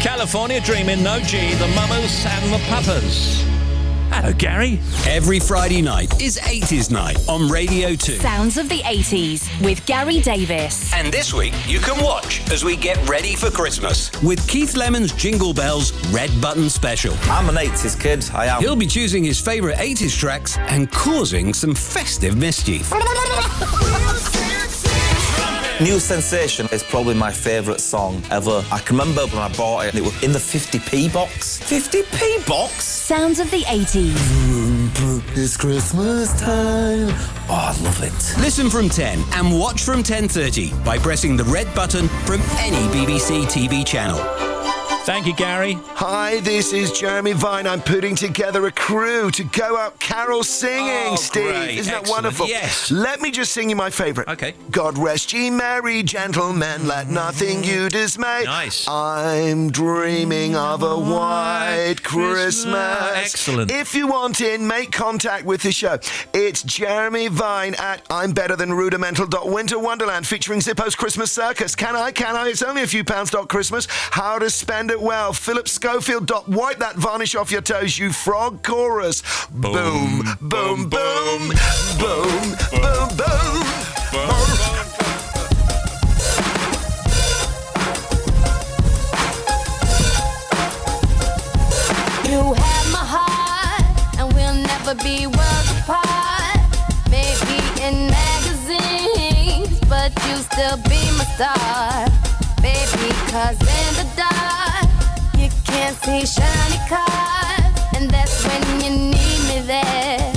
California Dreamin', no G, the Mamas and the Papas. Hello, Gary. Every Friday night is 80s night on Radio 2. Sounds of the 80s with Gary Davis. And this week you can watch as we get ready for Christmas with Keith Lemon's Jingle Bells Red Button Special. I'm an 80s kid, I am. He'll be choosing his favourite 80s tracks and causing some festive mischief. New Sensation is probably my favourite song ever. I can remember when I bought it, it was in the 50p box. 50p box? Sounds of the 80s. It's Christmas time. Oh, I love it. Listen from 10 and watch from 10:30 by pressing the red button from any BBC TV channel. Thank you, Gary. Hi, this is Jeremy Vine. I'm putting together a crew to go out carol singing, Oh, Steve. great. Isn't that Excellent. wonderful? Yes. Let me just sing you my favourite. Okay. God rest ye merry gentlemen, let nothing you dismay. Nice. I'm dreaming of a white Christmas. Excellent. If you want in, make contact with the show. It's Jeremy Vine at I'm Better Than Rudimental.Winter Wonderland featuring Zippo's Christmas Circus. Can I? It's only a few pounds. Christmas. How to spend it well. Philip Schofield. Wipe that varnish off your toes, you frog. Chorus. Boom, boom, boom, boom, boom, boom, boom. You have my heart, and we'll never be worlds apart. Maybe in magazines, but you still be my star. Baby, 'cause in the dark, you can't see shiny cars. And that's when you need me there.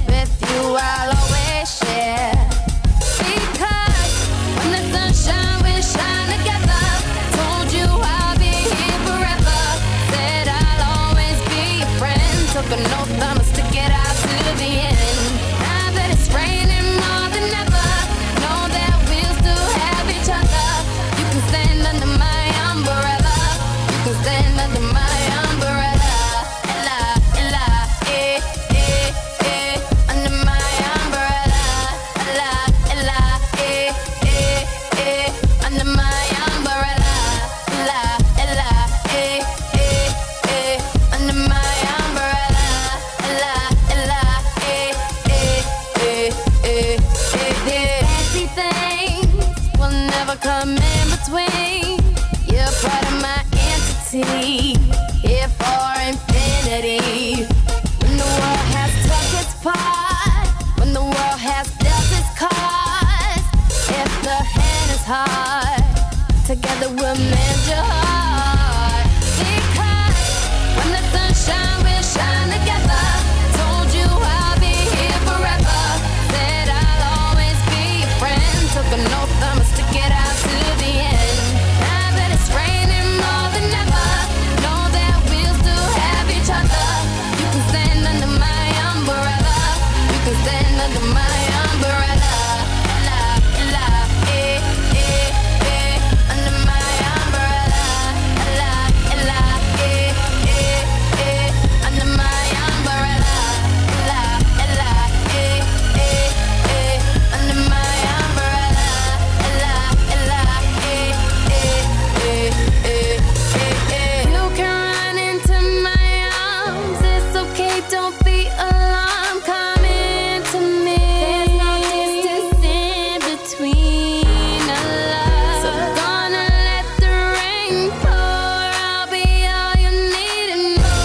With you, I'll always share. Because when the sunshine, we shine together. Told you I'll be here forever. Said I'll always be your friend. Took an oath, I'ma stick it out to the end. Now that it's raining more than ever, know that we'll still have each other. You can stand under my umbrella. You can stand under my umbrella. Ella, Ella, under my umbrella. Ella, Ella, under my umbrella. Ella, Ella, under my umbrella. Ella, Ella, fancy things will never come in between. You're part of my entity, here for infinity. When the world has took its part, when the world has dealt its cards, if the hand is hard, together we'll mend your heart. Because when the sunshine, we'll shine together. Told you I'll be here forever. Said I'll always be your friend. Took an oath, I'ma stick it out to the end. Now that it's raining more than ever, know that we'll still have each other. You can stand under my umbrella. You can stand under my umbrella. Ella, Ella, under my umbrella. Ella, Ella, under my umbrella. Ella, Ella, under my umbrella. Ella, Ella, you can run into my arms. It's okay, don't be alarmed. Come into me. There's no distance in between our love. So gonna let the rain pour. I'll be all you need and more.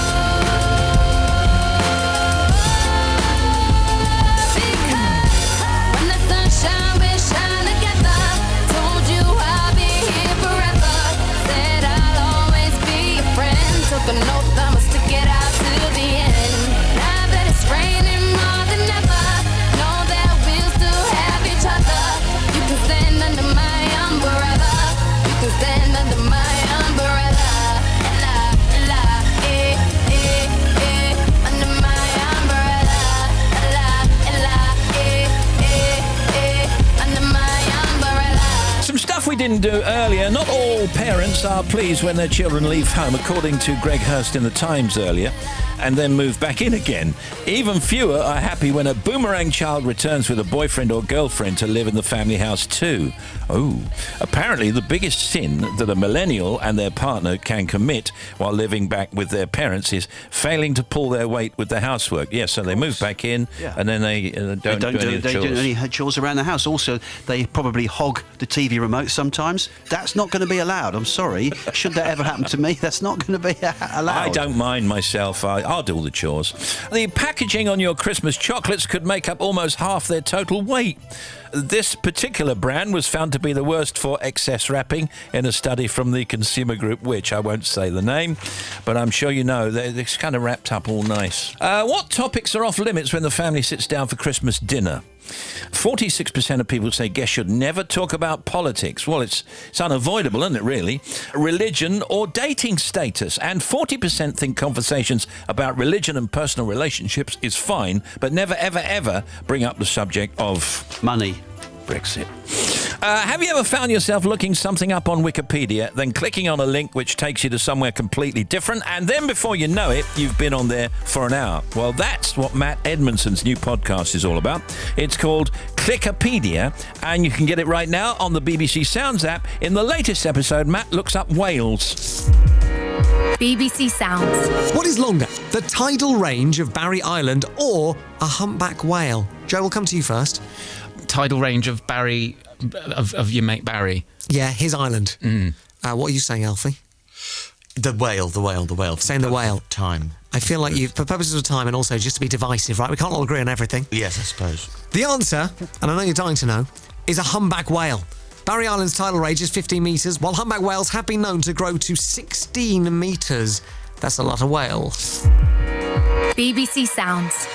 Because when the sunshine, we shine together. Told you I'll be here forever. Said I'll always be your friend. Took an oath, I'ma stick it out to the end. Now that it's raining more than ever, know that we'll still have each other. You can stand under my umbrella. You can stand under my umbrella. Ella, Ella, under my umbrella. Ella, Ella, under my umbrella. Some stuff we didn't do earlier. Not all parents are pleased when their children leave home, according to Greg Hurst in The Times earlier, and then move back in again. Even fewer are happy when a boomerang child returns with a boyfriend or girlfriend to live in the family house too. Oh, apparently the biggest sin that a millennial and their partner can commit while living back with their parents is failing to pull their weight with the housework. Yes, so they move back in, Yeah. and then they don't do any of the They chores. do any chores around the house. Also, they probably hog the TV remote sometimes. That's not going to be allowed. I'm sorry. Should that ever happen to me, that's not going to be allowed. I don't mind myself. I'll do all the chores. The packaging on your Christmas chocolates could make up almost half their total weight. This particular brand was found to be the worst for excess wrapping in a study from the consumer group, which I won't say the name, but I'm sure you know they're kind of wrapped up all nice. What topics are off limits when the family sits down for Christmas dinner? 46% of people say guests should never talk about politics. Well, it's unavoidable, isn't it, really? Religion or dating status. And 40% think conversations about religion and personal relationships is fine, but never, ever, ever bring up the subject of... money. Brexit. Have you ever found yourself looking something up on Wikipedia, then clicking on a link which takes you to somewhere completely different, and then before you know it, you've been on there for an hour? Well, that's what Matt Edmondson's new podcast is all about. It's called Clickopedia, and you can get it right now on the BBC Sounds app. In the latest episode, Matt looks up whales. BBC Sounds. What is longer, the tidal range of Barry Island or a humpback whale? Joe, we'll come to you first. Tidal range of Barry, of your mate Barry. Yeah, his island. What are you saying, Alfie? The whale. Saying the whale. Time. I feel like you, for purposes of time and also just to be divisive, right? We can't all agree on everything. Yes, I suppose. The answer, and I know you're dying to know, is a humpback whale. Barry Island's tidal range is 15 metres, while humpback whales have been known to grow to 16 metres. That's a lot of whale. BBC Sounds.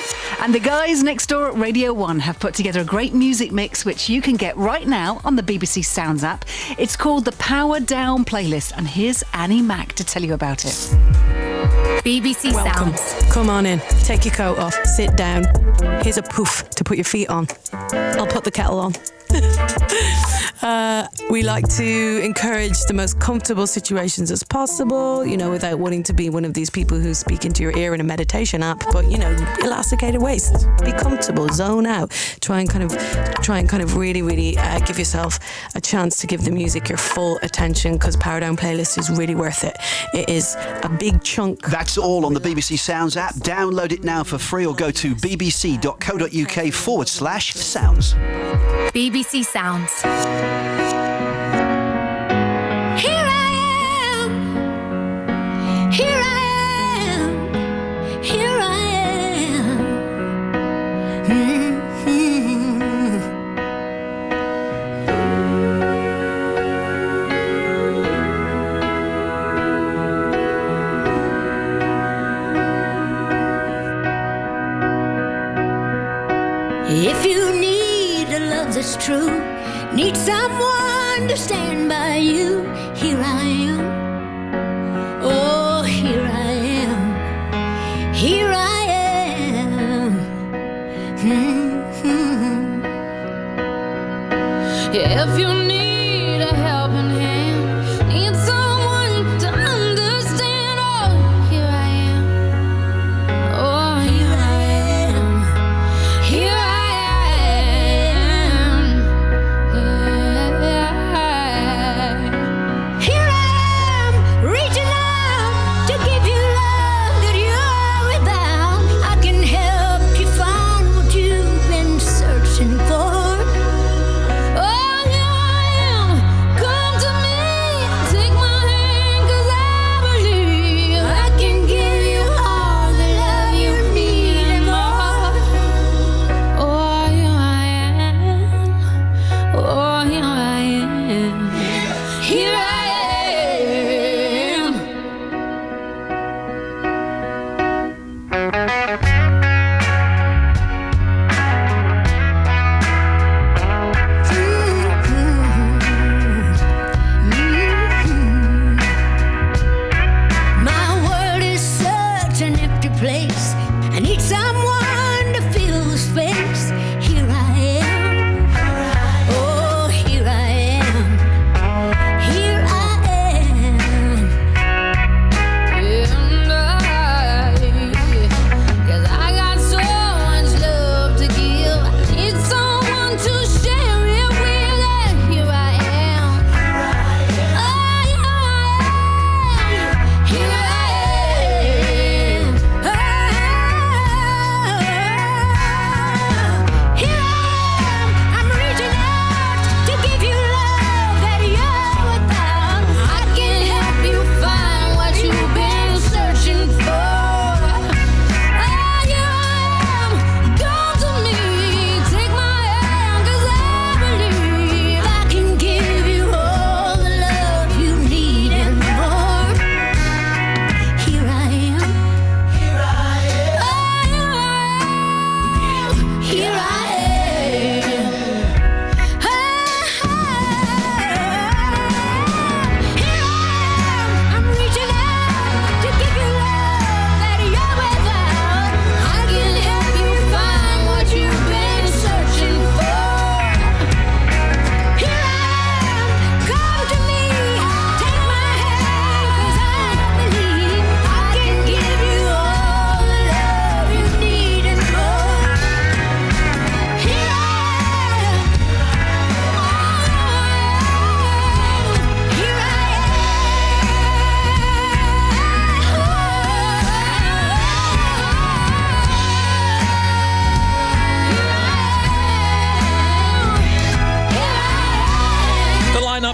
And the guys next door at Radio 1 have put together a great music mix which you can get right now on the BBC Sounds app. It's called the Power Down Playlist, and here's Annie Mac to tell you about it. BBC Welcome. Sounds. Come on in. Take your coat off. Sit down. Here's a poof to put your feet on. I'll put the kettle on. We like to encourage the most comfortable situations as possible, you know, without wanting to be one of these people who speak into your ear in a meditation app, but, you know, elasticated waist, be comfortable, zone out, try and kind of really give yourself a chance to give the music your full attention, because Power Down Playlist is really worth it. It is a big chunk. That's all on the BBC Sounds app. Download it now for free or go to bbc.co.uk/sounds. BBC Sounds. Here I am. Here I am. Here I am. If you need a love that's true, need someone to stand by you, here I am. Oh, here I am. Here I am. If you need a helping hand, need someone to understand, oh, here I am. Oh, here I am. Here I am. Here I am.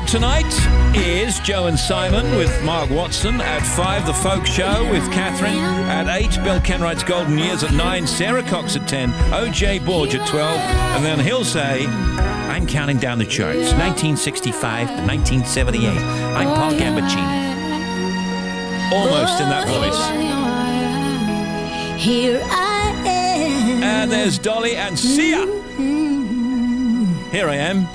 o'clock tonight is Joe and Simon with Mark Watson. At 5, The Folk Show with Catherine. At 8, Bill Kenwright's Golden Years. At 9, Sarah Cox at 10. OJ Borge at 12. And then he'll say, I'm counting down the charts. 1965 to 1978. I'm Paul Gambaccini. Almost in that voice. Here I am. And there's Dolly and Sia. Here I am.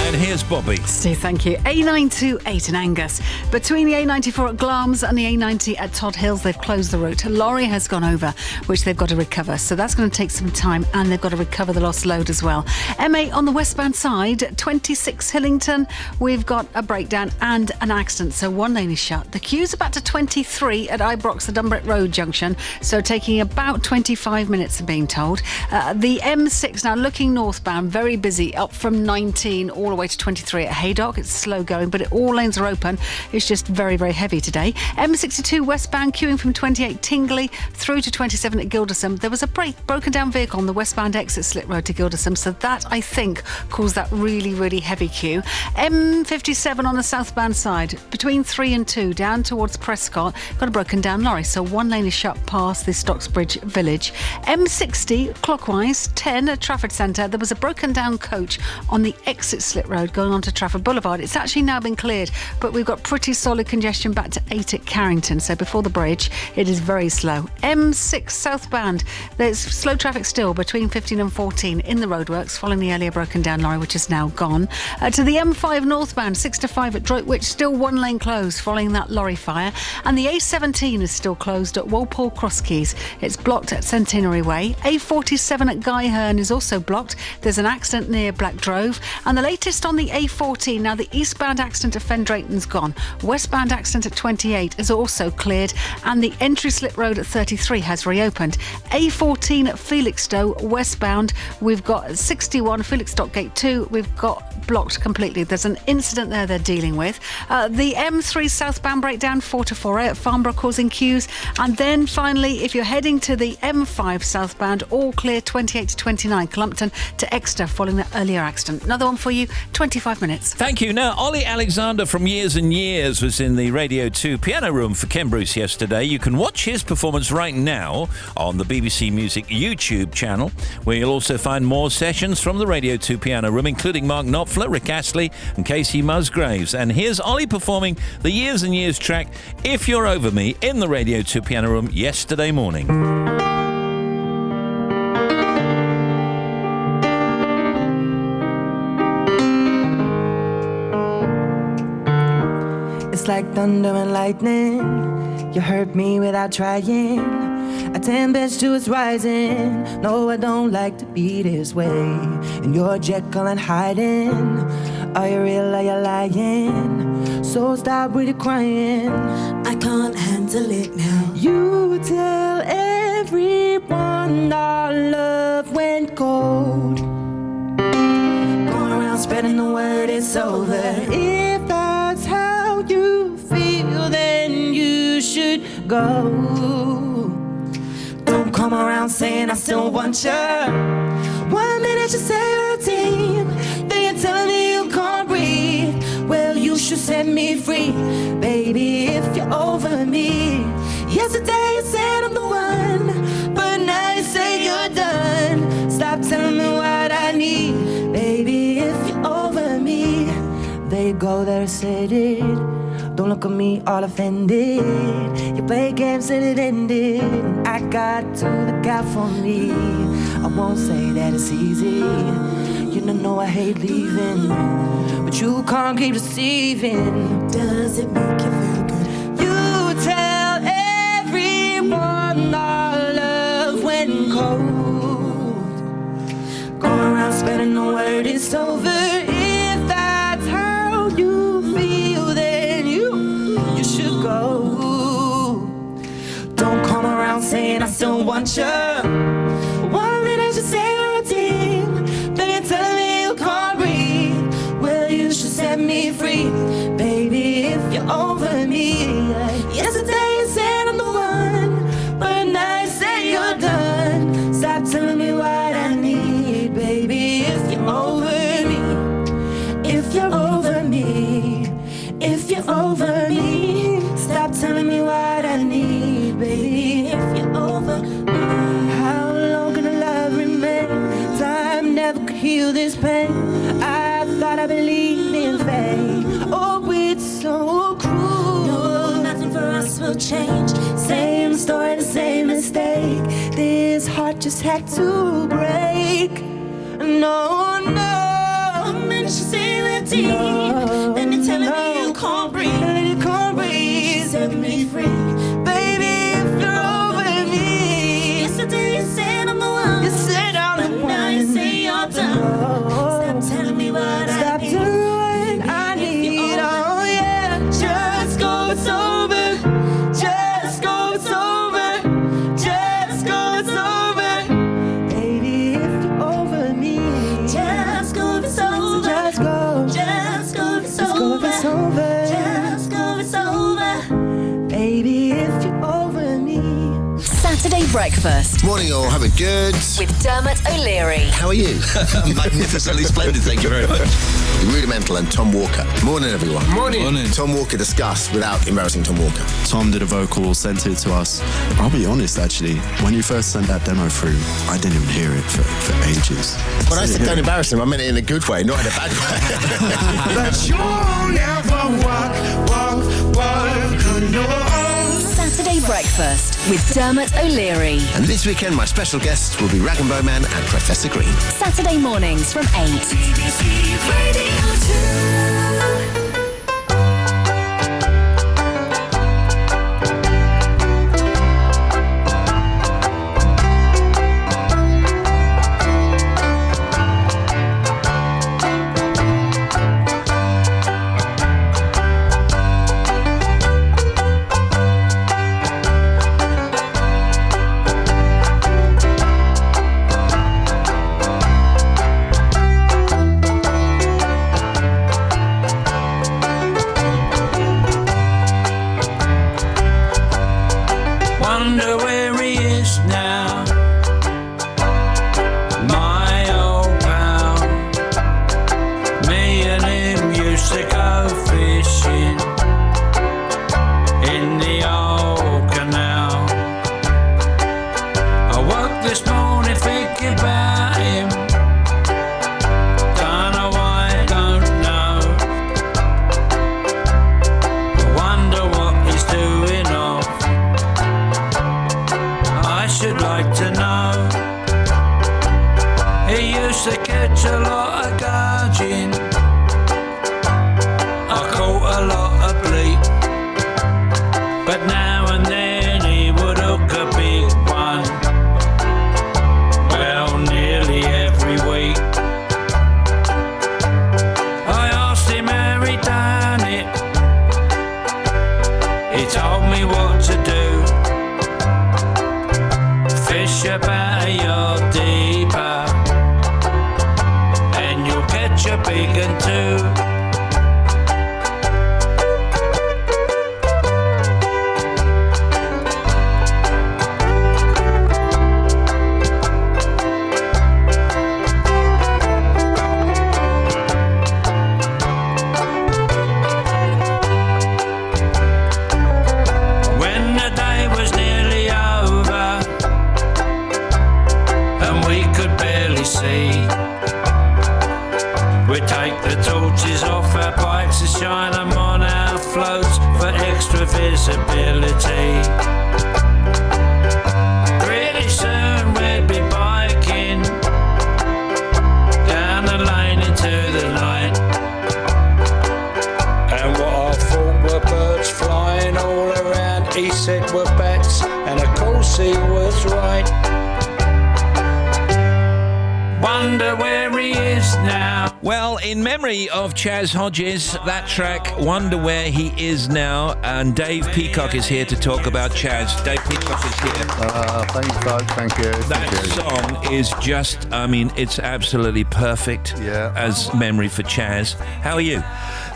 And here's Bobby. Steve, thank you. A928 in Angus. Between the A94 at Glamis and the A90 at Todd Hills, they've closed the route. A lorry has gone over, which they've got to recover. So that's going to take some time, and they've got to recover the lost load as well. M8 on the westbound side, 26 Hillington. We've got a breakdown and an accident, so one lane is shut. The queue's about to 23 at Ibrox, the Dumbreck Road junction, so taking about 25 minutes, I'm being told. The M6 now looking northbound, very busy, up from 19 all the way to 23 at Haydock. It's slow going, but all lanes are open. It's just very, very heavy today. M62 westbound queuing from 28 Tingley through to 27 at Gildersham. There was a broken down vehicle on the westbound exit Slip Road to Gildersham, so that, I think, caused that really, really heavy queue. M57 on the southbound side, between 3 and 2, down towards Prescott, got a broken down lorry, so one lane is shut past the Stocksbridge village. M60 clockwise, 10 at Trafford Centre. There was a broken down coach on the exit Slip Road going on to Trafford Boulevard. It's actually now been cleared, but we've got pretty solid congestion back to 8 at Carrington, so before the bridge it is very slow. M6 southbound, there's slow traffic still between 15 and 14 in the roadworks following the earlier broken down lorry, which is now gone. To the M5 northbound, 6 to 5 at Droitwich, still one lane closed following that lorry fire, and the A17 is still closed at Walpole Crosskeys. It's blocked at Centenary Way. A47 at Guyherne is also blocked. There's an accident near Black Drove, and the latest on the A14. Now the eastbound accident at Fen Drayton's gone. Westbound accident at 28 is also cleared, and the entry Slip Road at 33 has reopened. A14 at Felixstowe westbound, we've got 61 Felixstowe Gate 2, we've got blocked completely. There's an incident there they're dealing with. The M3 southbound breakdown 4 to 4A at Farnborough causing queues, and then finally if you're heading to the M5 southbound, all clear 28 to 29 Clumpton to Exeter following that earlier accident. Another one for you, 25 minutes. Thank you. Now, Ollie Alexander from Years and Years was in the Radio 2 piano room for Ken Bruce yesterday. You can watch his performance right now on the BBC Music YouTube channel, where you'll also find more sessions from the Radio 2 piano room, including Mark Knopfler, Rick Astley and Casey Musgraves. And here's Ollie performing the Years and Years track, If You're Over Me, in the Radio 2 piano room yesterday morning. It's like thunder and lightning. You hurt me without trying. A tempest to its rising. No, I don't like to be this way. And you're Jekyll and hiding. Are you real, are you lying? So stop with your crying. I can't handle it now. You tell everyone our love went cold. Going around spreading the word it's over. If that's how you feel, then you should go. Don't come around saying I still want you. 1 minute you say you're a team, then you're telling me you can't breathe. Well, you should set me free, baby, if you're over me. Yesterday you said I'm the one, but now you say you're done. Stop telling me what I need, baby, if you're over me. There you go, there said it. Don't look at me all offended. You play games and it ended. I got to look out for me. I won't say that it's easy. You don't know I hate leaving, but you can't keep deceiving. Does it make you feel good? You tell everyone our love went cold. Going around spreading the word it's over. If that's how you feel, then you should go. Don't come around saying I still want you. 1 minute you say you're a team, then you're telling me you can't breathe. Well, you should set me free, baby, if you're over me. Yesterday you said I'm the one, but now you say you're done. Stop telling me what I need, baby, if you're over me. change. Same story, the same mistake. This heart just had to break. No, no. The minute you say that deep, then you're telling me you can't breathe. You can't breathe. Set me free, baby. If you're over me. Yesterday you said I'm the one. You said I'm the one. Now you say you're done. Stop telling me what I need. Stop telling me what I need. Oh yeah, just go. It's over. Just go. It's over. Just go. It's over. Baby, if you're over me. Just go. It's over. Just go. Just go. It's over. It's over. Just go. It's over. Baby, if you're over me. Saturday breakfast Morning all, have it good. with Dermot O'Leary. How are you? Magnificently splendid, thank you very much. Rudimental and Tom Walker. Morning everyone. Morning. Tom Walker discussed without embarrassing Tom Walker. Tom did a vocal, sent it to us. I'll be honest, actually, when you first sent that demo through, I didn't even hear it for ages. When I said don't embarrass him, I meant it in a good way, not in a bad way. That you'll never walk alone. Saturday breakfast with Dermot O'Leary. And this weekend, my special guests will be Rag and Bowman and Professor Green. Saturday mornings from 8. BBC Radio 2. Wonder where he is now, my old pal. Me and him used to go fishing in the old canal. I woke this morning thinking about him. Don't know why, don't know. I wonder what he's doing off. I should like to know. He used to catch a lot of gudgeon. I caught a lot of bleak, but now and then he would hook a big one. Well, nearly every week. I asked him how he done it. He told me what to do. Fish about a yard deeper, and you'll catch a big one too. When the day was nearly over and we could barely see, we'd take the torches off our bikes and shine them on our floats for extra visibility. Pretty soon we'd be biking down the lane into the night, and what I thought were birds flying all around, he said were bats, and of course he was right. Wonder where he is now. Well, in memory of Chaz Hodges, that track, Wonder Where He Is Now, and Dave Peacock is here to talk about Chaz. Dave Peacock is here. Thanks, Doug. Thank you. That song is just, I mean, it's absolutely perfect as memory for Chaz. How are you?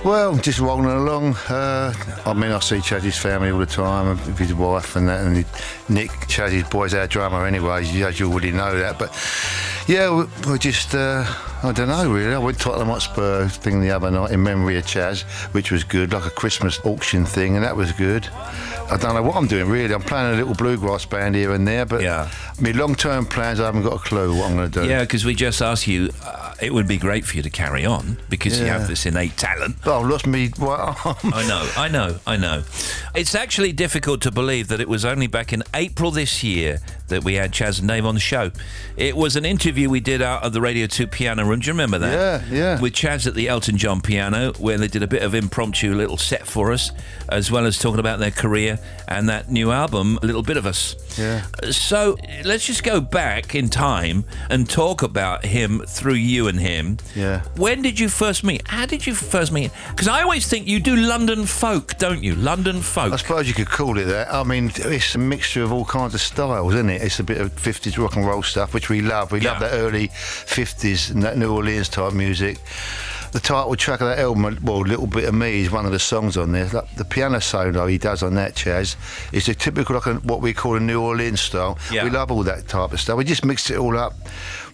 Well, just rolling along. I mean, I see Chaz's family all the time, with his wife and that, and Nick, Chaz's boy's our drummer anyway, as you already know that. But yeah, we're just, I don't know really. I went to Tottenham Hotspur thing the other night in memory of Chaz, which was good, like a Christmas auction thing, and that was good. I don't know what I'm doing really. I'm playing a little bluegrass band here and there, but my long-term plans, I haven't got a clue what I'm going to do. Yeah, because we just asked you, it would be great for you to carry on because you have this innate talent. But I've lost me right arm. I know. It's actually difficult to believe that it was only back in April this year that we had Chaz and Dave on the show. It was an interview we did out of the Radio 2 piano room. Do you remember that? Yeah. With Chaz at the Elton John piano, where they did a bit of impromptu little set for us, as well as talking about their career and that new album, A Little Bit of Us. Yeah. So let's just go back in time and talk about him through you and him. Yeah. When did you first meet? How did you first meet? Because I always think you do London folk, don't you? London folk. I suppose you could call it that. I mean, it's a mixture of all kinds of styles, isn't it? It's a bit of 50s rock and roll stuff, which we love. We love that early 50s and that New Orleans type music. The title track of that album, well, A Little Bit of Me, is one of the songs on there. Like the piano solo he does on that, Chaz, is a typical, like what we call a New Orleans style. Yeah. We love all that type of stuff. We just mixed it all up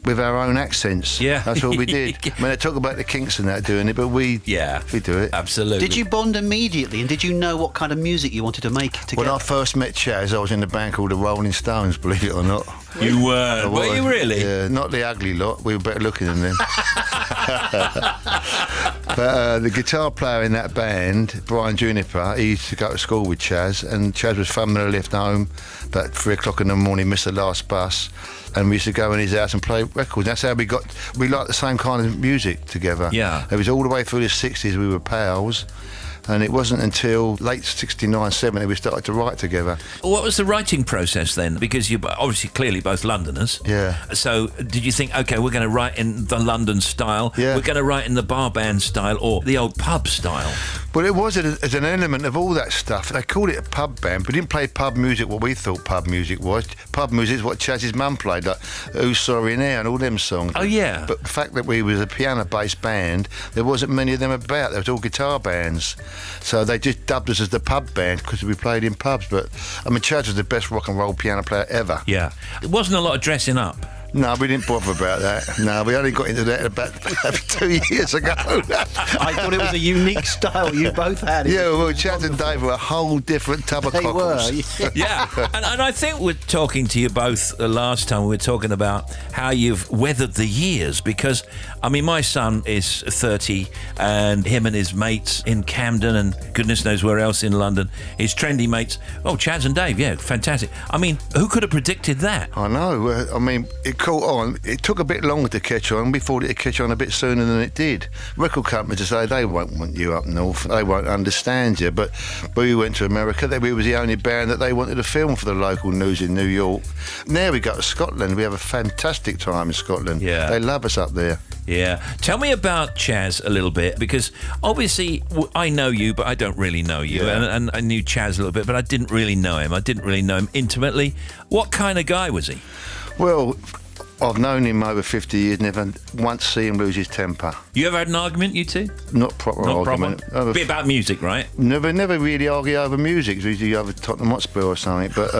with our own accents. Yeah. That's what we did. I mean, they talk about the Kinks and that doing it, but we do it. Absolutely. Did you bond immediately, and did you know what kind of music you wanted to make together? When I first met Chaz, I was in a band called the Rolling Stones, believe it or not. You were? Were you really? Yeah, not the ugly lot. We were better looking than them. But the guitar player in that band, Brian Juniper, he used to go to school with Chaz, and Chaz was thumbing the lift home about 3 o'clock in the morning, missed the last bus, and we used to go in his house and play records. That's how we liked the same kind of music together. Yeah. It was all the way through the 60s we were pals, and it wasn't until late 69, 70 we started to write together. What was the writing process then? Because you're obviously clearly both Londoners. Yeah. So did you think, okay, we're going to write in the London style, Yeah. we're going to write in the bar band style or the old pub style? Well, it was as an element of all that stuff. They called it a pub band, but didn't play pub music what we thought pub music was. Pub music is what Chaz's mum played, like Who's Sorry Now and all them songs. Oh, yeah. But the fact that we was a piano-based band, there wasn't many of them about. There was all guitar bands. So they just dubbed us as the pub band because we played in pubs. But, I mean, Chaz was the best rock and roll piano player ever. Yeah. It wasn't a lot of dressing up. No, we didn't bother about that. No, we only got into that about 2 years ago. I thought it was a unique style you both had. Yeah, well, Chaz and Dave were a whole different tub of cockles. Yeah, and I think we're talking to you both last time. We were talking about how you've weathered the years because, I mean, my son is 30 and him and his mates in Camden and goodness knows where else in London, his trendy mates, Chaz and Dave, yeah, fantastic. I mean, who could have predicted that? I know. I mean, it caught on. It took a bit longer to catch on. We thought it'd catch on a bit sooner than it did. Record companies say they won't want you up north. They won't understand you. But we went to America. We was the only band that they wanted to film for the local news in New York. Now we go to Scotland. We have a fantastic time in Scotland. Yeah. They love us up there. Yeah. Tell me about Chaz a little bit, because obviously I know you, but I don't really know you. Yeah. And I knew Chaz a little bit, but I didn't really know him. I didn't really know him intimately. What kind of guy was he? Well, I've known him over 50 years, never once see him lose his temper. You ever had an argument, you two? Not proper argument. Bit about music, right? Never really argue over music. It's usually over Tottenham Hotspur or something. But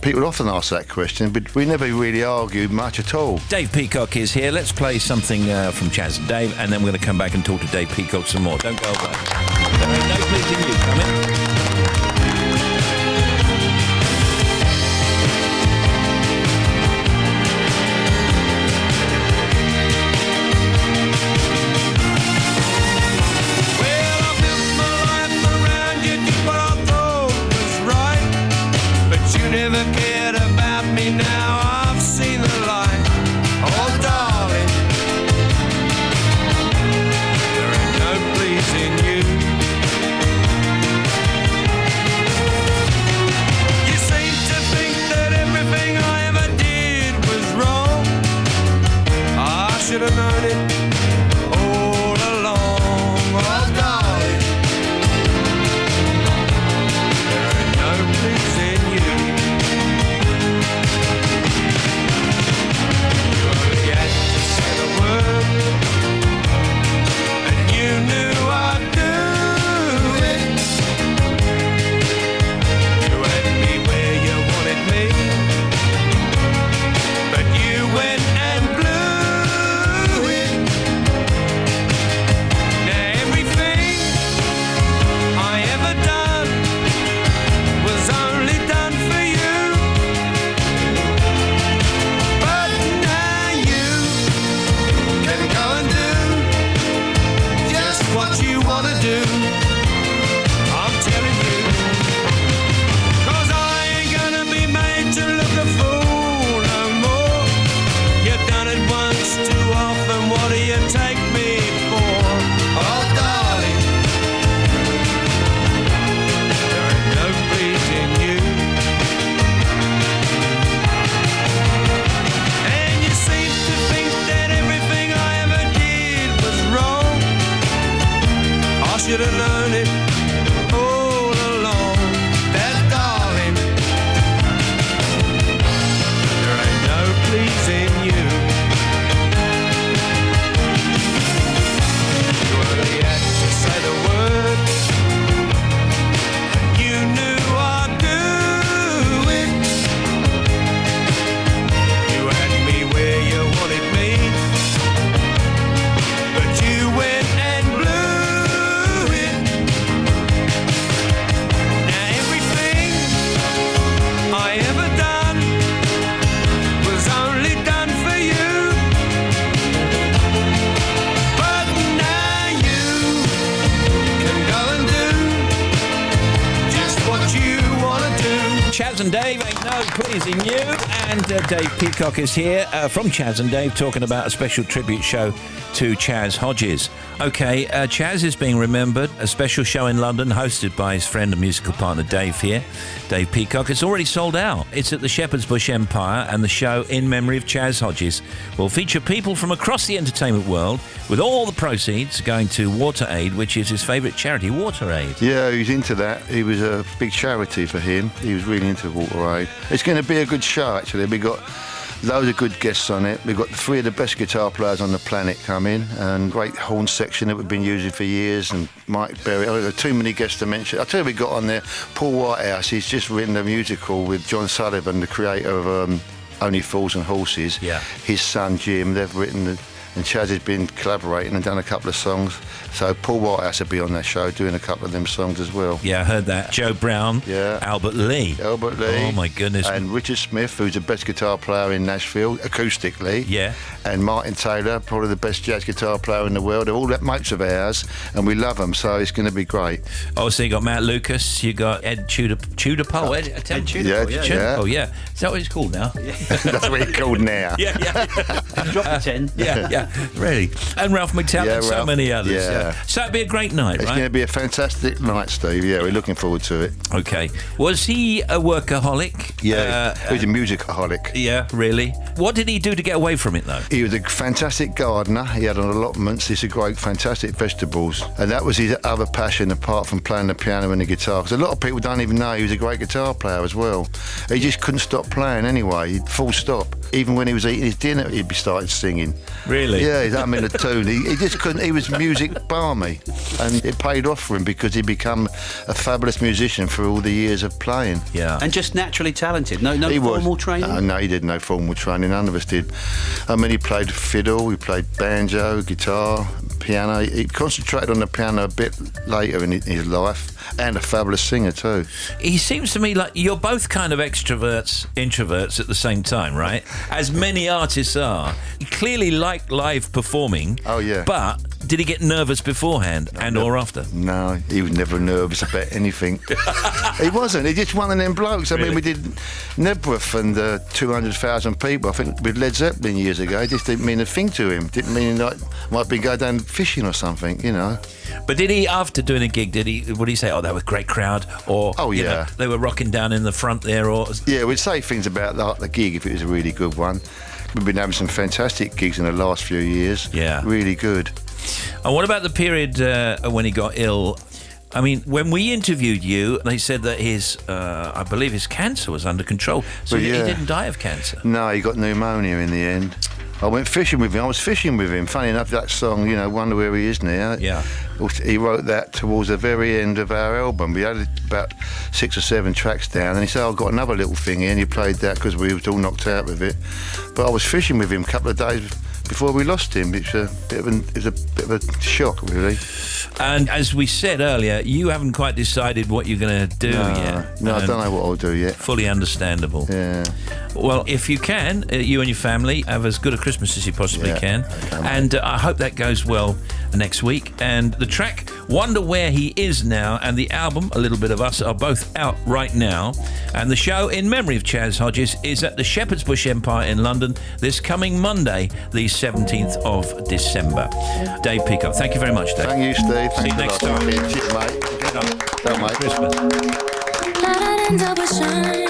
people often ask that question, but we never really argued much at all. Dave Peacock is here. Let's play something from Chaz and Dave, and then we're going to come back and talk to Dave Peacock some more. Don't go away. There ain't no pleasing you. Come in. Never cared about me, now I've seen the light. Oh darling, there ain't no pleasing you. Somebody New, and Dave Peacock is here from Chaz and Dave, talking about a special tribute show to Chaz Hodges. Okay, Chaz is being remembered, a special show in London hosted by his friend and musical partner Dave here, Dave Peacock. It's already sold out. It's at the Shepherd's Bush Empire, and the show, in memory of Chaz Hodges, will feature people from across the entertainment world, with all the proceeds going to WaterAid, which is his favourite charity, WaterAid. Yeah, he's into that. He was a big charity for him. He was really into WaterAid. It's going to be a good show, actually. We got loads of good guests on it. We've got 3 of the best guitar players on the planet coming, and great horn section that we've been using for years, and Mike Berry. Oh, there are too many guests to mention. I'll tell you, we got on there Paul Whitehouse. He's just written a musical with John Sullivan, the creator of Only Fools and Horses. Yeah. His son Jim. They've written and Chaz has been collaborating and done a couple of songs. So Paul Whitehouse will be on that show doing a couple of them songs as well. Yeah, I heard that. Joe Brown. Yeah. Albert Lee. Albert Lee. Oh, my goodness. And Richard Smith, who's the best guitar player in Nashville, acoustically. Yeah. And Martin Taylor, probably the best jazz guitar player in the world. They're all mates of ours, and we love them, so it's going to be great. Oh, so you got Matt Lucas, you got Ed Tudor-Pole. Ed Tudor-Pole, yeah. Yeah. Is that what it's called now? That's what it's called now. Yeah. Drop the 10. Yeah, really. And Ralph McTell and so many others. Yeah. So it'd be a great night, It's right? going to be a fantastic night, Steve. Yeah, we're looking forward to it. Okay. Was he a workaholic? Yeah, he was a musicaholic. Yeah, really? What did he do to get away from it, though? He was a fantastic gardener. He had an allotments. He used to grow fantastic vegetables. And that was his other passion, apart from playing the piano and the guitar. Because a lot of people don't even know he was a great guitar player as well. He just couldn't stop playing anyway. He'd full stop. Even when he was eating his dinner, he'd be starting singing. Really? Yeah, he's humming a tune. He just couldn't. He was music balmy. And it paid off for him because he'd become a fabulous musician for all the years of playing. Yeah. And just naturally talented. No formal training? No, he did no formal training. None of us did. I mean, he played fiddle, he played banjo, guitar, piano. He concentrated on the piano a bit later in his life, and a fabulous singer too. He seems to me like you're both kind of extroverts, introverts at the same time, right? As many artists are. He clearly liked live performing. Oh, yeah. But did he get nervous beforehand or after? No, he was never nervous about anything. He wasn't. He just one of them blokes. I mean, we did Nebworth and 200,000 people, I think, with Led Zeppelin years ago. It just didn't mean a thing to him. Didn't mean like might be going down fishing or something, you know. But did he, after doing a gig, would he say, oh, that was a great crowd? Or, you know, they were rocking down in the front there? Or yeah, we'd say things about the gig if it was a really good one. We've been having some fantastic gigs in the last few years. Yeah. Really good. And what about the period when he got ill? I mean, when we interviewed you, they said that I believe his cancer was under control. So he didn't die of cancer. No, he got pneumonia in the end. I went fishing with him. I was fishing with him. Funny enough, that song, Wonder Where He Is Now. Yeah. He wrote that towards the very end of our album. We had about 6 or 7 tracks down, and he said, I've got another little thing here, and he played that because we was all knocked out with it. But I was fishing with him a couple of days before we lost him. It was a bit of a shock, really. And as we said earlier, you haven't quite decided what you're going to do yet. No, I don't know what I'll do yet. Fully understandable. Yeah. Well, if you can, you and your family have as good a Christmas as you possibly can. And I hope that goes well next week. And the track Wonder Where He Is Now and the album A Little Bit of Us are both out right now. And the show in memory of Chaz Hodges is at the Shepherd's Bush Empire in London this coming Monday, the 17th of December. Dave Peacock, thank you very much, Dave. Thank you, Steve. See you next time. Cheers, mate. Bye, mate. Christmas. Double shine,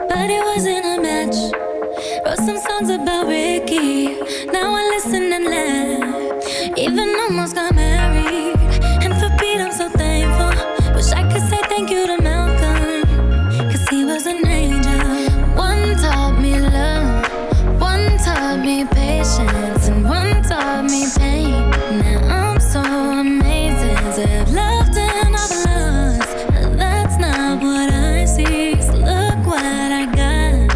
but it wasn't a match. Wrote some songs about Ricky. Now I listen and laugh. Even almost got married. And for Pete, I'm so thankful. Wish I could say thank you to Malcolm, 'cause he was an angel. One taught me love, one taught me patience, and one taught me pain. Now I'm so amazing to have loved and I've lost. That's not what I see. So look what I got.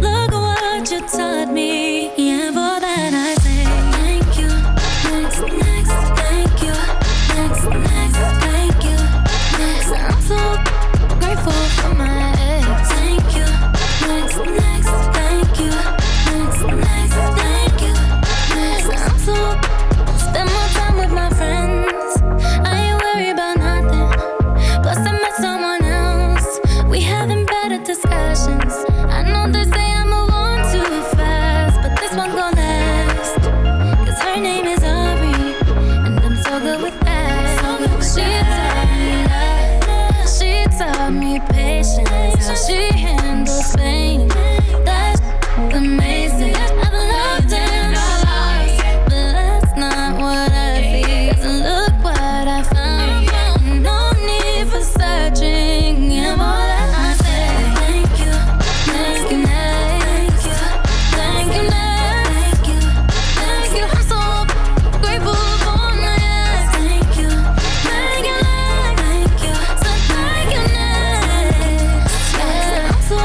Look what you taught me. Yeah, for that I say thank you. Next, thank she handles pain. That's amazing. I've loved and lost, but that's not what I see. 'Cause look what I found. No need for searching. And all that I say, thank you, thank you, thank you, thank you, thank you, thank you. I'm so grateful for my ex. Thank you, thank you, thank you, so thank you, next. Yeah, I'm so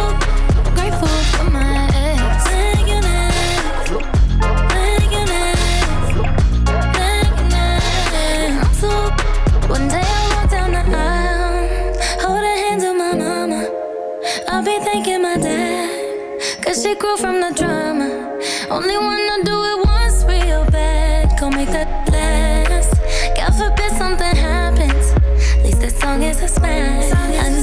grateful for my ex. Thank you, next. Thank you, next. Thank you, next. I'm so. One day I walk down the aisle, hold the hands of my mama. I'll be thanking my dad, 'cause she grew from the drama. Only wanna do it once real bad, go make that last. God forbid something happens, at least this song is a smash. I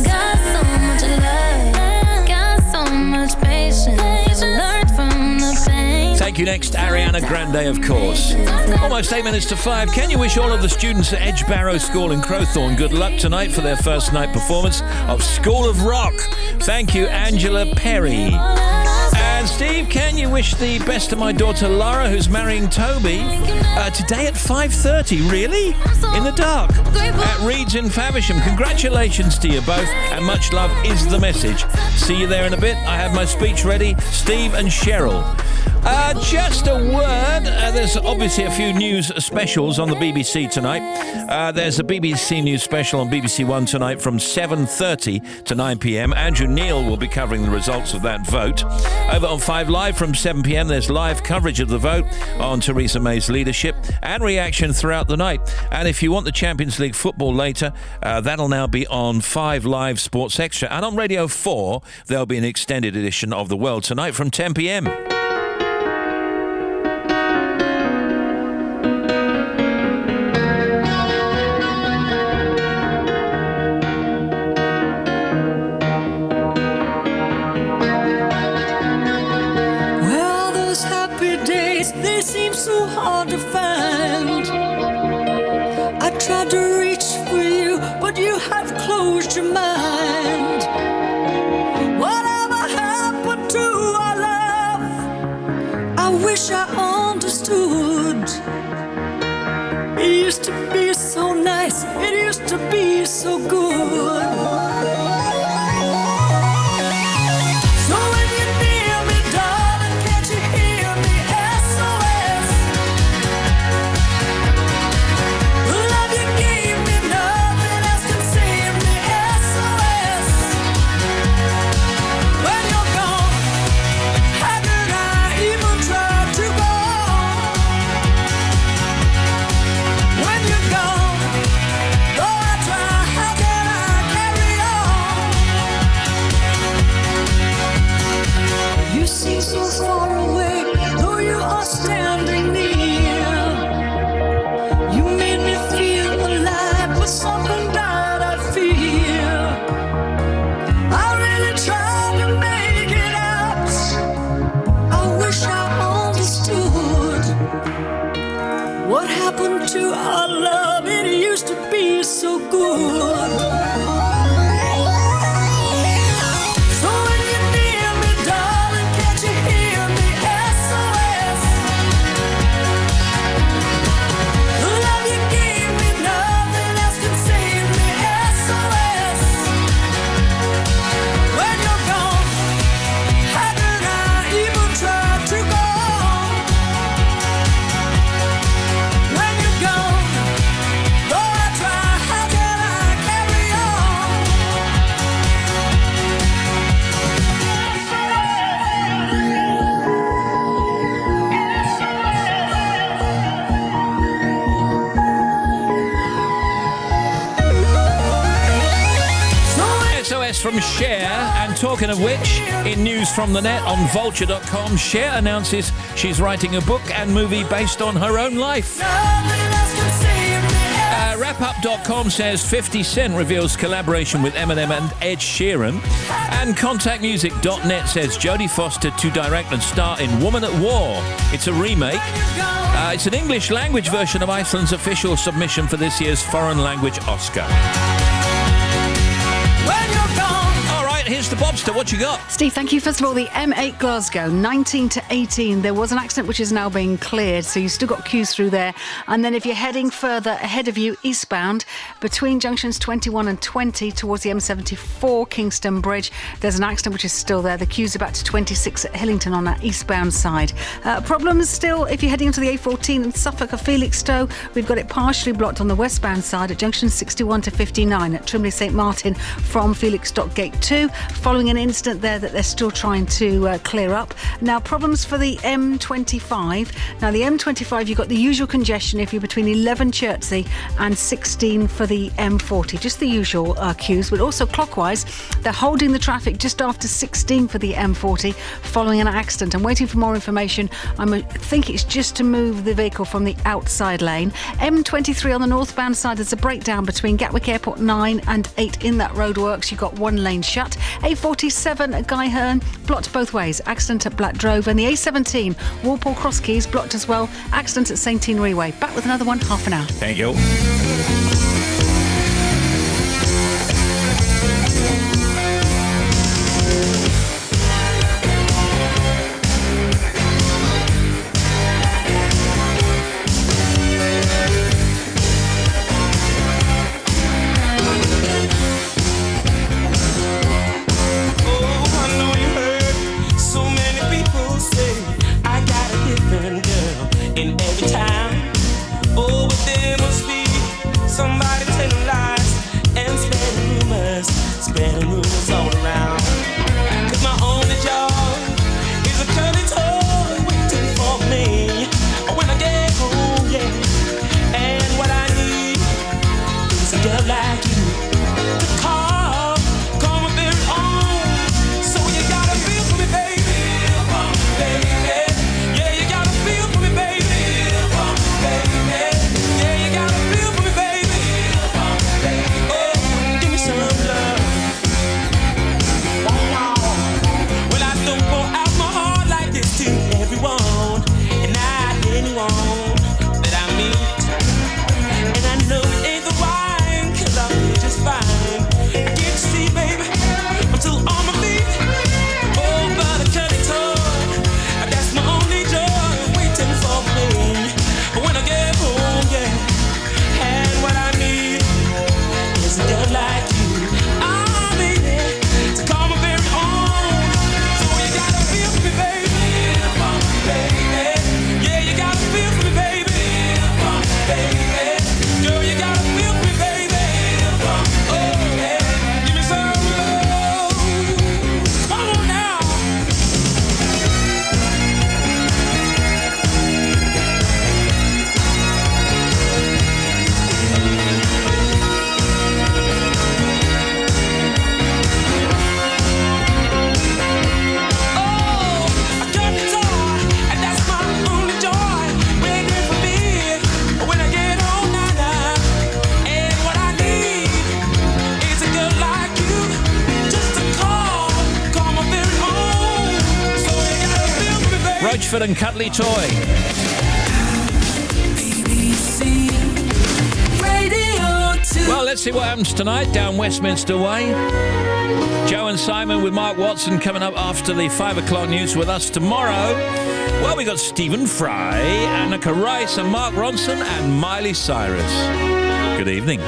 got so much love, got so much patience, learned from the pain. Thank you. Next, Ariana Grande, of course. Almost 8 minutes to 5. Can you wish all of the students at Edge Barrow School in Crowthorne good luck tonight for their first night performance of School of Rock? Thank you, Angela Perry. And Steve, can you wish the best to my daughter Laura, who's marrying Toby, today at 5:30? Really? In the dark at Reed's in Faversham. Congratulations to you both, and much love is the message. See you there in a bit. I have my speech ready. Steve and Cheryl. Just a word. There's obviously a few news specials on the BBC tonight. There's a BBC News special on BBC One tonight from 7:30 to 9 p.m. Andrew Neil will be covering the results of that vote. Over on 5 Live from 7 p.m. there's live coverage of the vote on Theresa May's leadership and reaction throughout the night. And if you want the Champions League football later, that'll now be on 5 Live Sports Extra. And on Radio 4, there'll be an extended edition of The World tonight from 10 p.m. Well, those happy days, they seem so hard to find. I tried to reach for you, but you have closed your mind. Whatever happened to our love? I wish I understood. It used to be so nice, it used to be so good. So when you're near me, darling, can't you hear me? SOS. Love you gave me, nothing else can save me. SOS. When you're gone, how could I even try to go on? When you're gone, though I try, how can I carry on? You seem so far away, though you are standing near. You made me feel alive, but something died, I fear. I really tried to make it out. I wish I understood. What happened to our love? It used to be so good. So when you're near me, darling, can't you hear me? SOS. The love you gave me, nothing else can save me. SOS. When you're gone, how could I even try to go on? When you're gone, though I try, how can I carry SOS from Cher. And talking of which, in news from the net on vulture.com, Cher announces she's writing a book and movie based on her own life. Wrapup.com says 50 Cent reveals collaboration with Eminem and Ed Sheeran. And ContactMusic.net says Jodie Foster to direct and star in Woman at War. It's a remake. It's an English language version of Iceland's official submission for this year's Foreign Language Oscar. here's the Bobster. What you got? Steve, thank you. First of all, the M8 Glasgow, 19 to 18. There was an accident which is now being cleared, so you've still got queues through there. And then if you're heading further ahead of you, eastbound, between junctions 21 and 20 towards the M74 Kingston Bridge, there's an accident which is still there. The queue's about to 26 at Hillington on that eastbound side. Problems still if you're heading into the A14 in Suffolk or Felixstowe. We've got it partially blocked on the westbound side at junctions 61 to 59 at Trimley St Martin from Felixstowe Gate 2, following an incident there that they're still trying to clear up. Now, problems for the M25. Now, the M25, you've got the usual congestion if you're between 11 Chertsey and 16 for the M40. Just the usual queues, but also clockwise, they're holding the traffic just after 16 for the M40 following an accident. I'm waiting for more information. I think it's just to move the vehicle from the outside lane. M23 on the northbound side, there's a breakdown between Gatwick Airport 9 and 8 in that roadworks. You've got one lane shut. A47 at Guy Hearn, blocked both ways. Accident at Blackdrove. And the A17, Walpole Cross Keys, blocked as well. Accident at St. Tinary Way. Back with another one, half an hour. Thank you. Roachford and Cuddly Toy. Well, let's see what happens tonight down Westminster Way. Joe and Simon with Mark Watson coming up after the 5 o'clock news with us tomorrow. Well, we got Stephen Fry, Annika Rice and Mark Ronson and Miley Cyrus. Good evening.